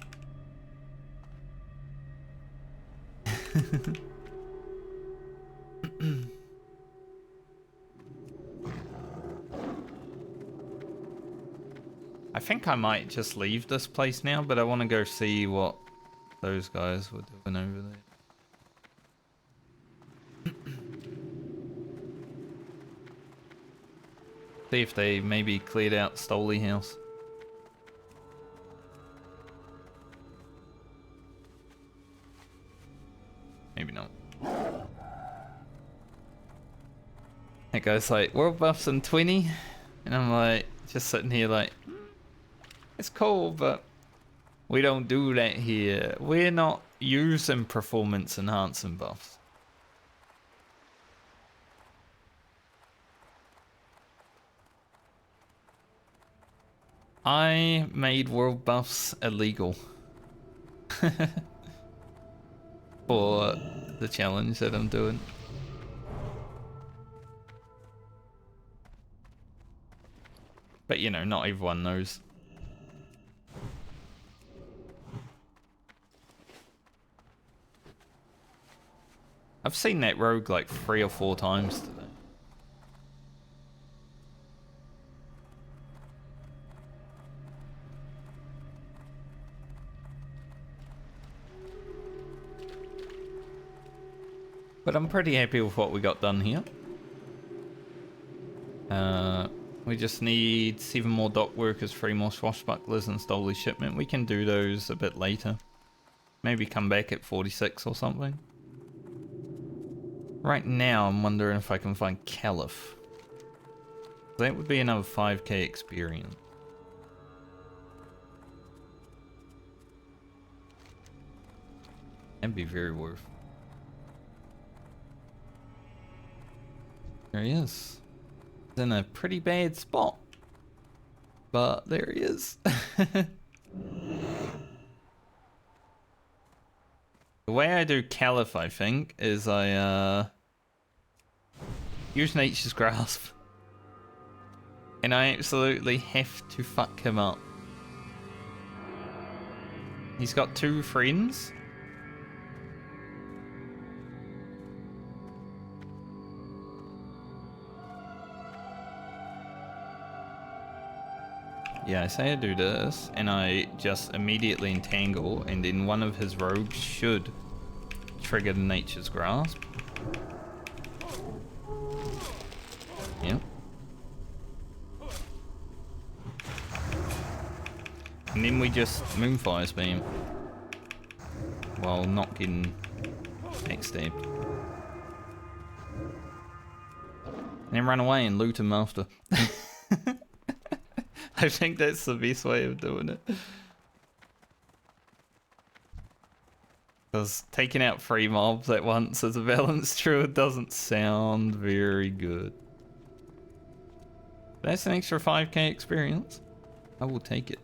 I think I might just leave this place now, but I want to go see what those guys were doing over there. See if they maybe cleared out Stoley House. Maybe not. That guy's like, world buffs and 20, and I'm like, just sitting here like, it's cool, but we don't do that here. We're not using performance enhancing buffs. I made world buffs illegal. For the challenge that I'm doing. But you know, not everyone knows. I've seen that rogue like 3 or 4 times today. But I'm pretty happy with what we got done here. We just need 7 more dock workers, 3 more swashbucklers and Stoley shipment. We can do those a bit later. Maybe come back at 46 or something. Right now I'm wondering if I can find Caliph. That would be another 5k experience. That'd be very worth. There he is. He's in a pretty bad spot. But there he is. The way I do Caliph, I think, is I use Nature's Grasp. And I absolutely have to fuck him up. He's got 2 friends. Yeah, I say I do this, and I just immediately entangle, and then one of his rogues should trigger the Nature's Grasp. Yep. And then we just Moonfire's beam. While not getting backstabbed. And then run away and loot him after. I think that's the best way of doing it. Because taking out 3 mobs at once as a balanced druid doesn't sound very good. That's an extra 5k experience. I will take it.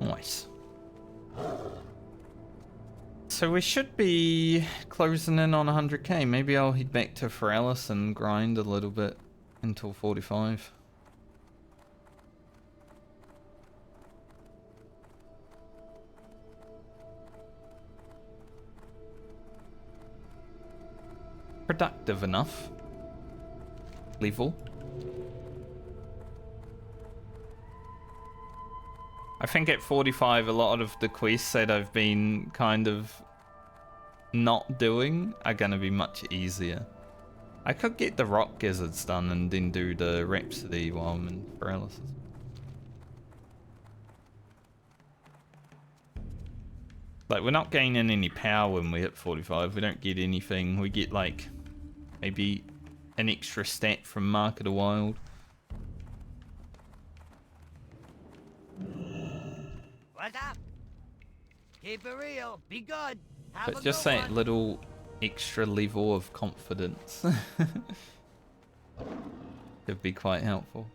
Nice. So we should be closing in on 100k. Maybe I'll head back to Feralis and grind a little bit until 45. Productive enough. Level. I think at 45 a lot of the quests that I've been kind of not doing are gonna be much easier. I could get the rock gizzards done and then do the Rhapsody while I'm in paralysis. Like, we're not gaining any power when we hit 45. We don't get anything. We get like maybe an extra stat from Mark of the Wild. What's up? Keep it real. Be good. Have But a just good that one. little extra level of confidence could be quite helpful.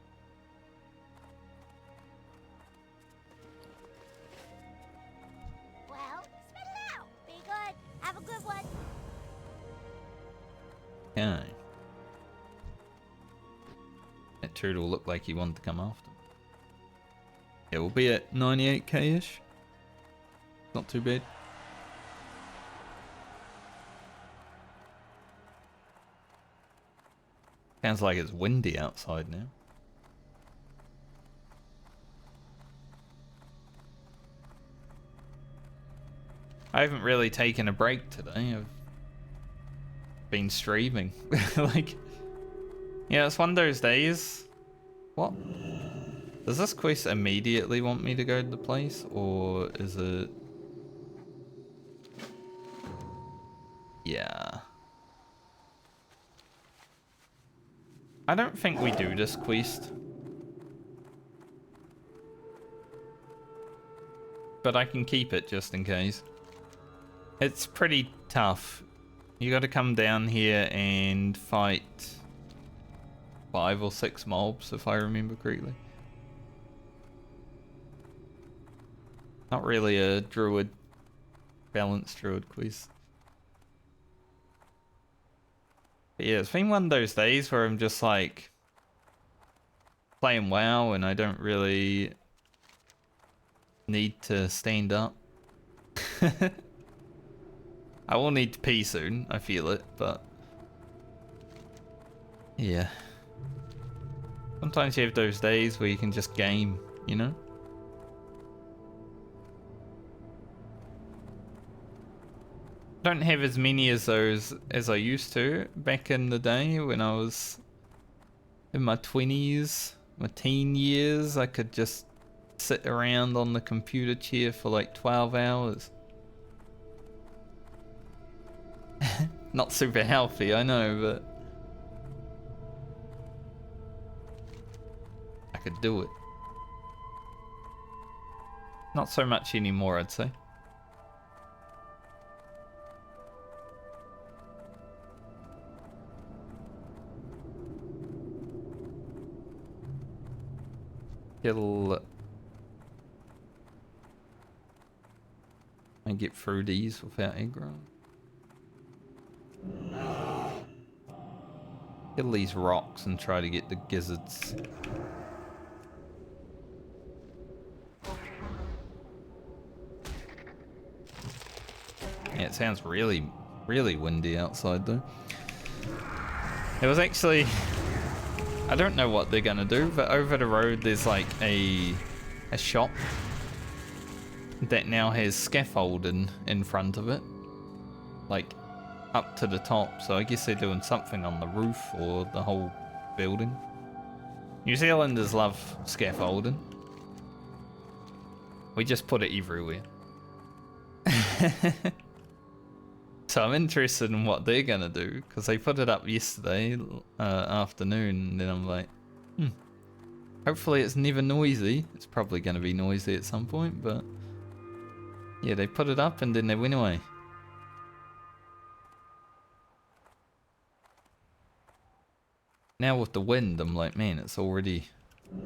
Well, spit it out. Be good. Have a good one. Okay. That turtle looked like he wanted to come after me. Yeah, we'll be at 98k-ish. Not too bad. Sounds like it's windy outside now. I haven't really taken a break today. I've been streaming. Like, yeah, it's one of those days. What? Does this quest immediately want me to go to the place, or is it... Yeah. I don't think we do this quest. But I can keep it just in case. It's pretty tough. You gotta come down here and fight 5 or 6 mobs, if I remember correctly. Not really a druid, balanced druid quest. But yeah, it's been one of those days where I'm just like playing WoW and I don't really need to stand up. I will need to pee soon, I feel it, but yeah. Sometimes you have those days where you can just game, you know? Don't have as many as those as I used to back in the day when I was in my 20s, my teen years. I could just sit around on the computer chair for like 12 hours. Not super healthy, I know, but I could do it. Not so much anymore, I'd say. Kill and get through these without aggro. Kill these rocks and try to get the gizzards. Yeah, it sounds really, really windy outside though. It was actually... I don't know what they're gonna do, but over the road there's like a shop that now has scaffolding in front of it, like up to the top. So I guess they're doing something on the roof or the whole building. New Zealanders love scaffolding. We just put it everywhere. So I'm interested in what they're gonna do, because they put it up yesterday afternoon, and then I'm like, hopefully it's never noisy. It's probably gonna be noisy at some point, but yeah, they put it up and then they went away. Now with the wind, I'm like, man, it's already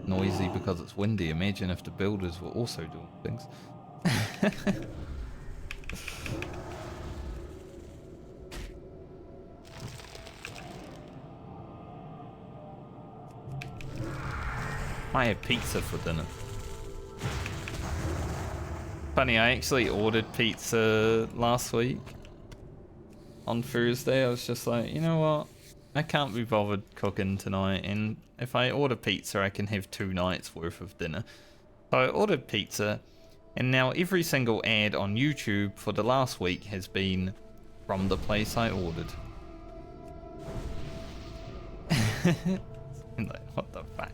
noisy because it's windy. Imagine if the builders were also doing things. I had pizza for dinner. Funny, I actually ordered pizza last week. On Thursday, I was just like, you know what? I can't be bothered cooking tonight, and if I order pizza, I can have 2 nights worth of dinner. So I ordered pizza, and now every single ad on YouTube for the last week has been from the place I ordered. Like, what the fuck?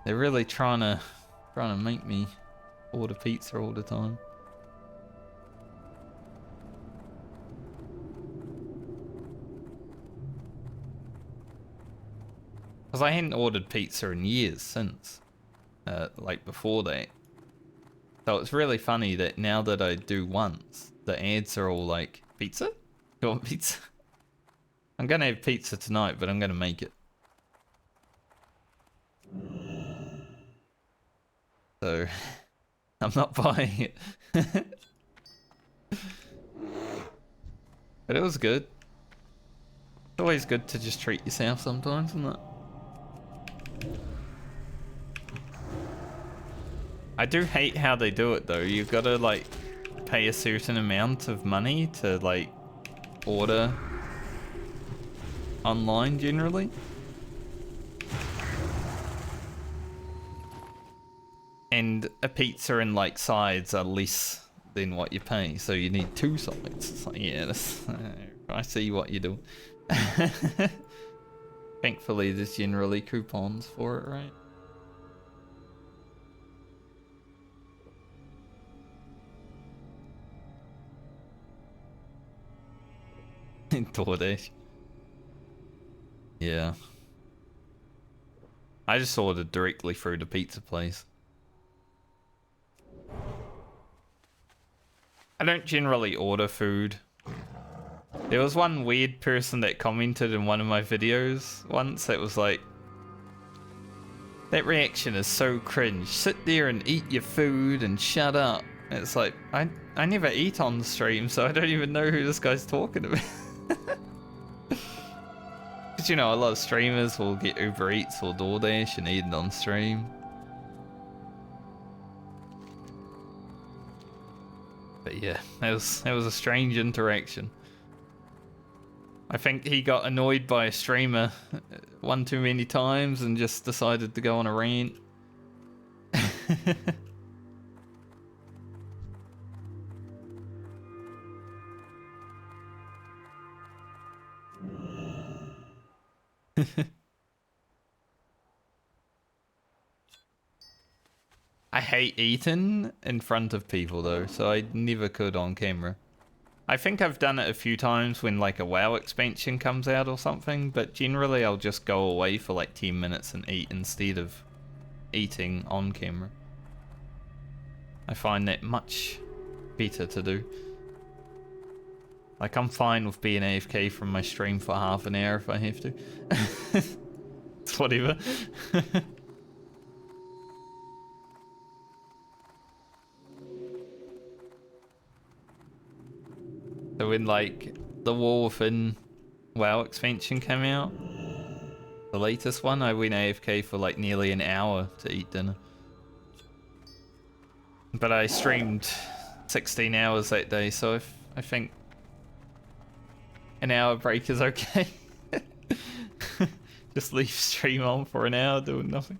They're really trying to make me order pizza all the time. Because I hadn't ordered pizza in years since, like before that. So it's really funny that now that I do once, the ads are all like, pizza? You want pizza? I'm gonna have pizza tonight, but I'm gonna make it. So, I'm not buying it. But it was good. It's always good to just treat yourself sometimes, isn't it? I do hate how they do it though. You've got to like pay a certain amount of money to like order online generally. And a pizza and like sides are less than what you pay, so you need 2 sides. It's like, yeah, I see what you do. Thankfully, there's generally coupons for it, right? DoorDash. Yeah. I just ordered directly through the pizza place. I don't generally order food. There was one weird person that commented in one of my videos once that was like, that reaction is so cringe. Sit there and eat your food and shut up. And it's like, I never eat on the stream, so I don't even know who this guy's talking about. Because, you know, a lot of streamers will get Uber Eats or DoorDash and eat it on stream. But yeah, that was a strange interaction. I think he got annoyed by a streamer one too many times and just decided to go on a rant. I hate eating in front of people though, so I never could on camera. I think I've done it a few times when like a WoW expansion comes out or something, but generally I'll just go away for like 10 minutes and eat instead of eating on camera. I find that much better to do. Like, I'm fine with being AFK from my stream for half an hour if I have to. It's whatever. So when like the War Within WoW expansion came out, the latest one, I went AFK for like nearly an hour to eat dinner. But I streamed 16 hours that day, so I think an hour break is okay. Just leave stream on for an hour doing nothing.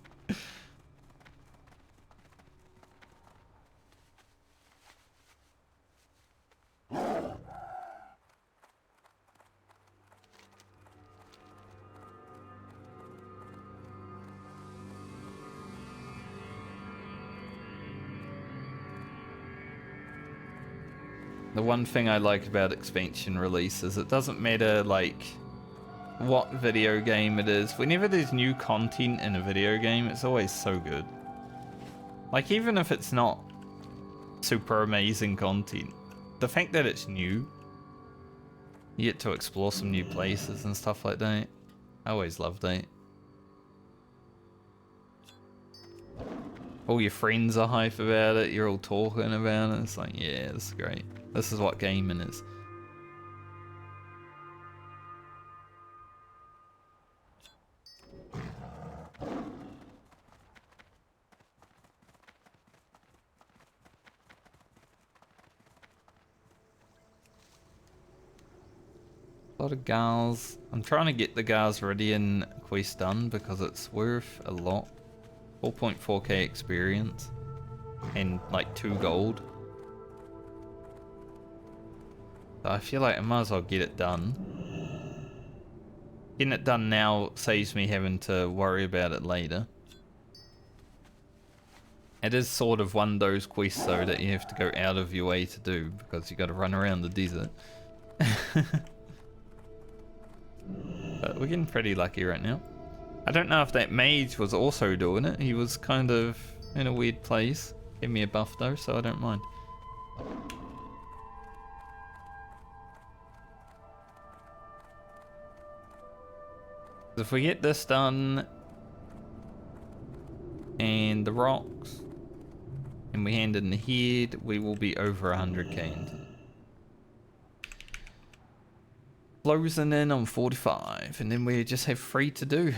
The one thing I like about expansion releases, it doesn't matter like what video game it is. Whenever there's new content in a video game, it's always so good. Like even if it's not super amazing content, the fact that it's new, you get to explore some new places and stuff like that. I always love that. All your friends are hype about it, you're all talking about it. It's like, yeah, this is great. This is what gaming is. A lot of gals. I'm trying to get the Gars Ridian quest done because it's worth a lot. 4.4k experience and like 2 gold. So I feel like I might as well get it done. Getting it done now saves me having to worry about it later. It is sort of one of those quests though that you have to go out of your way to do because you got to run around the desert. But we're getting pretty lucky right now. I don't know if that mage was also doing it. He was kind of in a weird place. Gave me a buff though, so I don't mind. If we get this done and the rocks and we hand in the head, we will be over 100k into it. Closing in on 45 and then we just have 3 to do.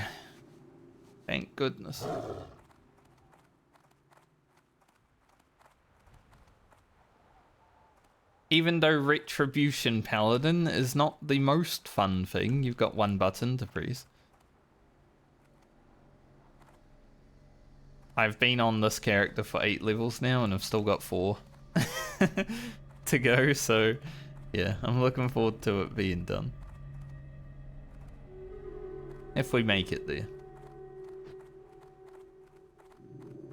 Thank goodness. Even though Retribution Paladin is not the most fun thing, you've got 1 button to press. I've been on this character for 8 levels now and I've still got 4 to go, so yeah, I'm looking forward to it being done. If we make it there.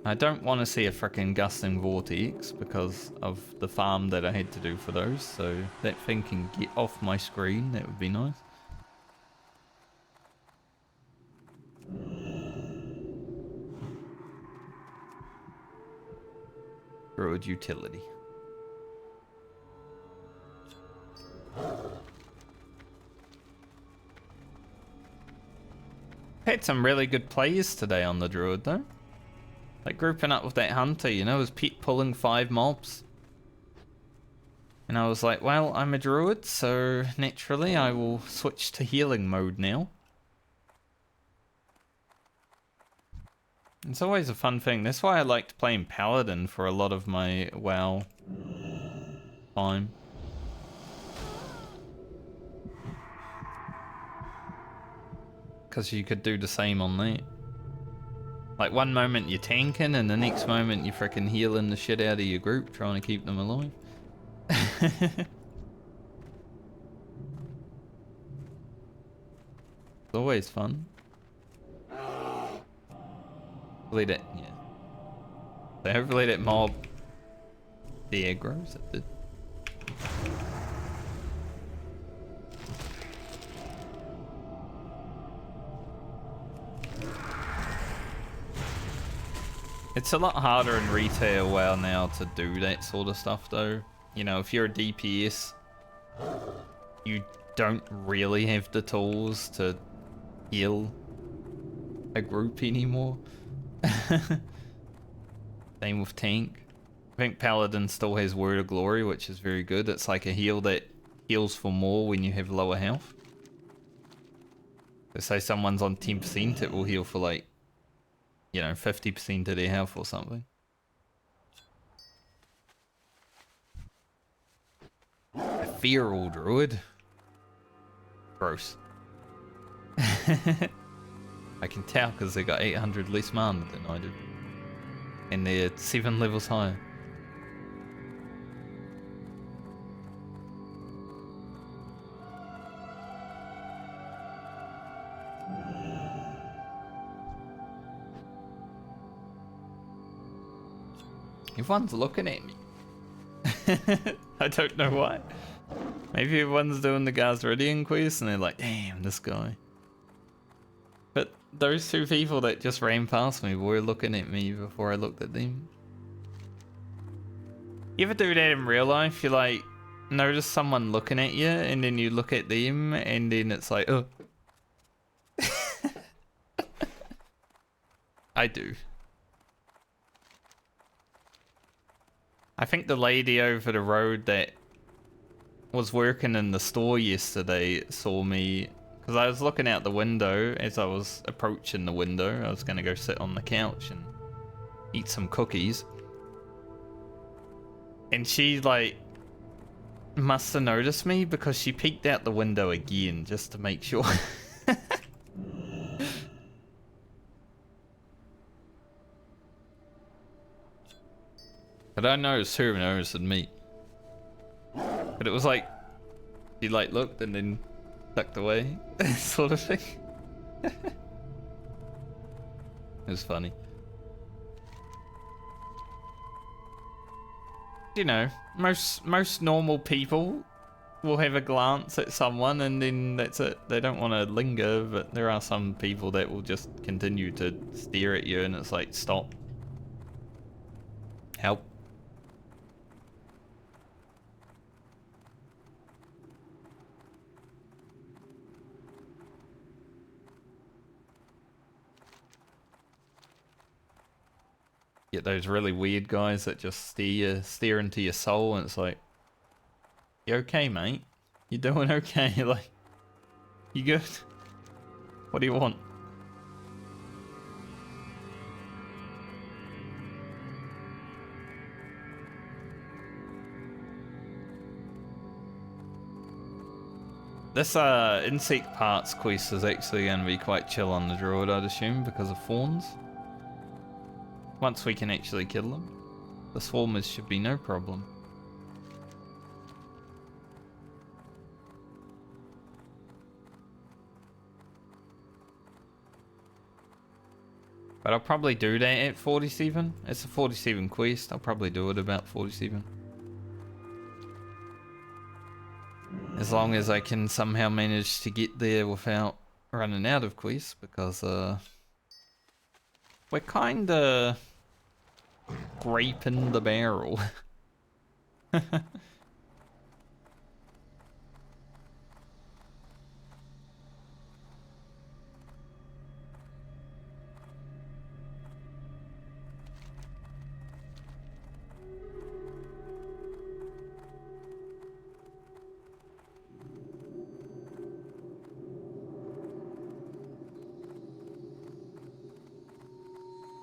I don't want to see a frickin' gusting vortex because of the farm that I had to do for those, so that thing can get off my screen, that would be nice. Druid utility. Had some really good plays today on the Druid though. Like grouping up with that hunter, you know, was Pete pulling 5 mobs. And I was like, well, I'm a druid, so naturally I will switch to healing mode now. It's always a fun thing. That's why I liked playing Paladin for a lot of my WoW time. Because you could do the same on that. Like one moment you're tanking and the next moment you're freaking healing the shit out of your group trying to keep them alive. It's always fun. Hopefully that, yeah. So hopefully that mob the aggro's it did. It's a lot harder in retail WoW now to do that sort of stuff though. You know, if you're a DPS, you don't really have the tools to heal a group anymore. Same with tank. I think Paladin still has Word of Glory, which is very good. It's like a heal that heals for more when you have lower health. So say someone's on 10%, it will heal for like, you know, 50% of their health or something. A feral druid. Gross. I can tell because they got 800 less mana than I did. And they're 7 levels higher. Everyone's looking at me. I don't know why. Maybe everyone's doing the Gazridian quest and they're like, damn, this guy. But those two people that just ran past me were looking at me before I looked at them. You ever do that in real life? You like notice someone looking at you and then you look at them and then it's like, oh. I do. I think the lady over the road that was working in the store yesterday saw me because I was looking out the window as I was approaching the window. I was going to go sit on the couch and eat some cookies. And she like must have noticed me because she peeked out the window again just to make sure. But I noticed her and noticed me. But it was like, she like looked and then ducked away, sort of thing. It was funny. You know, most normal people will have a glance at someone and then that's it. They don't want to linger, but there are some people that will just continue to stare at you and it's like, stop. Help. Get those really weird guys that just stare into your soul and it's like, you okay, mate? You doing okay? Like, you good? What do you want? This insect parts quest is actually going to be quite chill on the Druid, I'd assume, because of fawns. Once we can actually kill them, the swarmers should be no problem. But I'll probably do that at 47. It's a 47 quest. I'll probably do it about 47. As long as I can somehow manage to get there without running out of quests, because we're kinda scraping the barrel.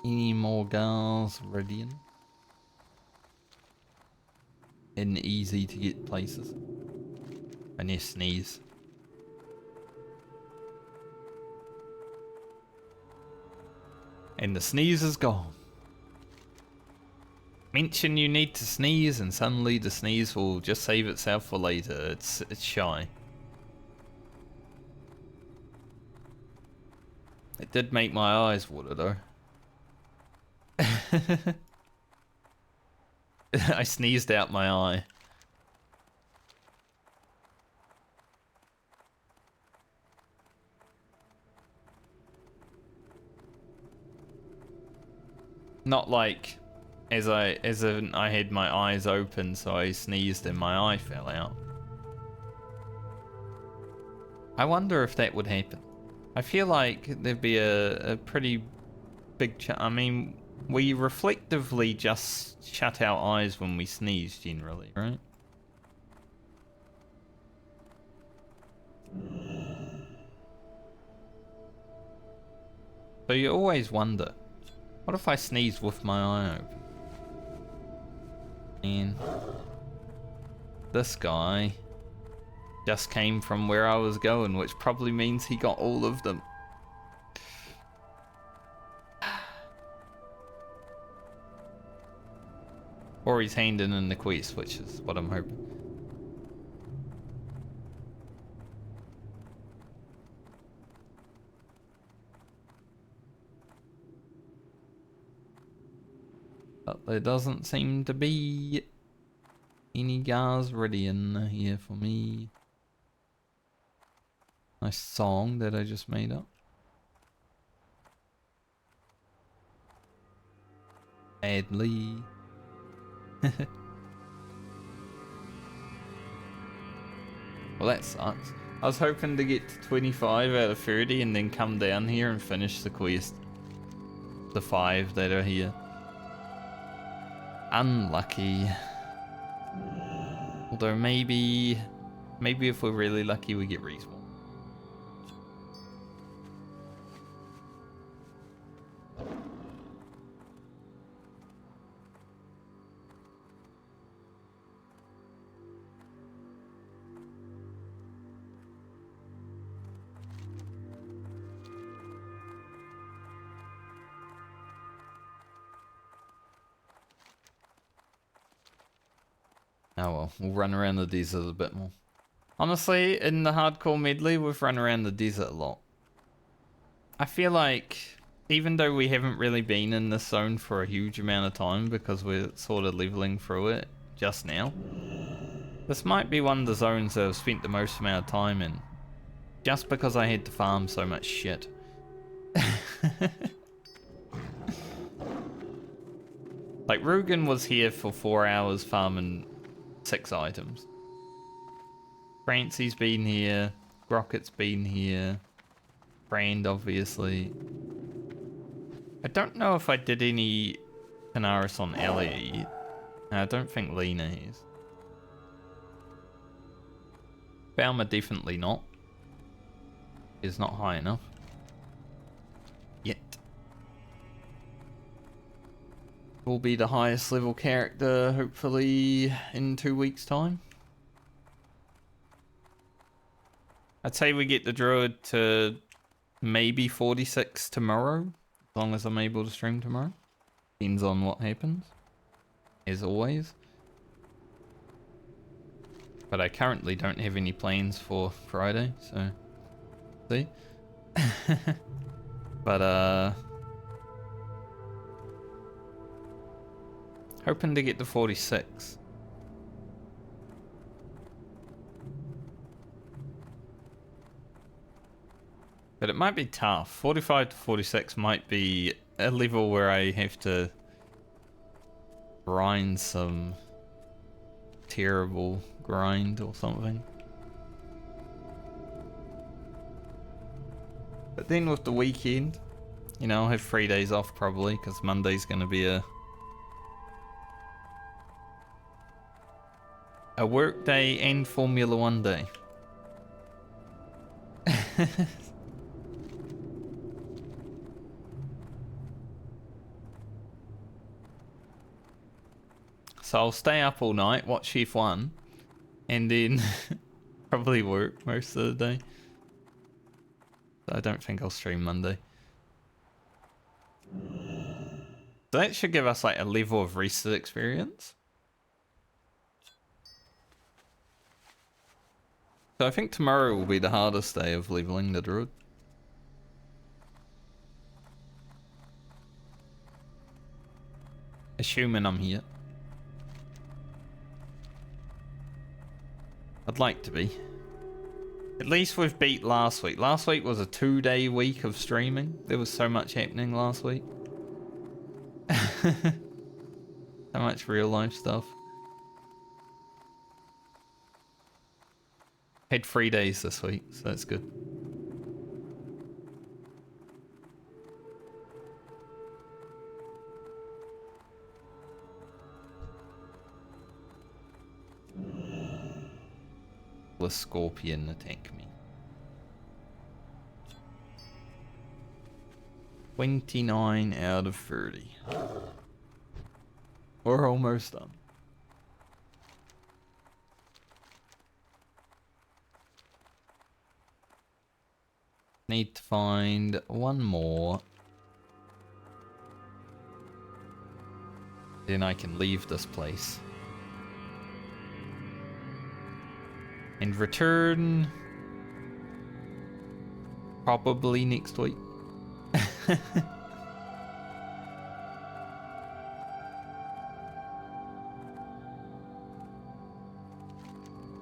Any more girls, Ridian? In easy to get places. And you sneeze. And the sneeze is gone. Mention you need to sneeze and suddenly the sneeze will just save itself for later. It's shy. It did make my eyes water though. I sneezed out my eye. Not like as in I had my eyes open, so I sneezed and my eye fell out. I wonder if that would happen. I feel like there'd be a pretty big I mean, we reflectively just shut our eyes when we sneeze generally, right? So you always wonder, what if I sneeze with my eye open? And this guy just came from where I was going, which probably means he got all of them. Or he's handing in the quest, which is what I'm hoping. But there doesn't seem to be any guys ready in here for me? Nice song that I just made up. Medley. Well, that sucks. I was hoping to get to 25 out of 30 and then come down here and finish the quest. The 5 that are here. Unlucky. Although maybe if we're really lucky we get respawn. Oh well, we'll run around the desert a bit more. Honestly, in the hardcore medley, we've run around the desert a lot. I feel like, even though we haven't really been in this zone for a huge amount of time because we're sort of leveling through it just now, this might be one of the zones that I've spent the most amount of time in. Just because I had to farm so much shit. Like, Rugen was here for 4 hours farming 6 items. Francie's been here. Rocket's been here. Brand, obviously. I don't know if I did any Canaris on Elliot yet. I don't think Lena is. Balmer definitely not. Is not high enough. Yet. Will be the highest level character, hopefully, in 2 weeks' time. I'd say we get the Druid to maybe 46 tomorrow, as long as I'm able to stream tomorrow. Depends on what happens, as always. But I currently don't have any plans for Friday, so see. But hoping to get to 46. But it might be tough. 45 to 46 might be a level where I have to grind some terrible grind or something. But then with the weekend, you know, I'll have 3 days off probably, because Monday's going to be a work day and Formula 1 day. So I'll stay up all night, watch F1, and then probably work most of the day. So I don't think I'll stream Monday. So that should give us like a level of reset experience. So I think tomorrow will be the hardest day of leveling the Druid. Assuming I'm here. I'd like to be. At least we've beat last week. Last week was a 2-day week of streaming. There was so much happening last week. So much real life stuff. Had 3 days this week, so that's good. The scorpion attack me. 29 out of 30. We're almost done. Need to find one more. Then I can leave this place. And return probably next week.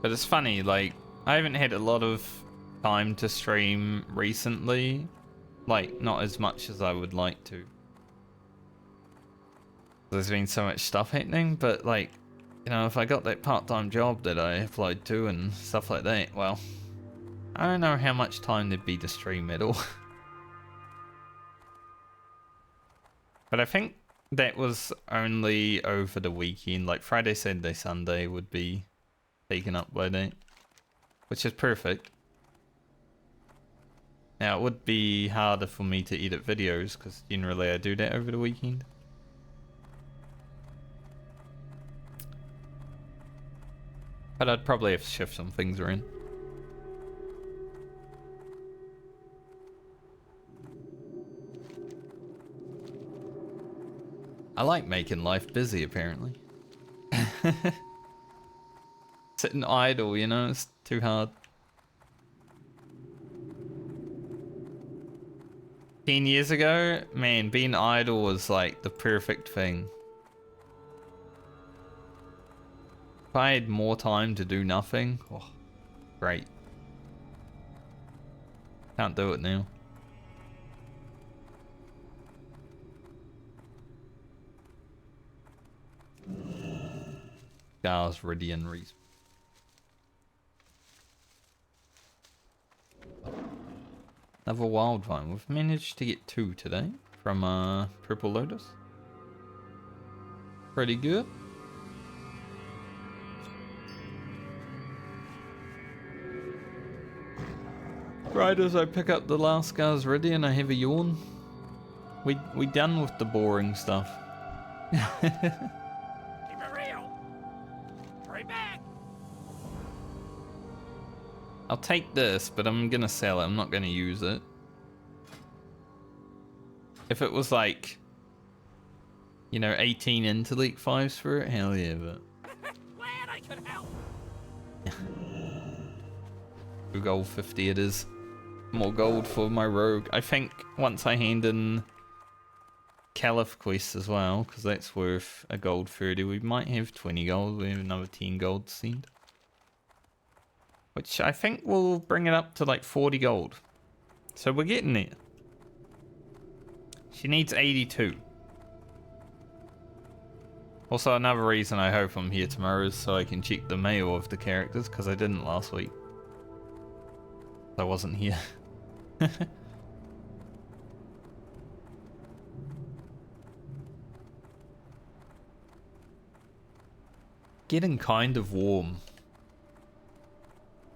But it's funny, like, I haven't had a lot of time to stream recently. Like, not as much as I would like to. There's been so much stuff happening, but like, you know, if I got that part-time job that I applied to and stuff like that, well, I don't know how much time there'd be to stream at all. But I think that was only over the weekend, like Friday, Saturday, Sunday would be taken up by that, which is perfect. Now, it would be harder for me to edit videos, because generally I do that over the weekend. But I'd probably have to shift some things around. I like making life busy, apparently. Sitting idle, you know, it's too hard. 10 years ago, man, being idle was like the perfect thing. If I had more time to do nothing, oh, great. Can't do it now. Gar's Ridian respawn. Another wildfire. We've managed to get 2 today from Purple Lotus. Pretty good. Right as I pick up the last Gar's Ridian, I have a yawn. We done with the boring stuff. Keep it real. Hurry back. I'll take this, but I'm gonna sell it. I'm not gonna use it. If it was like, you know, 18 intellect 5s for it, hell yeah, but... Glad I could help. 2 gold 50 it is. More gold for my rogue. I think once I hand in Caliph quest as well, because that's worth a gold 30, we might have 20 gold. We have another 10 gold to send. Which I think will bring it up to like 40 gold. So we're getting there. She needs 82. Also, another reason I hope I'm here tomorrow is so I can check the mail of the characters, because I didn't last week. I wasn't here. Getting kind of warm.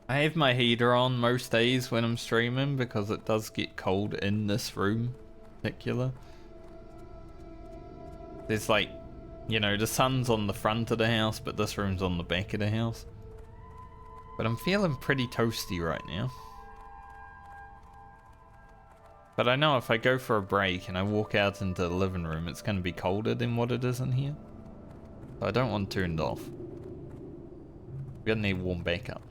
I have my heater on most days when I'm streaming because it does get cold in this room in particular. There's like, you know, the sun's on the front of the house, but this room's on the back of the house. But I'm feeling pretty toasty right now. But I know if I go for a break and I walk out into the living room, it's going to be colder than what it is in here. So I don't want it turned off. We're going to need warm backup.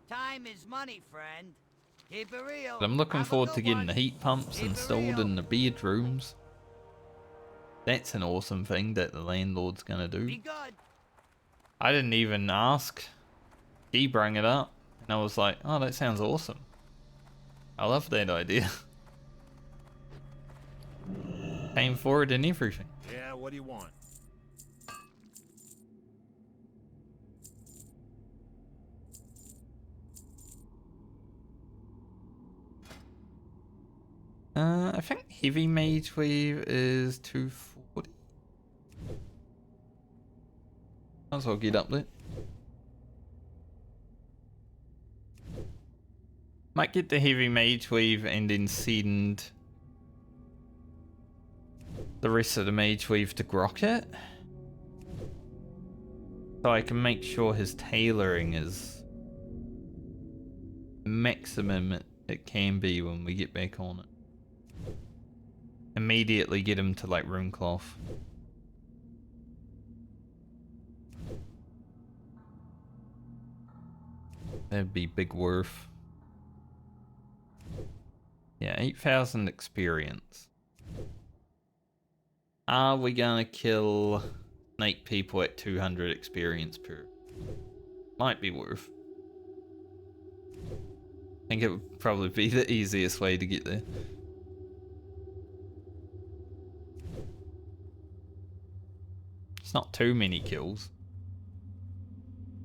Time is money, friend. Keep it real. But I'm looking Have a forward good to getting one. the heat pumps Keep it installed real. in the bedrooms. That's an awesome thing that the landlord's gonna do. Be good. I didn't even ask. He brought it up, and I was like, oh, that sounds awesome. I love that idea. Paying for it and everything. Yeah, what do you want? I think heavy mage weave is 240. Might as well get up there. Might get the heavy mage weave and then send the rest of the mage weave to Grocket. So I can make sure his tailoring is the maximum it can be when we get back on it. Immediately get him to like room cloth. That'd be big worth. Yeah, 8,000 experience. Are we gonna kill 8 people at 200 experience per? Might be worth. I think it would probably be the easiest way to get there. It's not too many kills.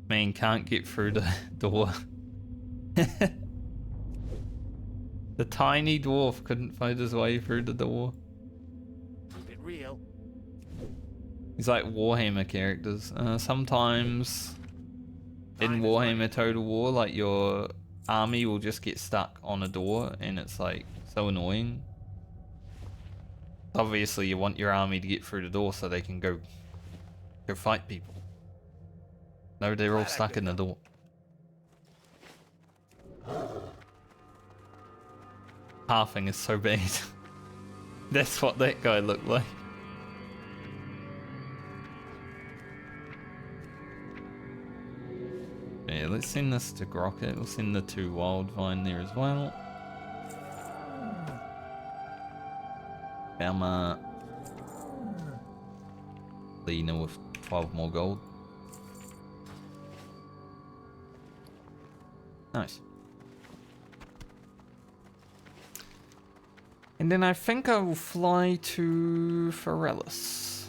Man can't get through the door. The tiny dwarf couldn't find his way through the door. Keep it real. He's like Warhammer characters. Sometimes in Time is Warhammer money. Total War, like your army will just get stuck on a door and it's like so annoying. Obviously you want your army to get through the door so they can go fight people. No, they're all Glad I stuck could in the help. door. Halving is so bad. That's what that guy looked like. Yeah, let's send this to Grocket. We'll send the 2 Wildvine there as well. Bama. Lena with 12 more gold. Nice. And then I think I will fly to Pharrellus.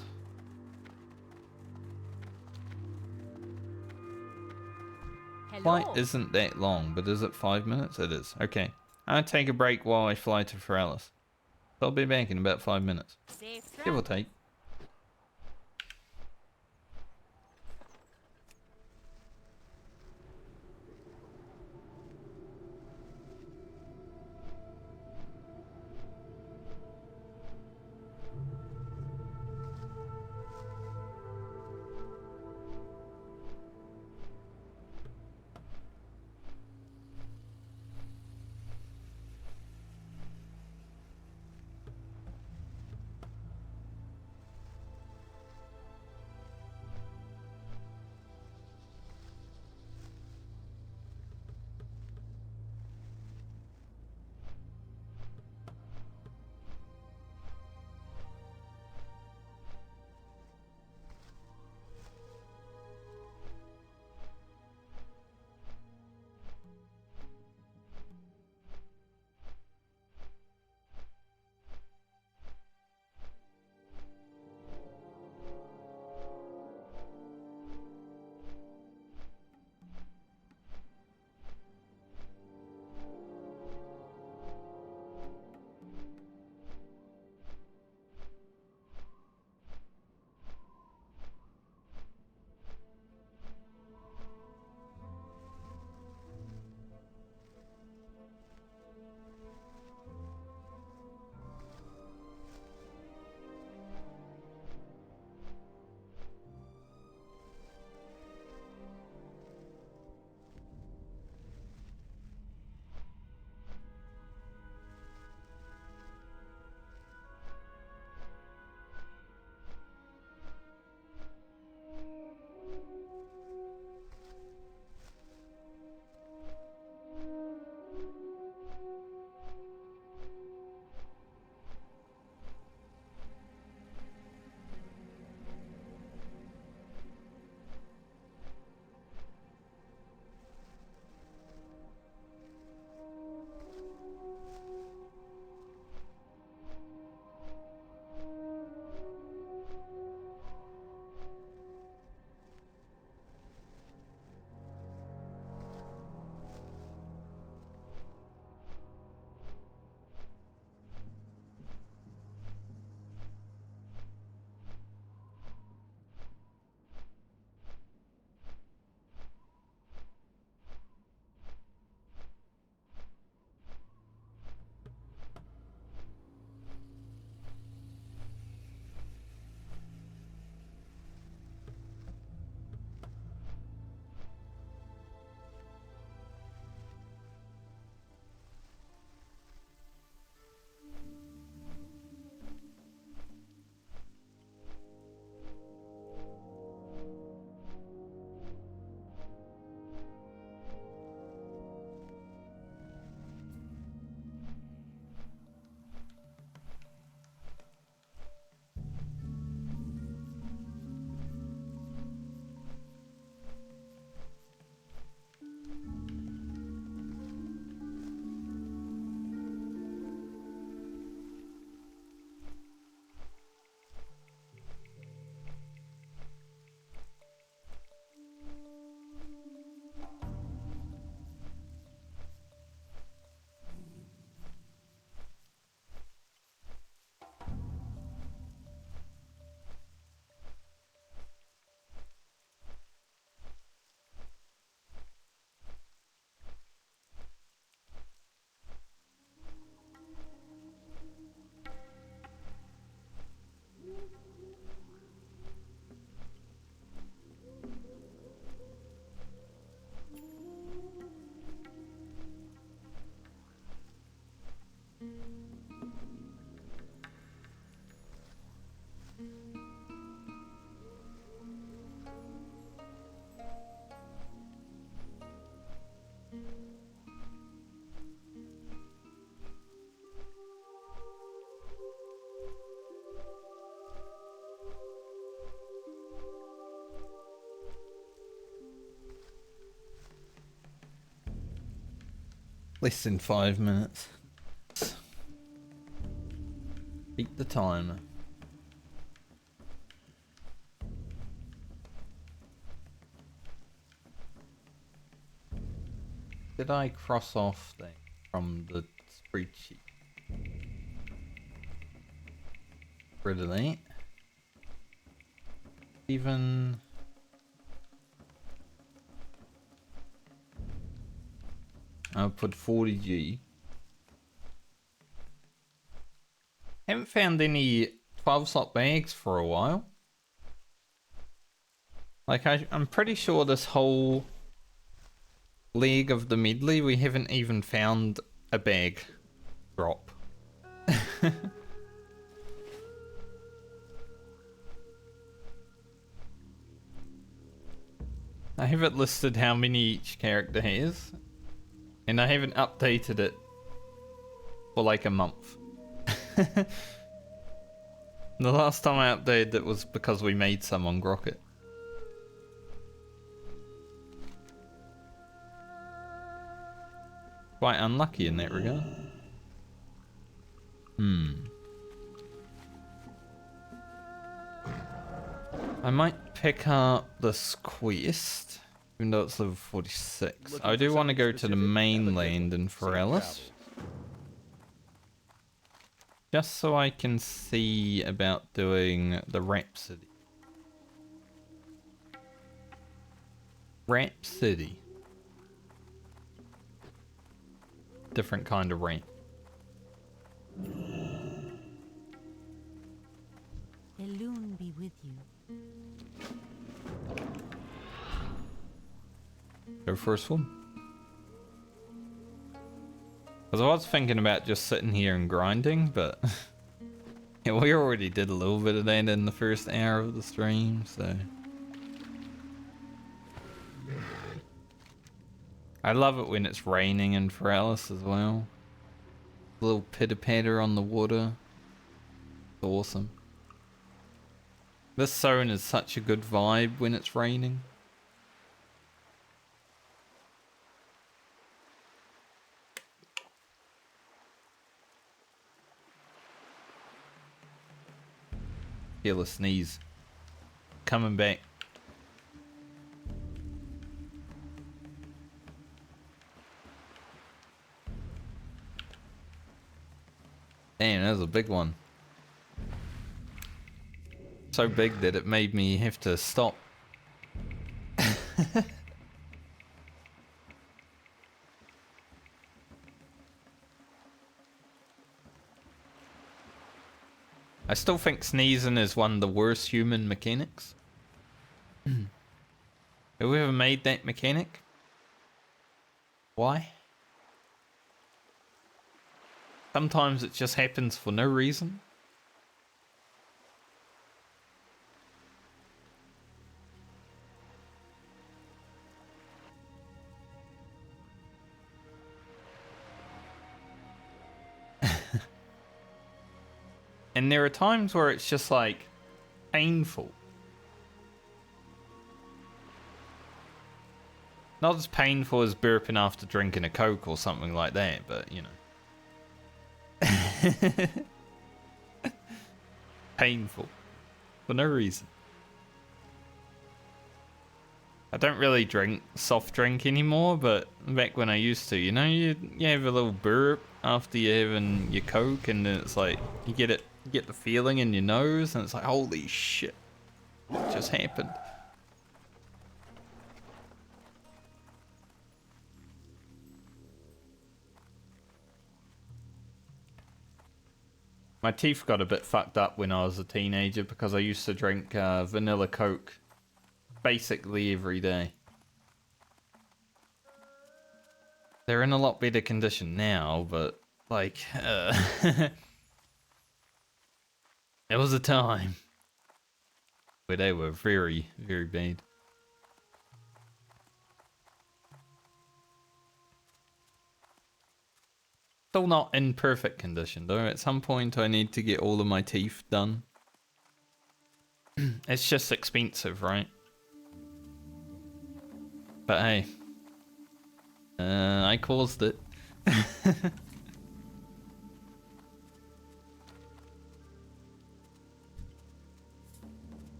Flight isn't that long, but is it 5 minutes? It is. Okay. I'll take a break while I fly to Pharrellus. I'll be back in about 5 minutes. Safe Give or travel. take. Less than 5 minutes. Beat the timer. Did I cross off that from the spreadsheet? Rid of that. Even I'll put 40G. Haven't found any 12 slot bags for a while. Like I'm pretty sure this whole leg of the medley we haven't even found a bag drop. I have it listed how many each character has, and I haven't updated it for like a month. The last time I updated it was because we made some on Grocket. Quite unlucky in that regard. I might pick up this quest, even though it's level 46. I do want to go to the mainland in Foralis, just so I can see about doing the Rhapsody. Rhapsody. Different kind of ramp. Elune be with you. Go for a swim. Because I was thinking about just sitting here and grinding, but yeah, we already did a little bit of that in the first hour of the stream, so. I love it when it's raining in Foralis as well. A little pitter patter on the water. It's awesome. This zone is such a good vibe when it's raining. Feel a sneeze. Coming back. Damn, that was a big one. So big that it made me have to stop. I still think sneezing is one of the worst human mechanics. Whoever made that mechanic? Why? Sometimes it just happens for no reason. And there are times where it's just like painful. Not as painful as burping after drinking a Coke or something like that, but you know. Painful. For no reason. I don't really drink soft drink anymore, but back when I used to, you know, you have a little burp after you're having your Coke, and then it's like, you get the feeling in your nose, and it's like, holy shit, what just happened? My teeth got a bit fucked up when I was a teenager because I used to drink vanilla Coke basically every day. They're in a lot better condition now, but like, it was a time where they were very, very bad. Still not in perfect condition though. At some point I need to get all of my teeth done. It's just expensive, right? But hey, I caused it.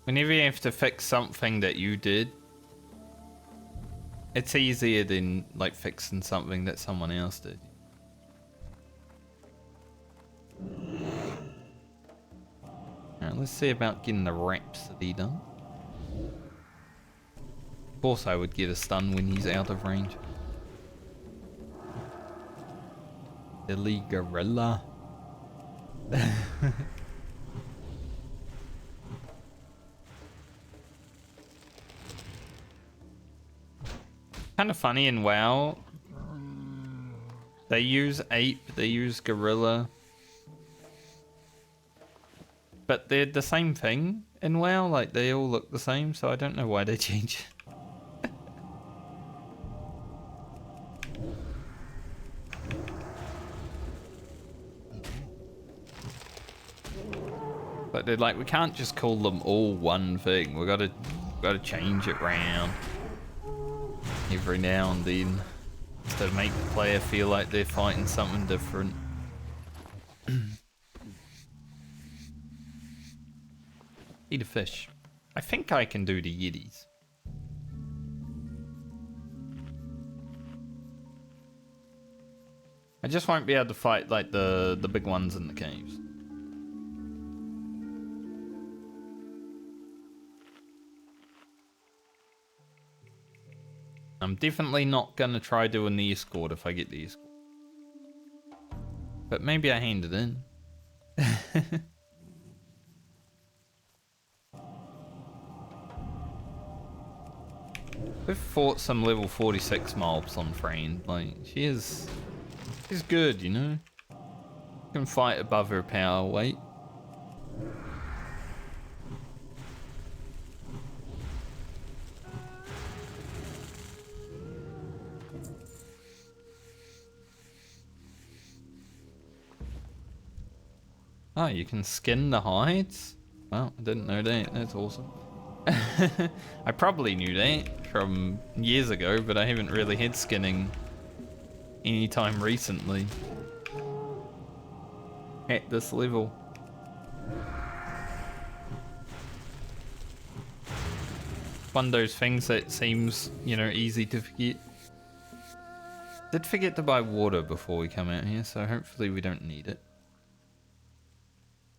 Whenever you have to fix something that you did, it's easier than like fixing something that someone else did. Alright, let's see about getting the Rhapsody done. Of course I would get a stun when he's out of range. Silly gorilla. Kind of funny in WoW. They use ape, they use gorilla. But they're the same thing in WoW, like they all look the same, so I don't know why they change it. But they're like, we can't just call them all one thing. We gotta change it round every now and then to make the player feel like they're fighting something different. Eat a fish. I think I can do the Yetis. I just won't be able to fight like the big ones in the caves. I'm definitely not gonna try doing the escort if I get the escort. But maybe I hand it in. We've fought some level 46 mobs on Frayne. Like, she's good, you know? Can fight above her power weight. Oh, you can skin the hides? Well, I didn't know that. That's awesome. I probably knew that from years ago, but I haven't really had skinning anytime recently. At this level. One of those things that seems, you know, easy to forget. Did forget to buy water before we come out here, so hopefully we don't need it.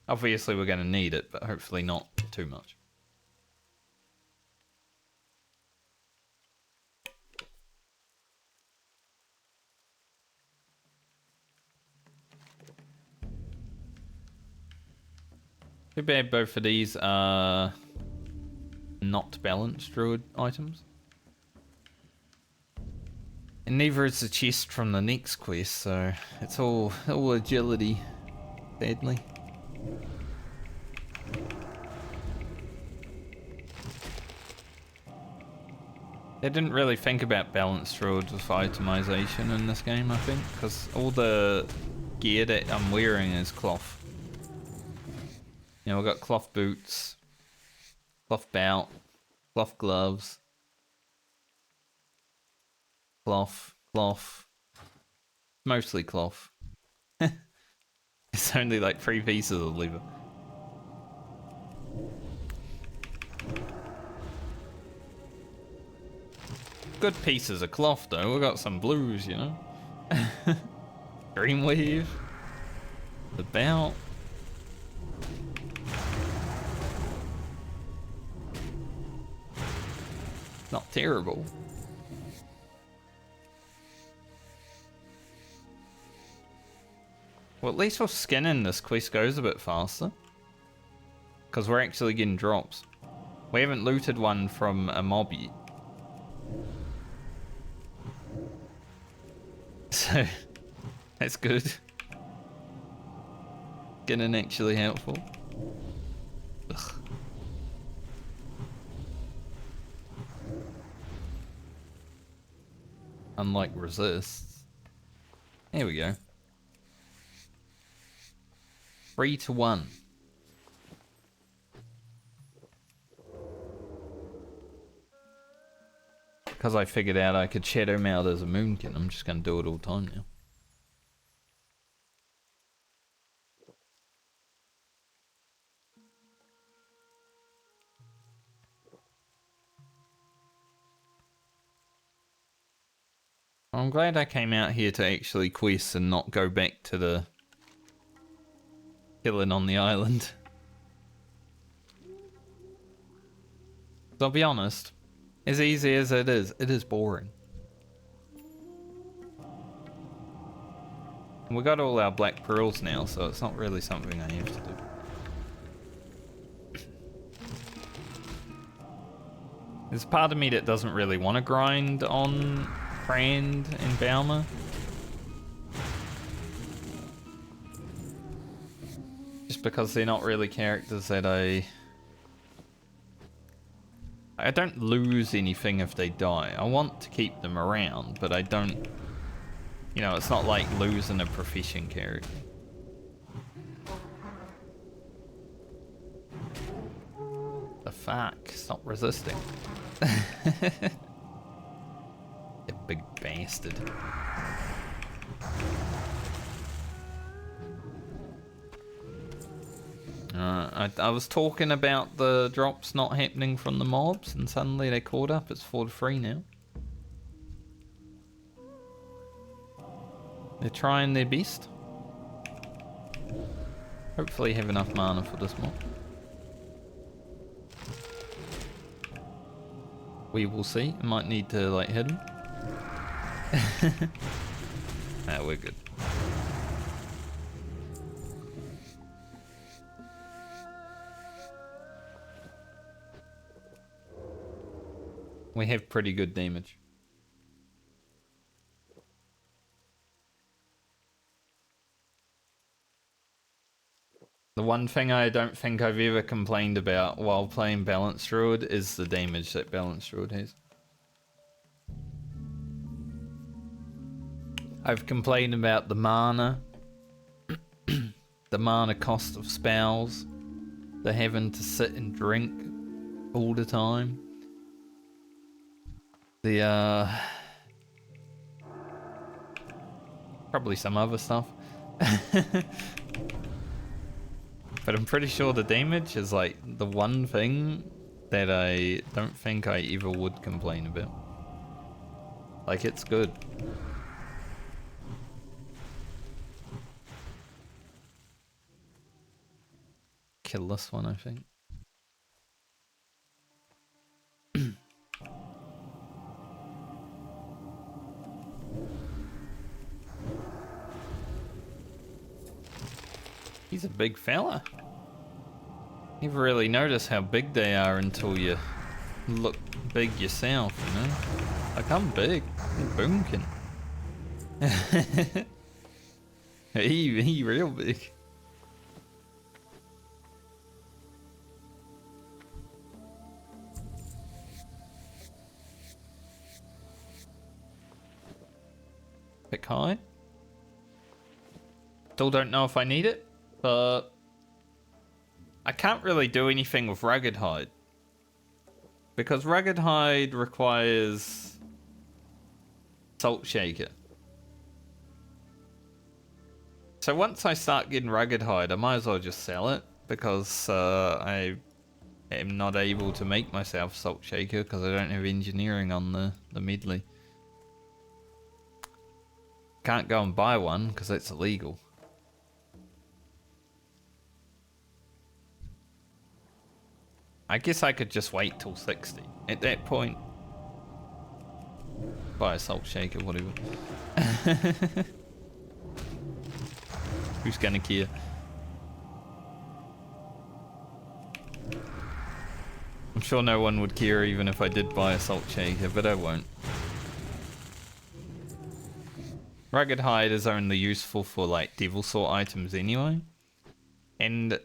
Obviously we're going to need it, but hopefully not too much. Too bad both of these are not balanced Druid items. And neither is the chest from the next quest, so it's all agility, sadly. They didn't really think about balanced Druids with itemization in this game, I think, because all the gear that I'm wearing is cloth. You know, I've got cloth boots, cloth belt, cloth gloves, cloth, mostly cloth. It's only like 3 pieces of leather. Good pieces of cloth though, we got some blues, you know. Green weave, the belt. Not terrible. Well, at least with skinning, this quest goes a bit faster. Because we're actually getting drops. We haven't looted one from a mob yet. So, that's good. Getting actually helpful. Ugh. Unlike resists. There we go. 3 to 1. Because I figured out I could shadow mount as a moonkin, I'm just going to do it all the time now. I'm glad I came out here to actually quest and not go back to the killing on the island. So I'll be honest, as easy as it is boring. We got all our black pearls now, so it's not really something I have to do. There's a part of me that doesn't really want to grind on Brand and Baumer. Just because they're not really characters that I don't lose anything if they die. I want to keep them around, but I don't... You know, it's not like losing a proficient character. The fuck? Stop resisting. You big bastard. I was talking about the drops not happening from the mobs, and suddenly they caught up. It's 4 to 3 now. They're trying their best. Hopefully have enough mana for this mob. We will see. I might need to like hit him. Nah, we're good. We have pretty good damage. The one thing I don't think I've ever complained about while playing Balanced Druid is the damage that Balanced Druid has. I've complained about the mana, the mana cost of spells, the having to sit and drink all the time. The probably some other stuff. But I'm pretty sure the damage is like the one thing that I don't think I ever would complain about. Like, it's good. Kill this one, I think. He's a big fella. Never really notice how big they are until you look big yourself, you know? Like, I'm big. I'm boomkin. he real big. Pick high. Still don't know if I need it, but I can't really do anything with Rugged Hide. Because Rugged Hide requires Salt Shaker. So once I start getting Rugged Hide, I might as well just sell it. Because I am not able to make myself Salt Shaker because I don't have engineering on the Medley. Can't go and buy one because it's illegal. I guess I could just wait till 60. At that point, buy a Salt Shaker, whatever. Who's gonna care? I'm sure no one would care even if I did buy a Salt Shaker, but I won't. Rugged Hide is only useful for like Devil Sort items anyway. And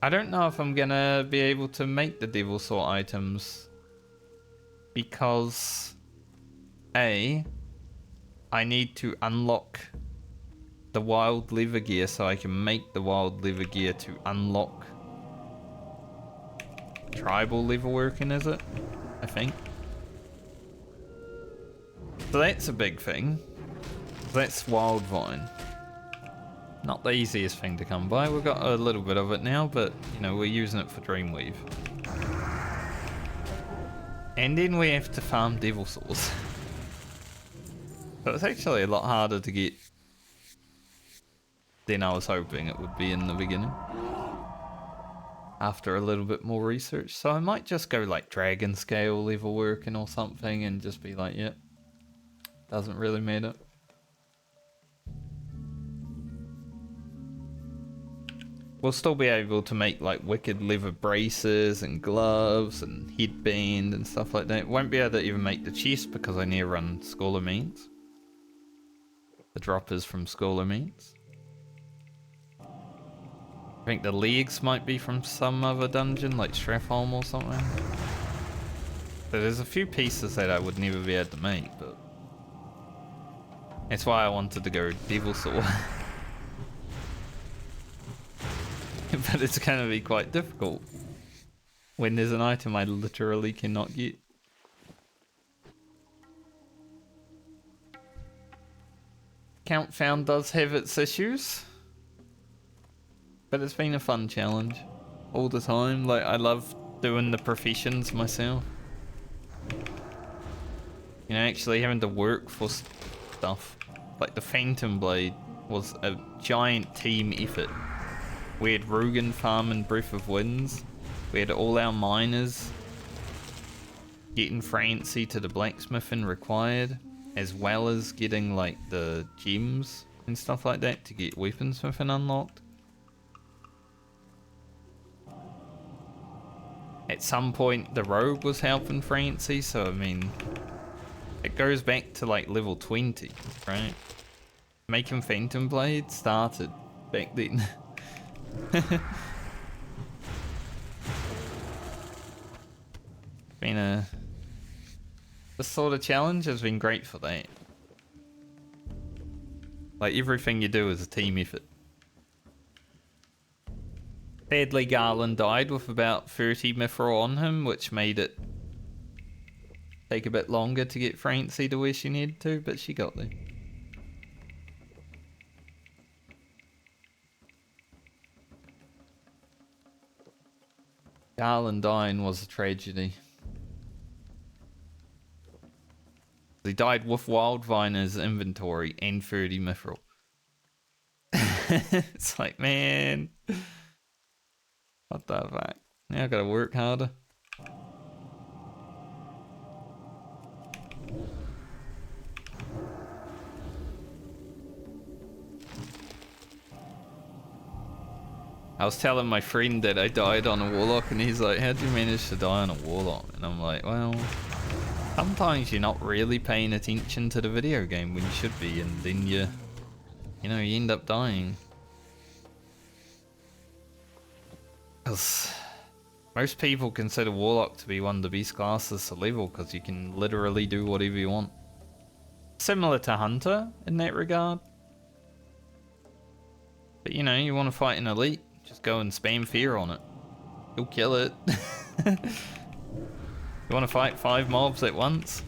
I don't know if I'm gonna be able to make the Devil Sort items because I need to unlock the Wild Leather Gear so I can make the Wild Leather Gear to unlock Tribal Leather Working, is it? I think. So that's a big thing. That's wild vine. Not the easiest thing to come by. We've got a little bit of it now, but you know, we're using it for Dreamweave. And then we have to farm devil swords. So it's actually a lot harder to get than I was hoping it would be in the beginning. After a little bit more research. So I might just go like dragon scale level working or something and just be like, yeah, doesn't really matter. We'll still be able to make like wicked leather braces and gloves and headband and stuff like that. Won't be able to even make the chest because I near run Scholar Means. The drop is from Scholar Means. I think the legs might be from some other dungeon, like Strathholm or something. So there's a few pieces that I would never be able to make, but that's why I wanted to go Devil Sword. But it's going to be quite difficult when there's an item I literally cannot get. Count Found does have its issues. But it's been a fun challenge all the time. Like, I love doing the professions myself. You know, actually having to work for stuff. Like the Phantom Blade was a giant team effort. We had Rugen farm and Breath of Winds. We had all our miners getting Francie to the blacksmithing required. As well as getting like the gems and stuff like that to get weaponsmithing unlocked. At some point, the rogue was helping Francie, so I mean, it goes back to like level 20, right? Making Phantom Blade started back then. Been this sort of challenge has been great for that. Like, everything you do is a team effort. Sadly, Garland died with about 30 mithril on him, which made it take a bit longer to get Francie to where she needed to, but she got there. Garland dying was a tragedy. He died with Wildvine in his inventory and 30 mithril. It's like, man. What the fuck? Now I gotta work harder. I was telling my friend that I died on a warlock and he's like, how'd you manage to die on a warlock? And I'm like, well, sometimes you're not really paying attention to the video game when you should be, and then you know, you end up dying. Because most people consider Warlock to be one of the best classes to level because you can literally do whatever you want. Similar to Hunter in that regard. But you know, you want to fight an elite, just go and spam fear on it. You'll kill it. You want to fight 5 mobs at once?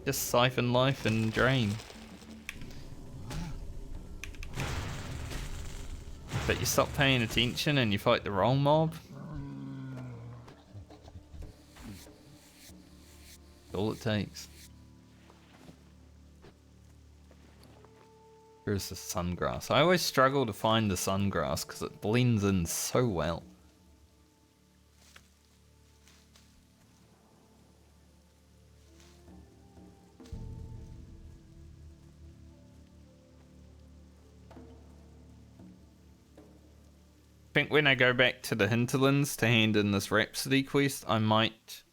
Just siphon life and drain. But you stop paying attention and you fight the wrong mob. That's all it takes. Here's the sungrass. I always struggle to find the sungrass because it blends in so well. I think when I go back to the hinterlands to hand in this Rhapsody quest, I might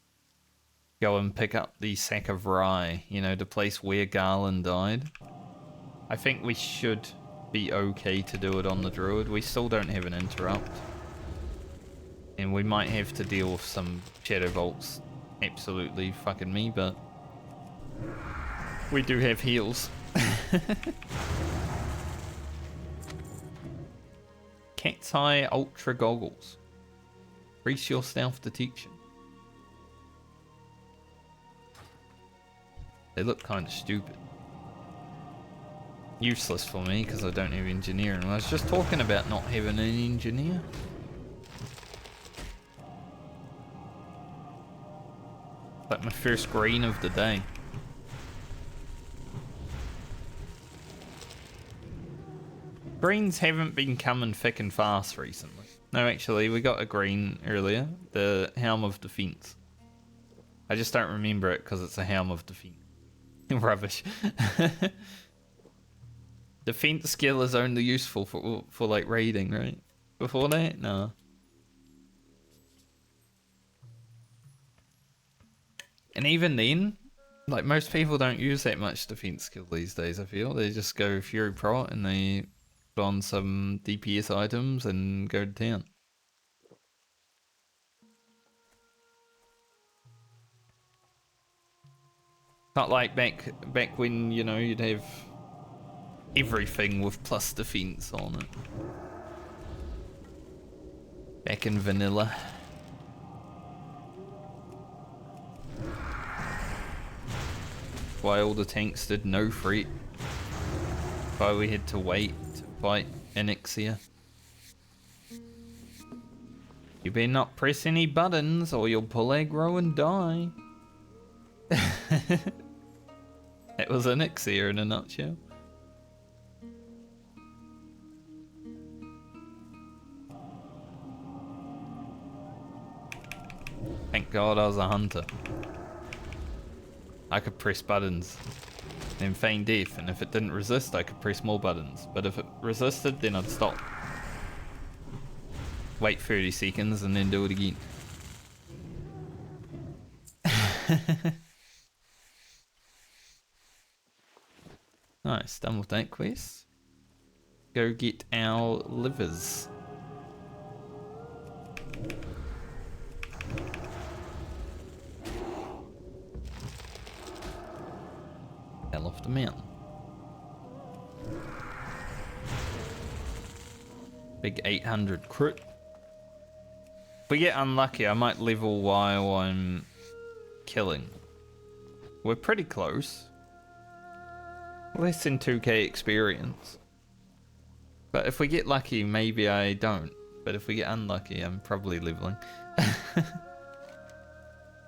go and pick up the sack of rye, you know, the place where Garland died. I think we should be okay to do it on the Druid. We still don't have an interrupt. And we might have to deal with some Shadow Bolts absolutely fucking me, but we do have heals. Cat's Eye Ultra Goggles. Increase your stealth detection. They look kind of stupid. Useless for me because I don't have engineering. I was just talking about not having an engineer. Like my first green of the day. Greens haven't been coming thick and fast recently. No, actually, we got a green earlier. The Helm of Defense. I just don't remember it because it's a Helm of Defense. Rubbish. Defense skill is only useful for like raiding, right? Before that, no. And even then, like most people don't use that much defense skill these days. I feel they just go Fury Pro and they put on some DPS items and go to town. Not like back when, you know, you'd have everything with plus defense on it. Back in vanilla. Why all the tanks did no threat. Why we had to wait to fight Anixia. You better not press any buttons or you'll pull aggro and die. That was Anixia in a nutshell. Thank God I was a hunter. I could press buttons and feign death, and if it didn't resist, I could press more buttons. But if it resisted, then I'd stop. Wait 30 seconds and then do it again. Nice, done with that quest. Go get our livers. Hell off the mountain. Big 800 crit. If we get unlucky, I might level while I'm killing. We're pretty close. Less than 2k experience. But if we get lucky, maybe I don't. But if we get unlucky, I'm probably leveling.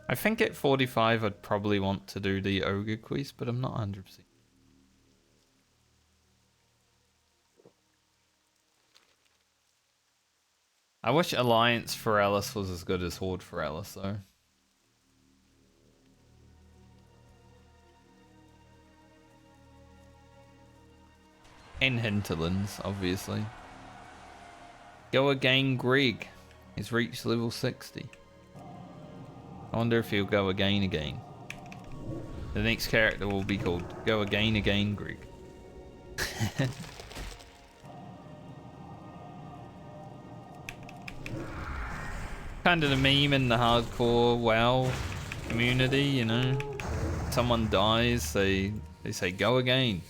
I think at 45 I'd probably want to do the ogre quest, but I'm not 100%. I wish Alliance for Alice was as good as Horde for Alice though. And Hinterlands, obviously. Go again, Greg. He's reached level 60. I wonder if he'll go again. The next character will be called Go Again, Greg. Kind of the meme in the hardcore WoW community, you know. Someone dies, they say go again.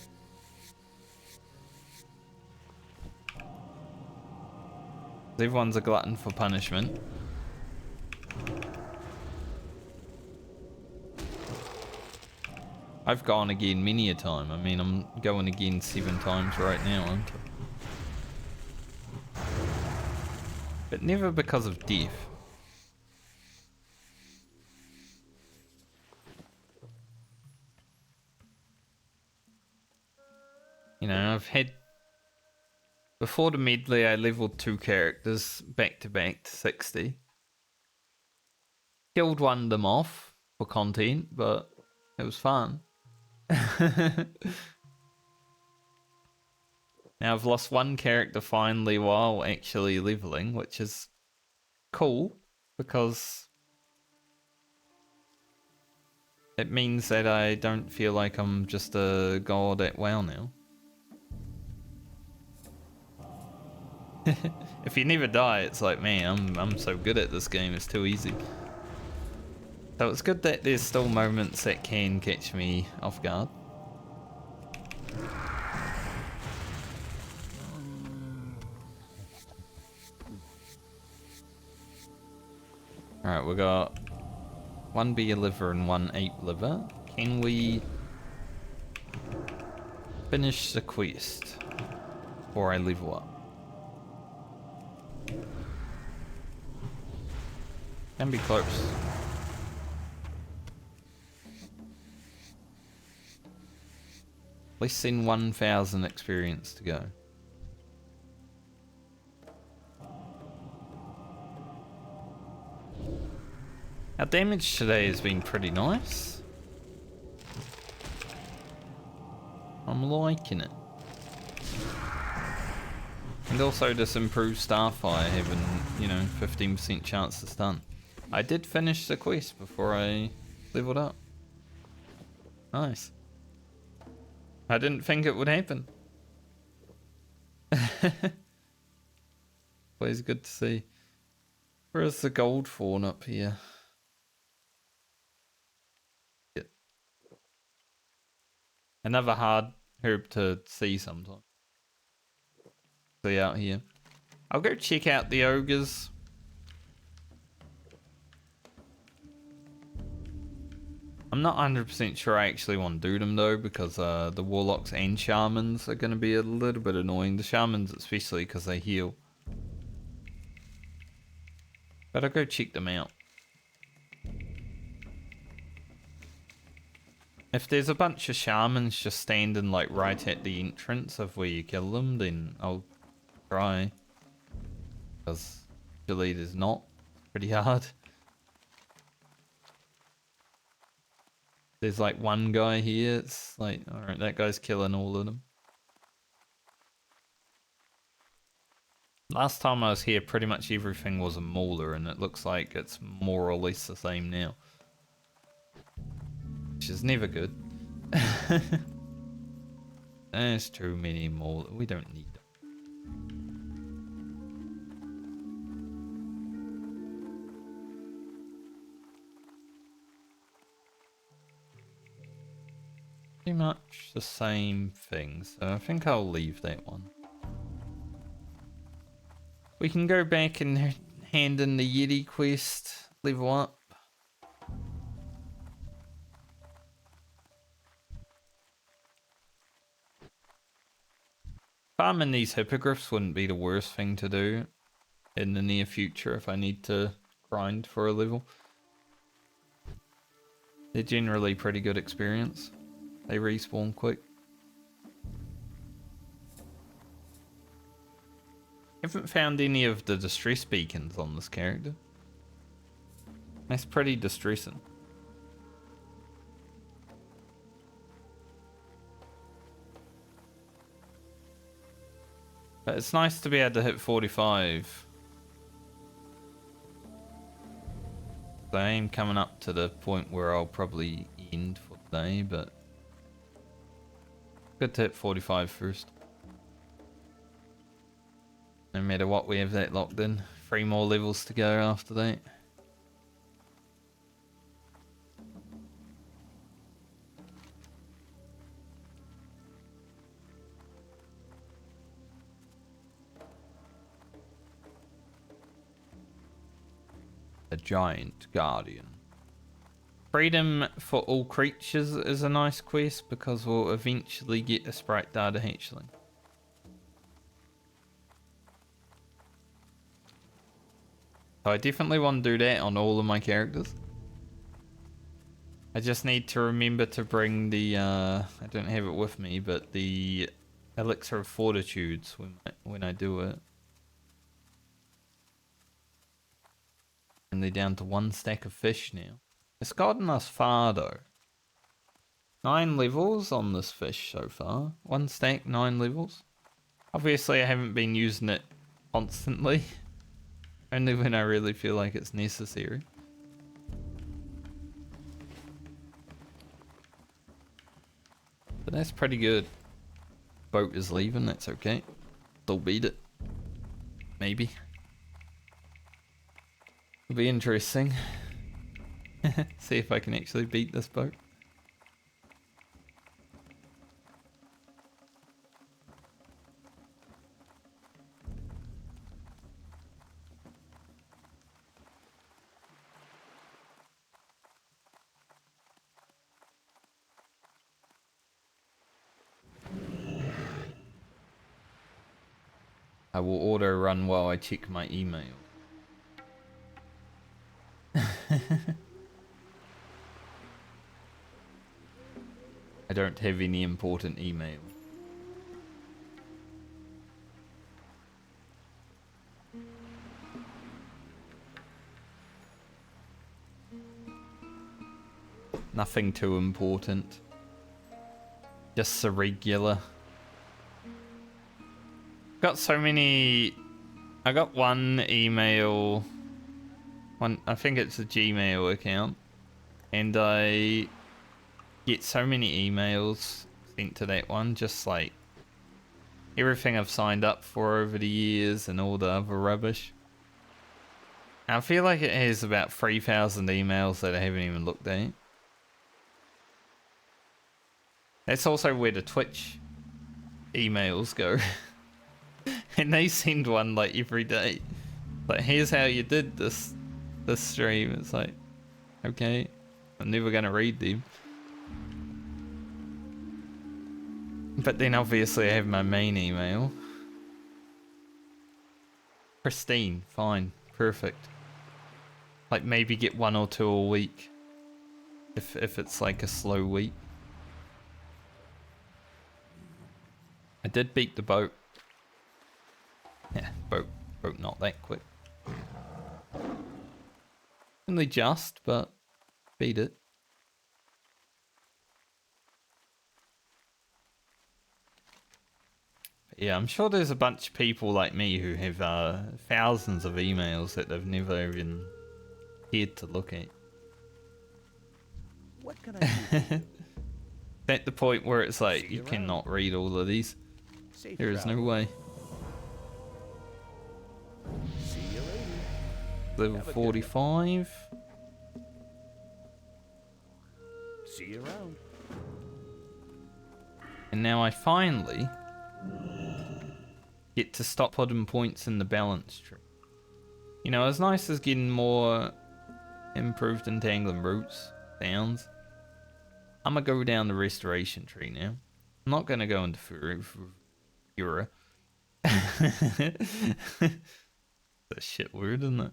Everyone's a glutton for punishment. I've gone again many a time. I mean, I'm going again 7 times right now, aren't I? But never because of death. You know, I've had... Before the medley, I leveled 2 characters back to back to 60. Killed one of them off for content, but it was fun. Now I've lost 1 character finally while actually leveling, which is cool because it means that I don't feel like I'm just a god at WoW now. If you never die, it's like, man, I'm so good at this game, it's too easy. So it's good that there's still moments that can catch me off guard. Alright, we got 1 beer liver and 1 ape liver. Can we finish the quest before I level up. Can be close. Less than 1,000 experience to go. Our damage today has been pretty nice. I'm liking it. And also this improved Starfire having, you know, 15% chance to stun. I did finish the quest before I leveled up. Nice. I didn't think it would happen. Always good to see. Where's the gold fawn up here? Yeah. Another hard herb to see sometimes. See out here. I'll go check out the ogres. I'm not 100% sure I actually want to do them though, because the warlocks and shamans are going to be a little bit annoying. The shamans especially because they heal. But I'll go check them out. If there's a bunch of shamans just standing like right at the entrance of where you kill them, then I'll try. Because usually there's not. It's pretty hard. There's like one guy here, it's like, alright, that guy's killing all of them. Last time I was here, pretty much everything was a mauler, and it looks like it's more or less the same now. Which is never good. There's too many mauler, we don't need them. Pretty much the same thing, so I think I'll leave that one. We can go back and hand in the Yeti quest, level up. Farming these hippogriffs wouldn't be the worst thing to do in the near future if I need to grind for a level. They're generally pretty good experience. They respawn quick. Haven't found any of the distress beacons on this character. That's pretty distressing. But it's nice to be able to hit 45. So I am coming up to the point where I'll probably end for today, but good to hit 45 first. No matter what, we have that locked in. 3 more levels to go after that. A giant guardian. Freedom for all creatures is a nice quest because we'll eventually get a sprite data hatchling. So I definitely want to do that on all of my characters. I just need to remember to bring the, I don't have it with me, but the Elixir of Fortitudes when I do it. And they're down to 1 stack of fish now. It's gotten us far though. 9 levels on this fish so far. 1 stack, 9 levels. Obviously I haven't been using it constantly. Only when I really feel like it's necessary. But that's pretty good. Boat is leaving, that's okay. They'll beat it. Maybe. It'll be interesting. See if I can actually beat this boat. I will auto run while I check my email. I don't have any important email. Nothing too important. Just a regular. Got so many. I got one email. I think it's a Gmail account. And I get so many emails sent to that one. Just like everything I've signed up for over the years and all the other rubbish. I feel like it has about 3,000 emails that I haven't even looked at. That's also where the Twitch emails go. And they send one like every day. Like, here's how you did this stream. It's like, okay, I'm never gonna read them. But then obviously I have my main email. Pristine, fine, perfect. Like maybe get 1 or 2 a week. If it's like a slow week. I did beat the boat. Yeah, boat not that quick. Only just, but beat it. Yeah, I'm sure there's a bunch of people like me who have thousands of emails that they've never even cared to look at. What can I do? At the point where it's like, See you you cannot read all of these. Safe There is no travel. way. See you later. Level Have a good 45. See you around. And now I finally get to stop putting points in the balance tree. You know, as nice as getting more improved entangling roots sounds, I'm gonna go down the restoration tree now. I'm not gonna go into Fura. That's a shit word, isn't it?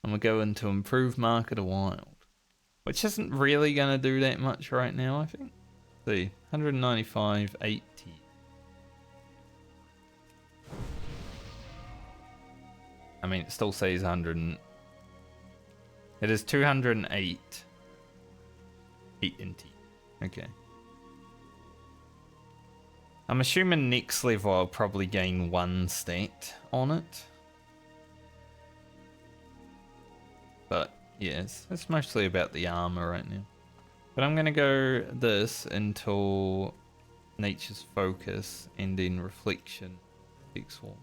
I'm gonna go into improved Market of Wild, which isn't really gonna do that much right now, I think. Let's see, 195, 80. I mean, it still says 100. It is 208. 8 NT. Okay. I'm assuming next level I'll probably gain 1 stat on it. But yes, it's mostly about the armor right now. But I'm gonna go this until Nature's Focus and then Reflection X1.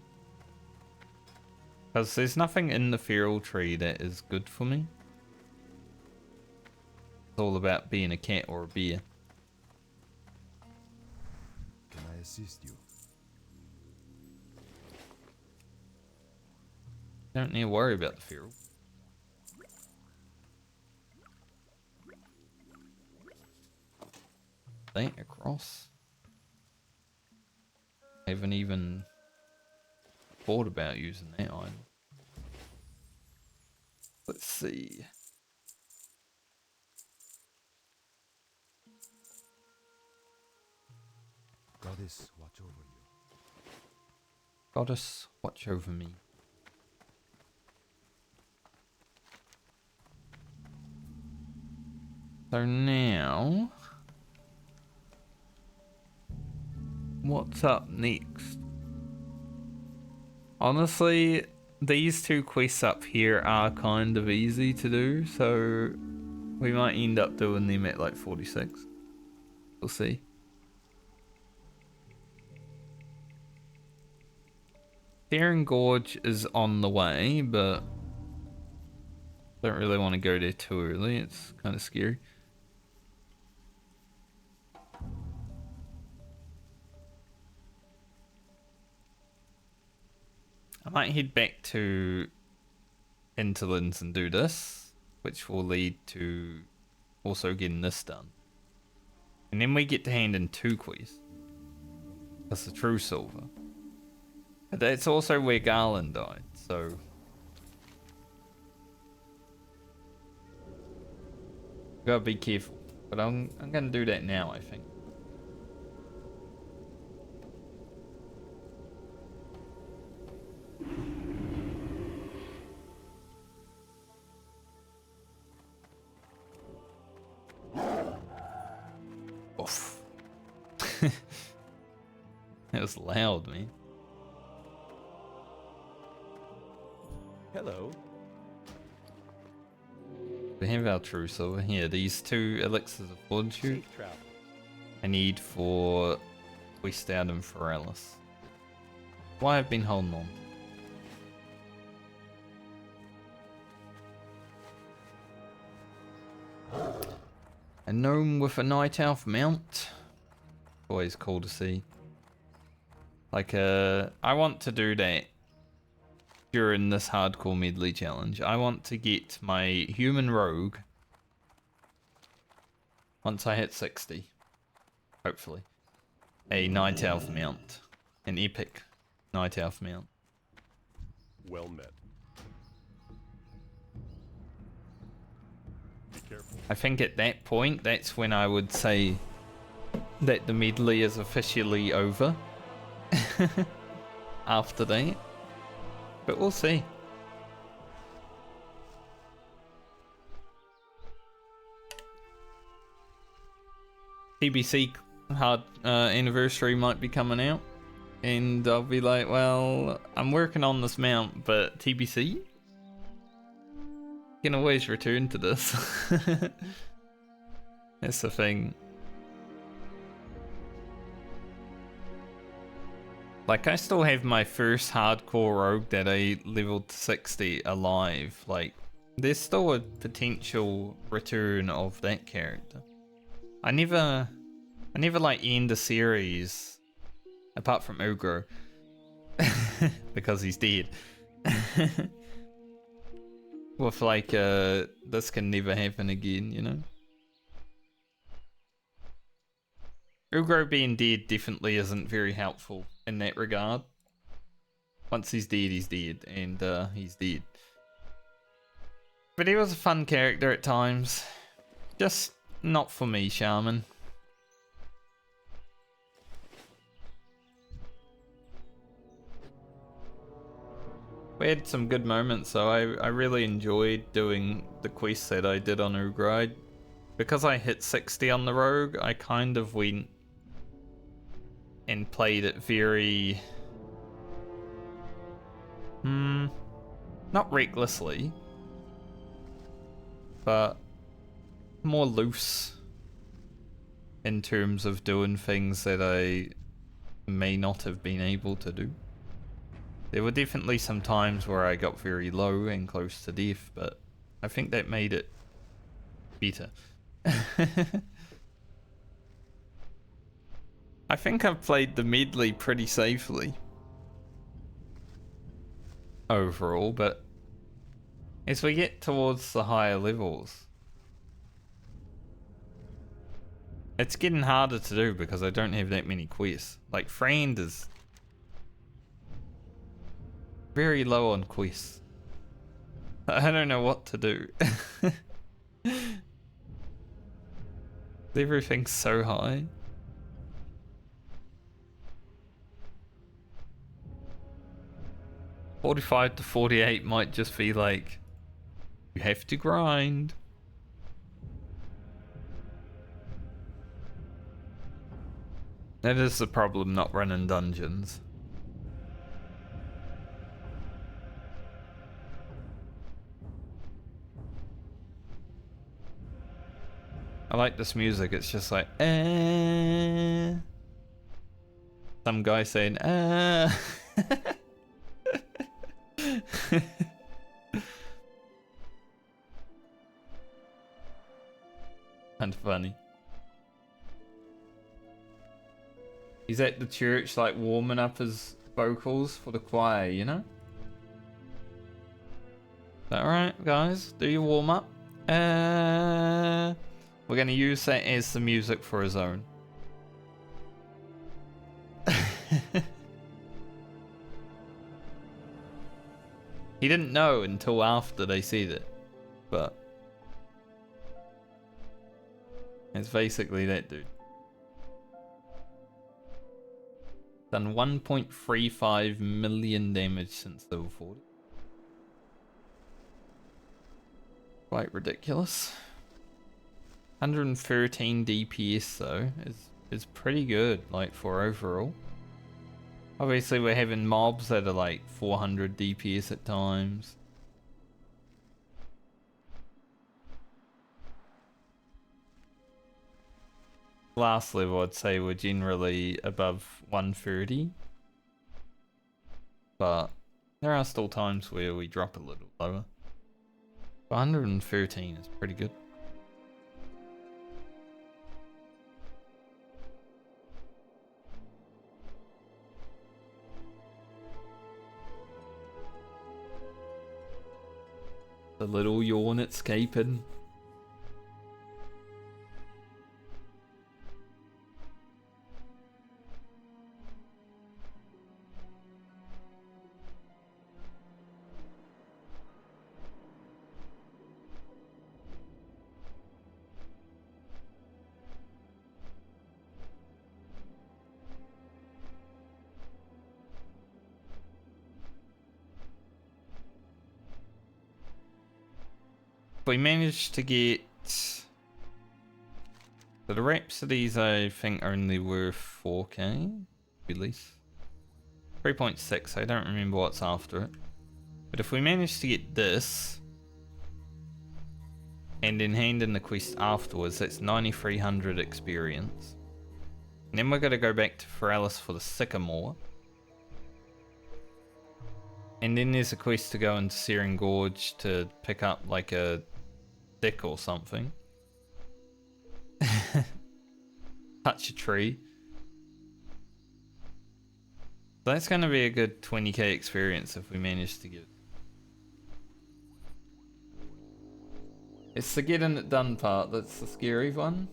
Because there's nothing in the feral tree that is good for me. It's all about being a cat or a bear. Can I assist you? Don't need to worry about the feral. That across. I haven't even thought about using that item. Let's see. Goddess, watch over you. Goddess, watch over me. So now, what's up next? Honestly, these 2 quests up here are kind of easy to do, so we might end up doing them at like 46. We'll see. Daring Gorge is on the way, but don't really want to go there too early. It's kind of scary. I might head back to Interlands and do this, which will lead to also getting this done. And then we get to hand in 2 quests. That's the true silver. That's also where Garland died, so... Gotta be careful. But I'm gonna do that now, I think. Oof. That was loud, man. Hello. We have our true silver here. These 2 elixirs of fortitude Safe travel. I need for Westard and Foralis. Why I've been holding on. A gnome with a night elf mount. Always cool to see. Like I want to do that during this hardcore medley challenge. I want to get my human rogue once I hit 60. Hopefully. A night elf mount. An epic night elf mount. Well met. Be careful. I think at that point, that's when I would say that the medley is officially over. After that. But we'll see. TBC hard anniversary might be coming out. And I'll be like, well, I'm working on this mount, but TBC? You can always return to this. That's the thing. Like, I still have my first hardcore rogue that I leveled to 60 alive. Like, there's still a potential return of that character. I never like end a series, apart from Ugro, because he's dead. With like, this can never happen again, you know? Ugro being dead definitely isn't very helpful in that regard. Once he's dead, and he's dead. But he was a fun character at times. Just not for me, Shaman. We had some good moments, so I really enjoyed doing the quests that I did on Ugro. Because I hit 60 on the rogue, I kind of went and played it very... not recklessly, but more loose in terms of doing things that I may not have been able to do. There were definitely some times where I got very low and close to death, but I think that made it better. I think I've played the medley pretty safely overall, but as we get towards the higher levels, it's getting harder to do because I don't have that many quests. Like, Friend is very low on quests. I don't know what to do. Everything's so high. $45 to $48 might just be like, you have to grind. That is the problem, not running dungeons. I like this music, it's just like, some guy saying, And funny. He's at the church, like, warming up his vocals for the choir, you know? Is that alright, guys? Do you warm up? We're gonna use that as the music for his own. He didn't know until after they said it, but it's basically that dude. Done 1.35 million damage since level 40. Quite ridiculous. 113 DPS though is pretty good, like, for overall. Obviously we're having mobs that are like 400 DPS at times. Last level I'd say we're generally above 130. But there are still times where we drop a little lower. 113 is pretty good. The little yawn escaping. We managed to get... So the Rhapsodies I think only were 4k release. 3.6, I don't remember what's after it. But if we manage to get this and then hand in the quest afterwards, that's 9300 experience. And then we're going to go back to Feralis for the Sycamore. And then there's a quest to go into Searing Gorge to pick up like a stick or something. Touch a tree. So that's going to be a good 20k experience if we manage to get it. It's the getting it done part that's the scary one.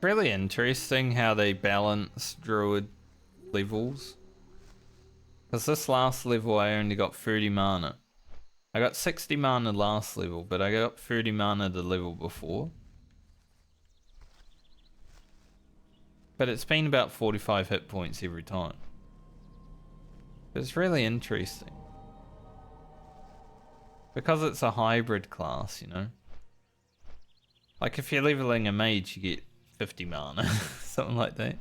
Really interesting how they balance Druid levels. Because this last level I only got 30 mana. I got 60 mana last level, but I got 30 mana the level before. But it's been about 45 hit points every time. It's really interesting. Because it's a hybrid class, you know. Like if you're leveling a mage, you get 50 mana, something like that.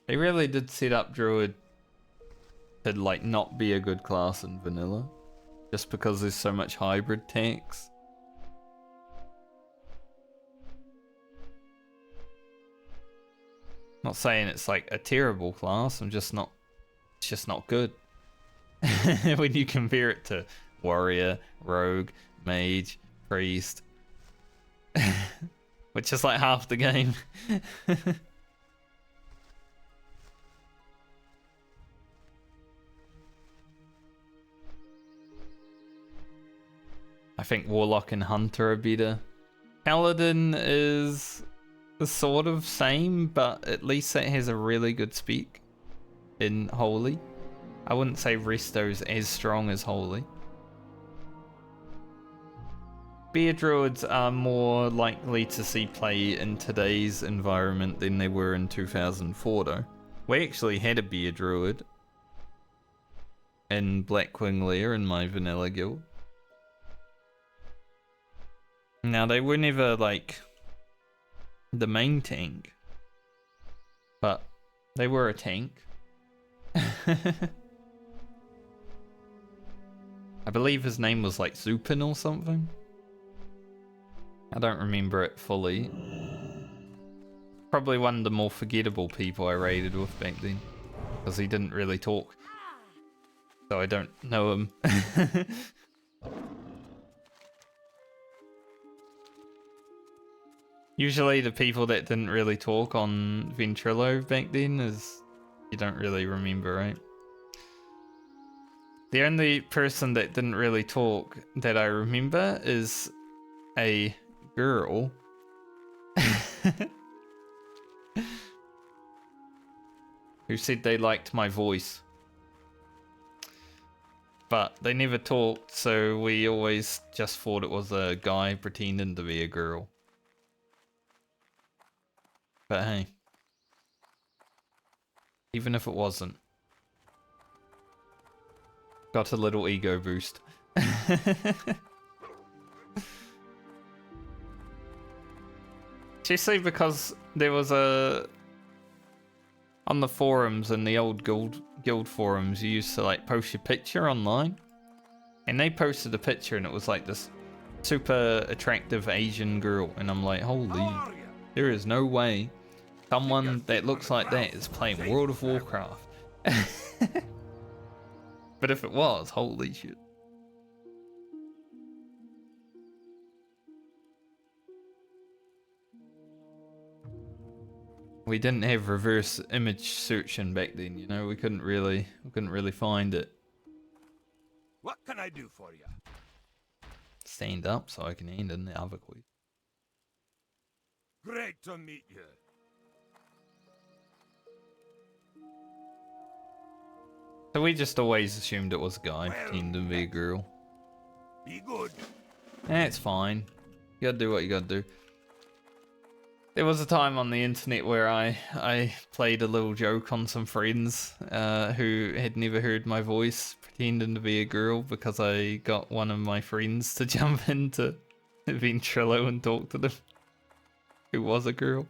They really did set up Druid to like not be a good class in vanilla, just because there's so much hybrid tanks. Not saying it's like a terrible class, it's just not good. When you compare it to warrior, rogue, mage, priest, which is like half the game. I think warlock and hunter are better. Paladin is the sort of same, but at least it has a really good speak in holy. I wouldn't say Resto's as strong as holy. Bear druids are more likely to see play in today's environment than they were in 2004 though. We actually had a bear druid in Blackwing Lair in my vanilla guild. Now they were never like the main tank, but they were a tank. I believe his name was like Zupin or something. I don't remember it fully. Probably one of the more forgettable people I raided with back then, because he didn't really talk. So I don't know him. Usually the people that didn't really talk on Ventrilo back then is you don't really remember, right? The only person that didn't really talk that I remember is a girl who said they liked my voice. But they never talked, so we always just thought it was a guy pretending to be a girl. But hey, even if it wasn't, got a little ego boost. Especially because there was a... On the forums and the old guild forums, you used to like post your picture online. And they posted a picture and it was like this super attractive Asian girl. And I'm like, holy, there is no way someone that looks like that is playing World of Warcraft. But if it was, holy shit. We didn't have reverse image searching back then, you know. We couldn't really find it. What can I do for you? Stand up so I can end in the other quest. Great to meet you. So we just always assumed it was a guy pretending to be a girl. Be good. It's fine. You gotta do what you gotta do. There was a time on the internet where I played a little joke on some friends who had never heard my voice pretending to be a girl because I got one of my friends to jump into Ventrilo and talk to them who was a girl.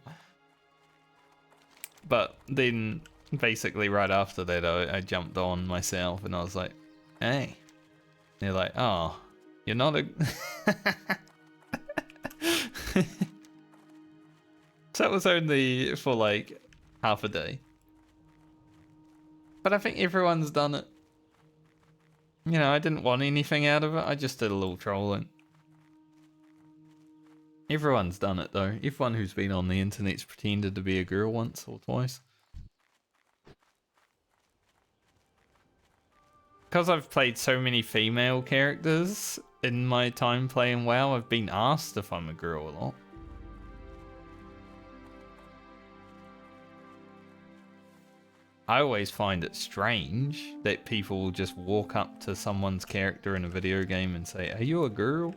But then basically right after that I jumped on myself and I was like, hey. And they're like, oh, you're not a... So it was only for like half a day. But I think everyone's done it. You know, I didn't want anything out of it. I just did a little trolling. Everyone's done it though. Everyone who's been on the internet's pretended to be a girl once or twice. Because I've played so many female characters in my time playing WoW, I've been asked if I'm a girl a lot. I always find it strange that people will just walk up to someone's character in a video game and say, are you a girl?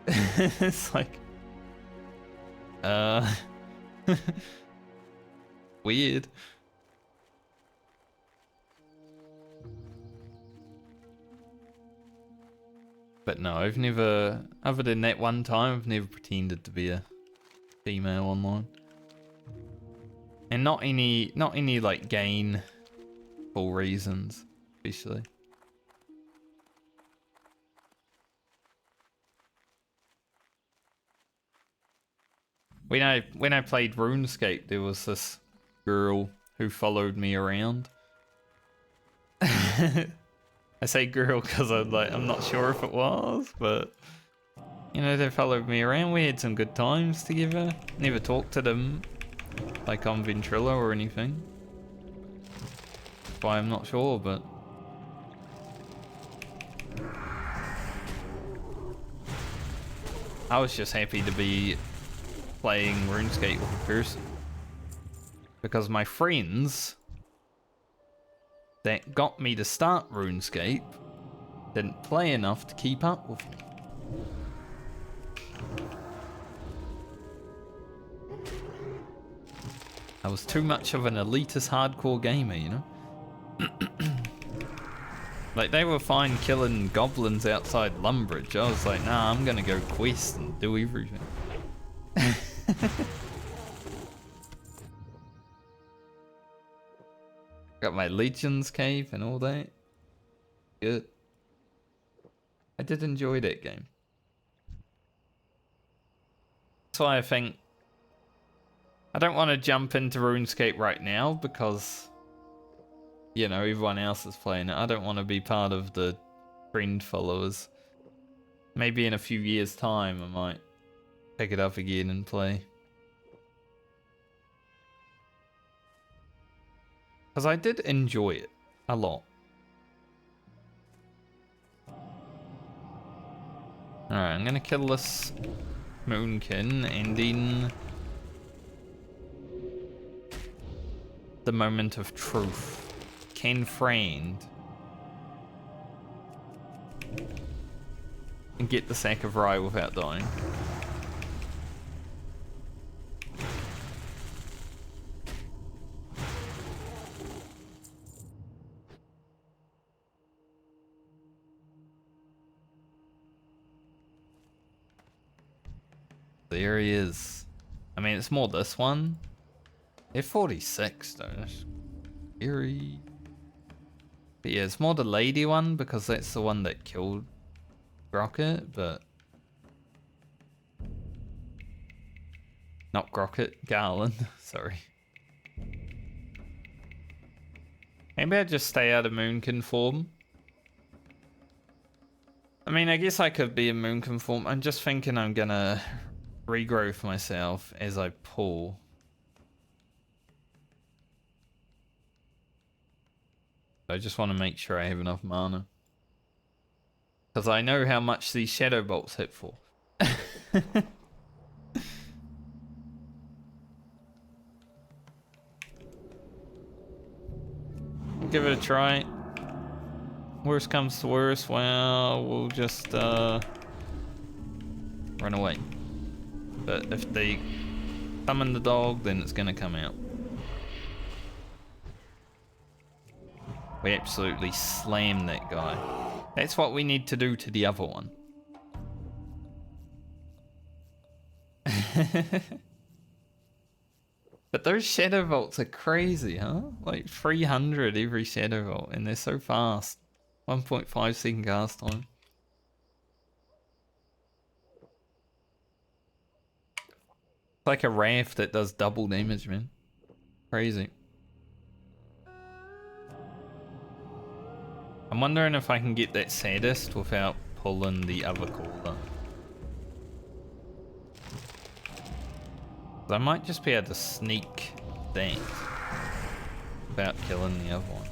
It's like... weird. But no, I've never... Other than that one time, I've never pretended to be a female online. And not any like gainful reasons, especially. When I played RuneScape, there was this girl who followed me around. I say girl because I'm not sure if it was, but you know, they followed me around. We had some good times together. Never talked to them like on Ventrilo or anything. That's why I'm not sure, but I was just happy to be playing RuneScape with a person. Because my friends that got me to start RuneScape didn't play enough to keep up with me. I was too much of an elitist hardcore gamer, you know? Like, they were fine killing goblins outside Lumbridge. I was like, nah, I'm gonna go quest and do everything. Got my Legends cave and all that. Good. I did enjoy that game. That's why I think I don't want to jump into RuneScape right now because, you know, everyone else is playing it. I don't want to be part of the trend followers. Maybe in a few years' time I might pick it up again and play. Because I did enjoy it a lot. Alright, I'm gonna kill this Moonkin and then the moment of truth. Can friend. And get the sack of rye without dying. There he is. I mean, it's more this one. They're 46 though. That's scary. But yeah, it's more the lady one because that's the one that killed Grocket, but not Grocket, Garland. Sorry. Maybe I just stay out of Moonkin form. I mean, I guess I could be in Moonkin form. I'm just thinking I'm gonna regrowth myself as I pull. I just want to make sure I have enough mana. Because I know how much these Shadow Bolts hit for. Give it a try. Worst comes to worst, well, we'll just run away. But if they summon the dog, then it's gonna come out. We absolutely slammed that guy. That's what we need to do to the other one. But those Shadow Vaults are crazy, huh? Like 300 every Shadow Vault, and they're so fast. 1.5 second cast time. It's like a raft that does double damage, man. Crazy. I'm wondering if I can get that Sadist without pulling the other caller. I might just be able to sneak that without killing the other one.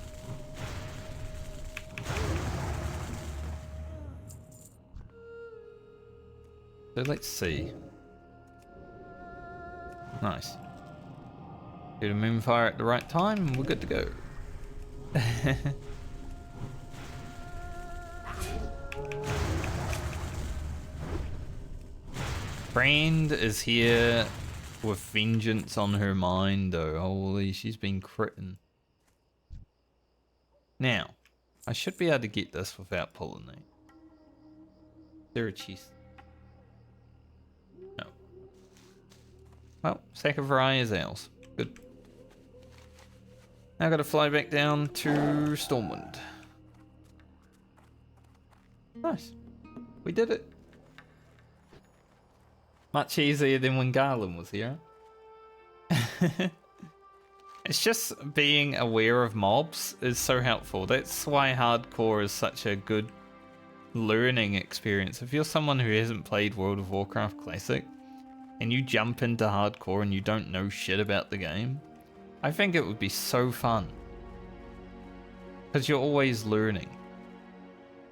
So let's see. Nice. Do the Moonfire at the right time and we're good to go. Brand is here with vengeance on her mind though. Holy, she's been critting. Now, I should be able to get this without pulling it. There a chest? No. Well, sack of rye is ours. Good. Now I gotta fly back down to Stormwind. Nice. We did it. Much easier than when Garland was here. It's just being aware of mobs is so helpful. That's why hardcore is such a good learning experience. If you're someone who hasn't played World of Warcraft Classic and you jump into hardcore and you don't know shit about the game, I think it would be so fun. Because you're always learning.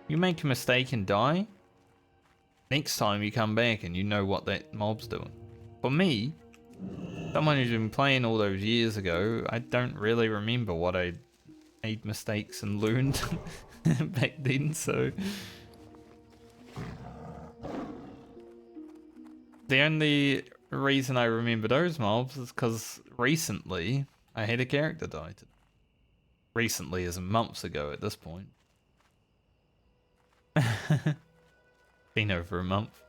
You make a mistake and die, next time you come back and you know what that mob's doing. For me, someone who's been playing all those years ago, I don't really remember what I made mistakes and learned back then, so... The only reason I remember those mobs is because recently I had a character die. Recently as in months ago at this point. Been over a month.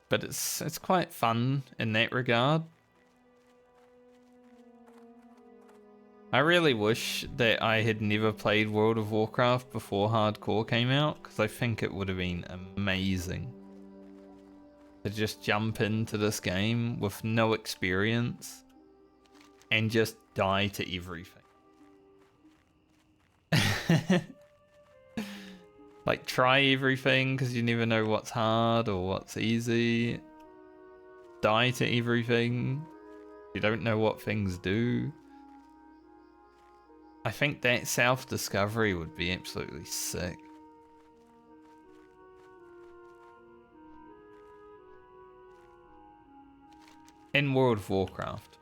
But it's quite fun in that regard. I really wish that I had never played World of Warcraft before hardcore came out, because I think it would have been amazing to just jump into this game with no experience and just die to everything. Like, try everything because you never know what's hard or what's easy. Die to everything. You don't know what things do. I think that self-discovery would be absolutely sick. In World of Warcraft.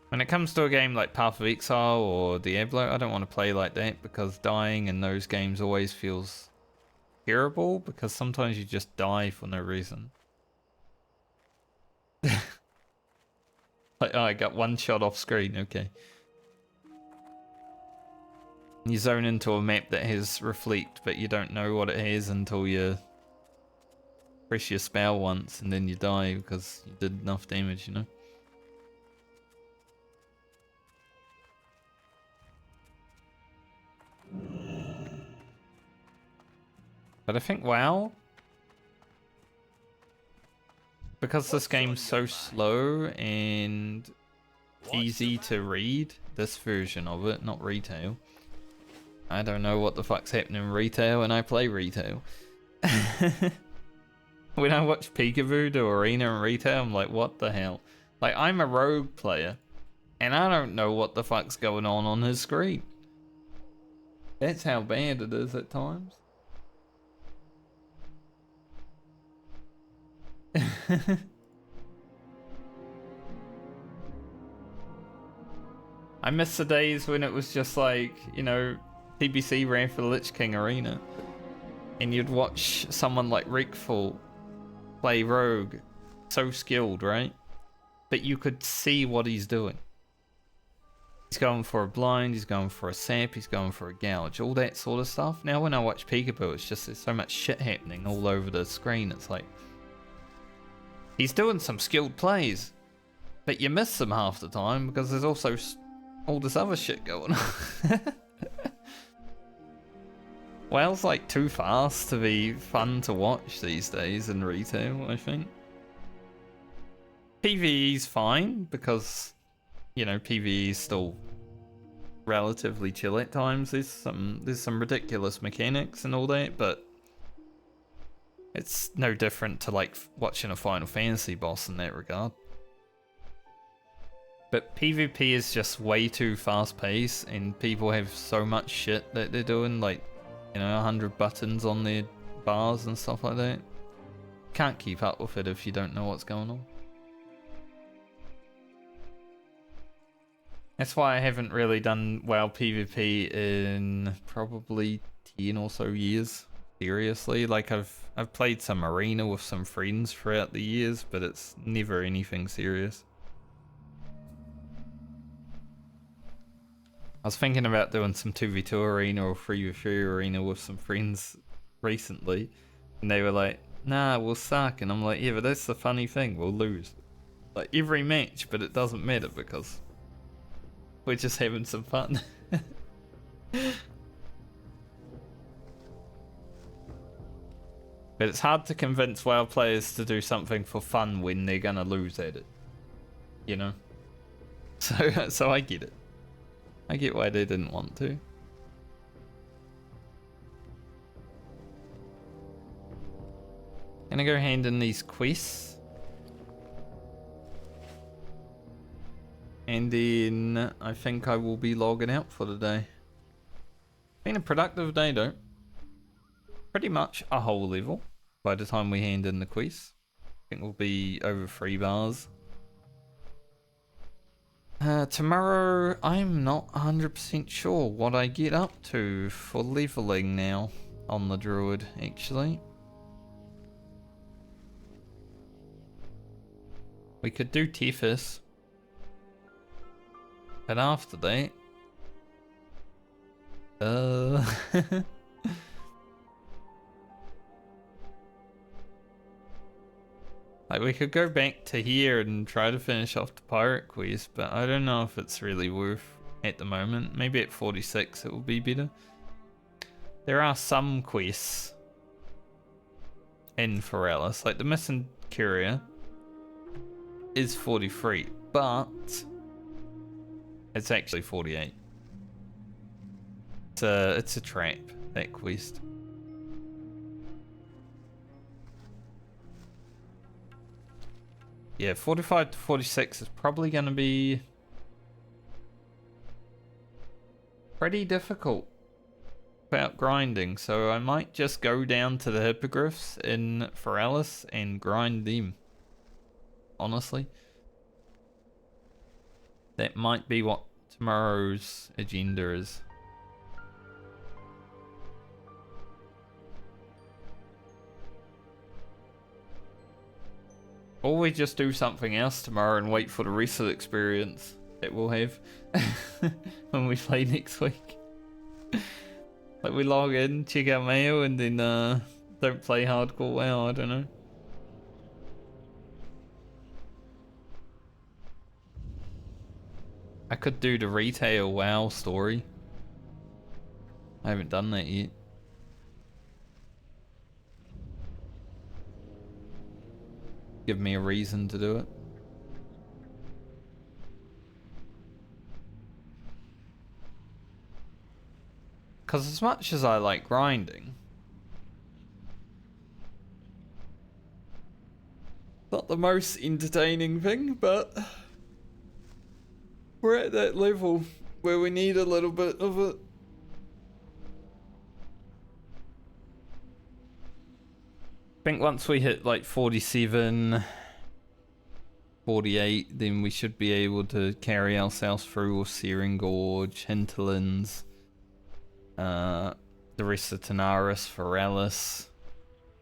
When it comes to a game like Path of Exile or Diablo, I don't want to play like that because dying in those games always feels terrible because sometimes you just die for no reason. Like, oh, I got one shot off screen, okay. You zone into a map that has reflect, but you don't know what it has until you press your spell once and then you die because you did enough damage, you know? But I think WoW, because this game's so slow and easy to read, this version of it, not retail. I don't know what the fuck's happening in retail and I play retail. When I watch Peekaboo do arena in retail, I'm like, what the hell? Like, I'm a rogue player and I don't know what the fuck's going on his screen. That's how bad it is at times. I miss the days when it was just like, you know, TBC ran for the Lich King Arena and you'd watch someone like Rickful play Rogue, so skilled, right? But you could see what he's doing. He's going for a blind, he's going for a sap, he's going for a gouge, all that sort of stuff. Now when I watch Peekaboo, it's just there's so much shit happening all over the screen. It's like, he's doing some skilled plays, but you miss them half the time because there's also all this other shit going on. WoW's like too fast to be fun to watch these days in retail, I think. PvE's fine because, you know, PvE is still relatively chill at times. There's some ridiculous mechanics and all that, but it's no different to like watching a Final Fantasy boss in that regard. But PvP is just way too fast paced and people have so much shit that they're doing, like, you know, 100 buttons on their bars and stuff like that. Can't keep up with it if you don't know what's going on. That's why I haven't really done WoW PvP in probably 10 or so years. Seriously, like I've played some arena with some friends throughout the years, but it's never anything serious. I was thinking about doing some 2v2 arena or 3v3 arena with some friends recently, and they were like, nah, we'll suck, and I'm like, yeah, but that's the funny thing, we'll lose. Like, every match, but it doesn't matter because we're just having some fun. But it's hard to convince WoW players to do something for fun when they're gonna lose at it. You know? So I get it. I get why they didn't want to. Gonna go hand in these quests. And then I think I will be logging out for the day. Been a productive day though. Pretty much a whole level by the time we hand in the quests. I think we'll be over 3 bars. Tomorrow, I'm not 100% sure what I get up to for leveling now on the Druid, actually. We could do Tethys. But after that... Like, we could go back to here and try to finish off the pirate quest, but I don't know if it's really worth at the moment. Maybe at 46 it will be better. There are some quests in Foralis, like the Missing Courier is 43, but it's actually 48. It's a trap, that quest. Yeah, 45 to 46 is probably going to be pretty difficult without grinding, so I might just go down to the hippogriffs in Foralis and grind them. Honestly, that might be what tomorrow's agenda is. Or we just do something else tomorrow and wait for the rest of the experience that we'll have when we play next week. Like we log in, check out mail, and then don't play hardcore WoW, I don't know. I could do the retail WoW story. I haven't done that yet. Give me a reason to do it. Because as much as I like grinding, not the most entertaining thing, but we're at that level where we need a little bit of it. I think once we hit like 47, 48, then we should be able to carry ourselves through with Searing Gorge, Hinterlands, the rest of Tanaris, Foralis,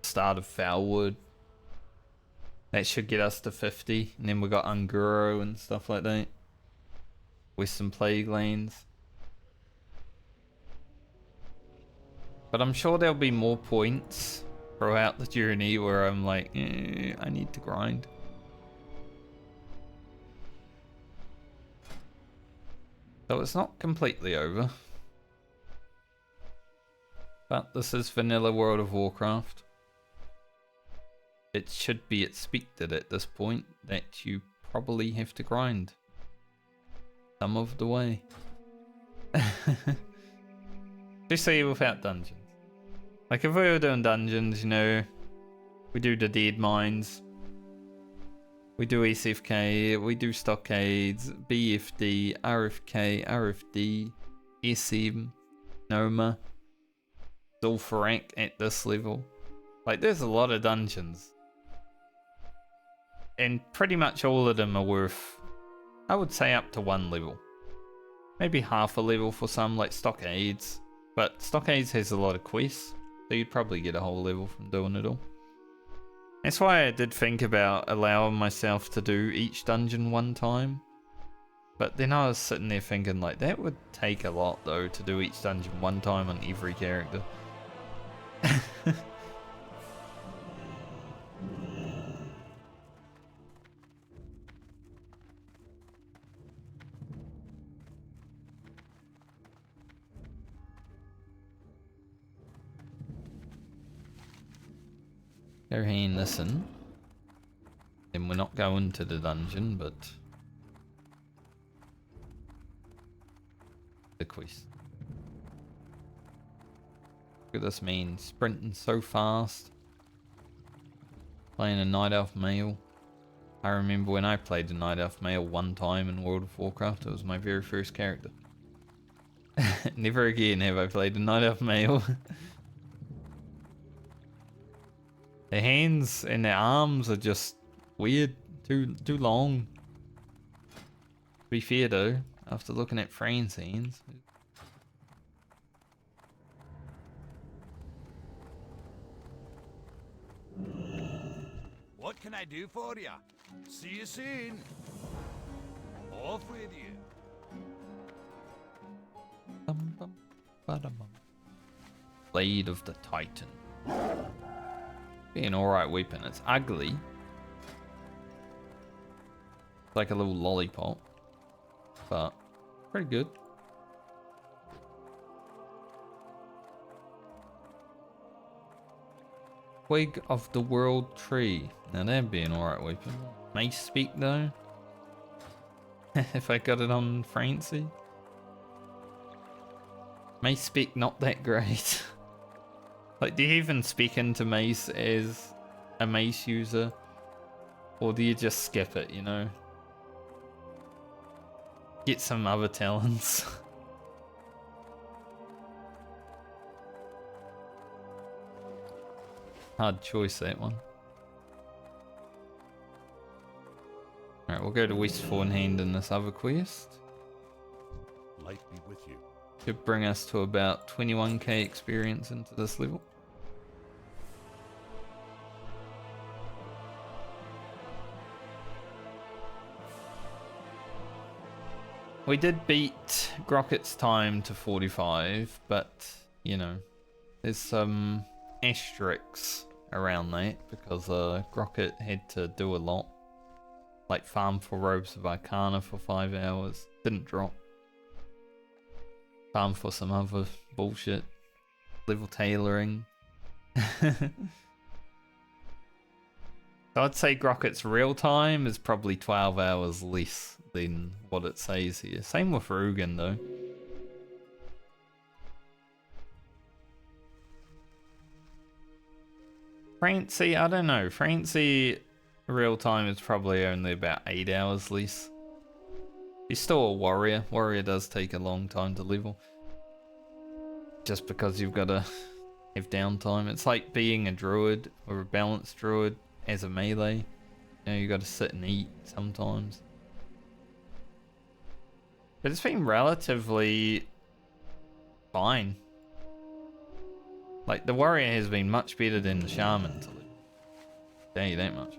start of Foulwood. That should get us to 50, and then we got Unguro and stuff like that. Western Plague Lands. But I'm sure there'll be more points throughout the journey where I'm like, I need to grind. So it's not completely over. But this is vanilla World of Warcraft. It should be expected at this point that you probably have to grind some of the way. Especially without dungeons. Like if we were doing dungeons, you know, we do the dead mines, we do SFK, we do stockades, BFD, RFK, RFD, SM, Noma, Zul'Farrak at this level. Like there's a lot of dungeons. And pretty much all of them are worth, I would say, up to 1 level. Maybe half a level for some, like stockades. But stockades has a lot of quests, so you'd probably get a whole level from doing it all. That's why I did think about allowing myself to do each dungeon 1 time. But then I was sitting there thinking, like, that would take a lot, though, to do each dungeon 1 time on every character. Go here and listen. Then we're not going to the dungeon, but the quest. Look at this man sprinting so fast. Playing a Night Elf male. I remember when I played the Night Elf male 1 time in World of Warcraft. It was my very first character. Never again have I played a Night Elf male. Their hands and their arms are just weird, too long. To be fair though, after looking at Fran's hands. What can I do for ya? See you soon. Off with you. Blade of the Titan. Be an alright weapon. It's ugly. It's like a little lollipop. But pretty good. Twig of the World Tree. Now that'd be an alright weapon. Mace Speak though. If I got it on Francie. Mace Speak not that great. Like, do you even speak into Mace as a Mace user? Or do you just skip it, you know? Get some other talents. Hard choice, that one. Alright, we'll go to West Fornhand in this other quest. Light be with you. Should bring us to about 21k experience into this level. We did beat Grocket's time to 45, but, you know, there's some asterisks around that because Grocket had to do a lot. Like farm for Robes of Arcana for 5 hours. Didn't drop. Farm for some other bullshit. Level tailoring. So I'd say Grocket's real time is probably 12 hours less than what it says here. Same with Rugen though. Francie, I don't know. Francie real time is probably only about 8 hours less. He's still a warrior. Warrior does take a long time to level. Just because you've got to have downtime. It's like being a druid or a balanced druid as a melee. You know, you got to sit and eat sometimes. But it's been relatively fine. Like, the warrior has been much better than the shaman to live. Tell you that much.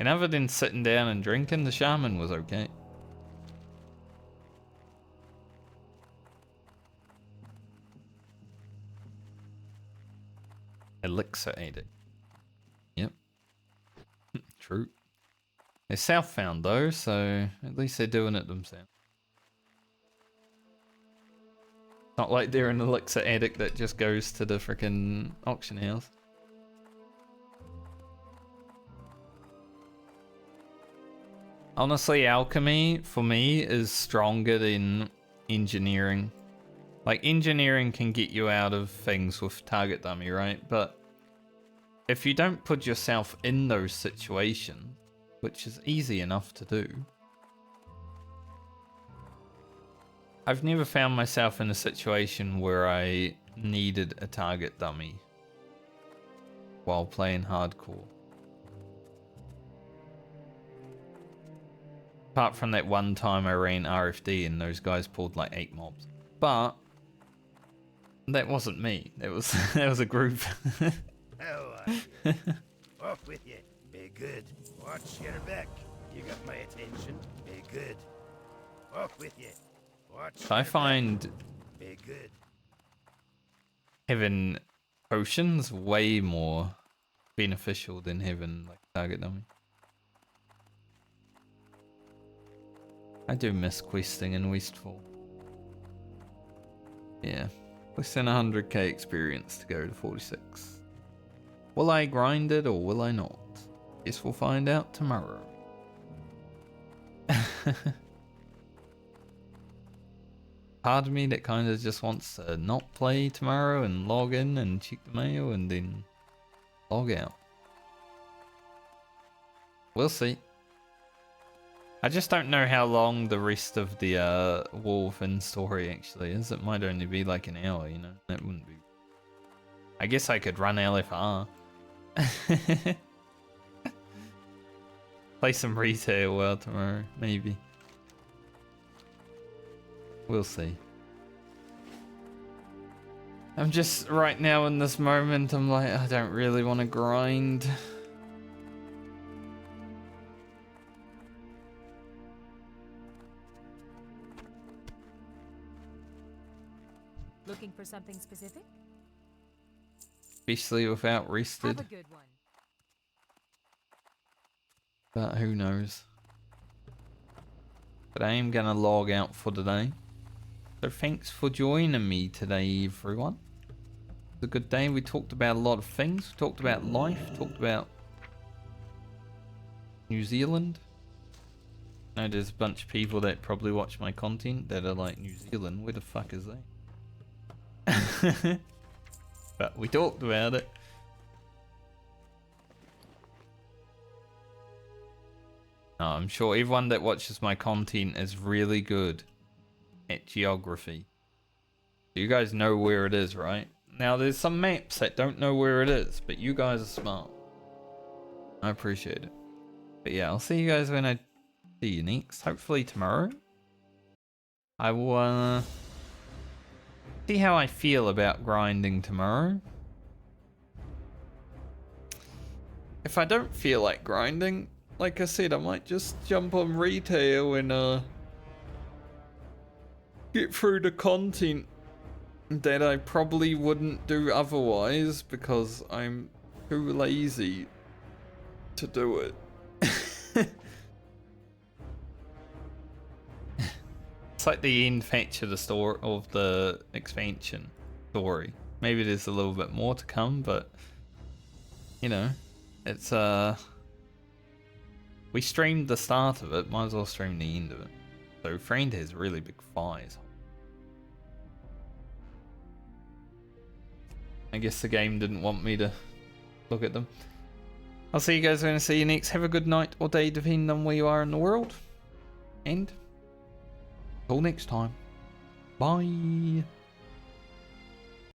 And other than sitting down and drinking, the shaman was okay. Elixir addict. Yep. True. They're southbound though, so at least they're doing it themselves. Not like they're an elixir addict that just goes to the frickin' auction house. Honestly, alchemy for me is stronger than engineering. Like, engineering can get you out of things with target dummy, right? But if you don't put yourself in those situations, which is easy enough to do, I've never found myself in a situation where I needed a target dummy while playing hardcore. Apart from that one time I ran RFD and those guys pulled like 8 mobs. But that wasn't me. That was that was a group. Off with you. Be good. Watch your back. You got my attention. Be good. Off with you. Watch. I find Be good. having potions way more beneficial than having like target dummy. I do miss questing in Westfall. Yeah, less than 100k experience to go to 46. Will I grind it or will I not? Guess we'll find out tomorrow. Part of me that kind of just wants to not play tomorrow and log in and check the mail and then log out. We'll see. I just don't know how long the rest of the Wolfen story actually is. It might only be like an hour, you know? That wouldn't be... I guess I could run LFR. Play some retail well tomorrow, maybe. We'll see. I'm just, right now in this moment, I'm like, I don't really want to grind. Looking for something specific? Especially without rested. Have a good one. But who knows. But I am gonna log out for today. So thanks for joining me today, everyone. It was a good day. We talked about a lot of things. We talked about life. Talked about New Zealand. I know there's a bunch of people that probably watch my content that are like, New Zealand, where the fuck is that? But we talked about it. No, I'm sure everyone that watches my content is really good at geography. You guys know where it is, right? Now, there's some maps that don't know where it is, but you guys are smart. I appreciate it. But yeah, I'll see you guys when I see you next. Hopefully tomorrow. I will see how I feel about grinding tomorrow. If I don't feel like grinding, like I said, I might just jump on retail and get through the content that I probably wouldn't do otherwise because I'm too lazy to do it. It's like the end fetch of the story of the expansion story. Maybe there's a little bit more to come, but you know, it's we streamed the start of it, might as well stream the end of it. So friend has really big thighs. I guess the game didn't want me to look at them. I'll see you guys when I see you next. Have a good night or day, depending on where you are in the world. And until next time. Bye.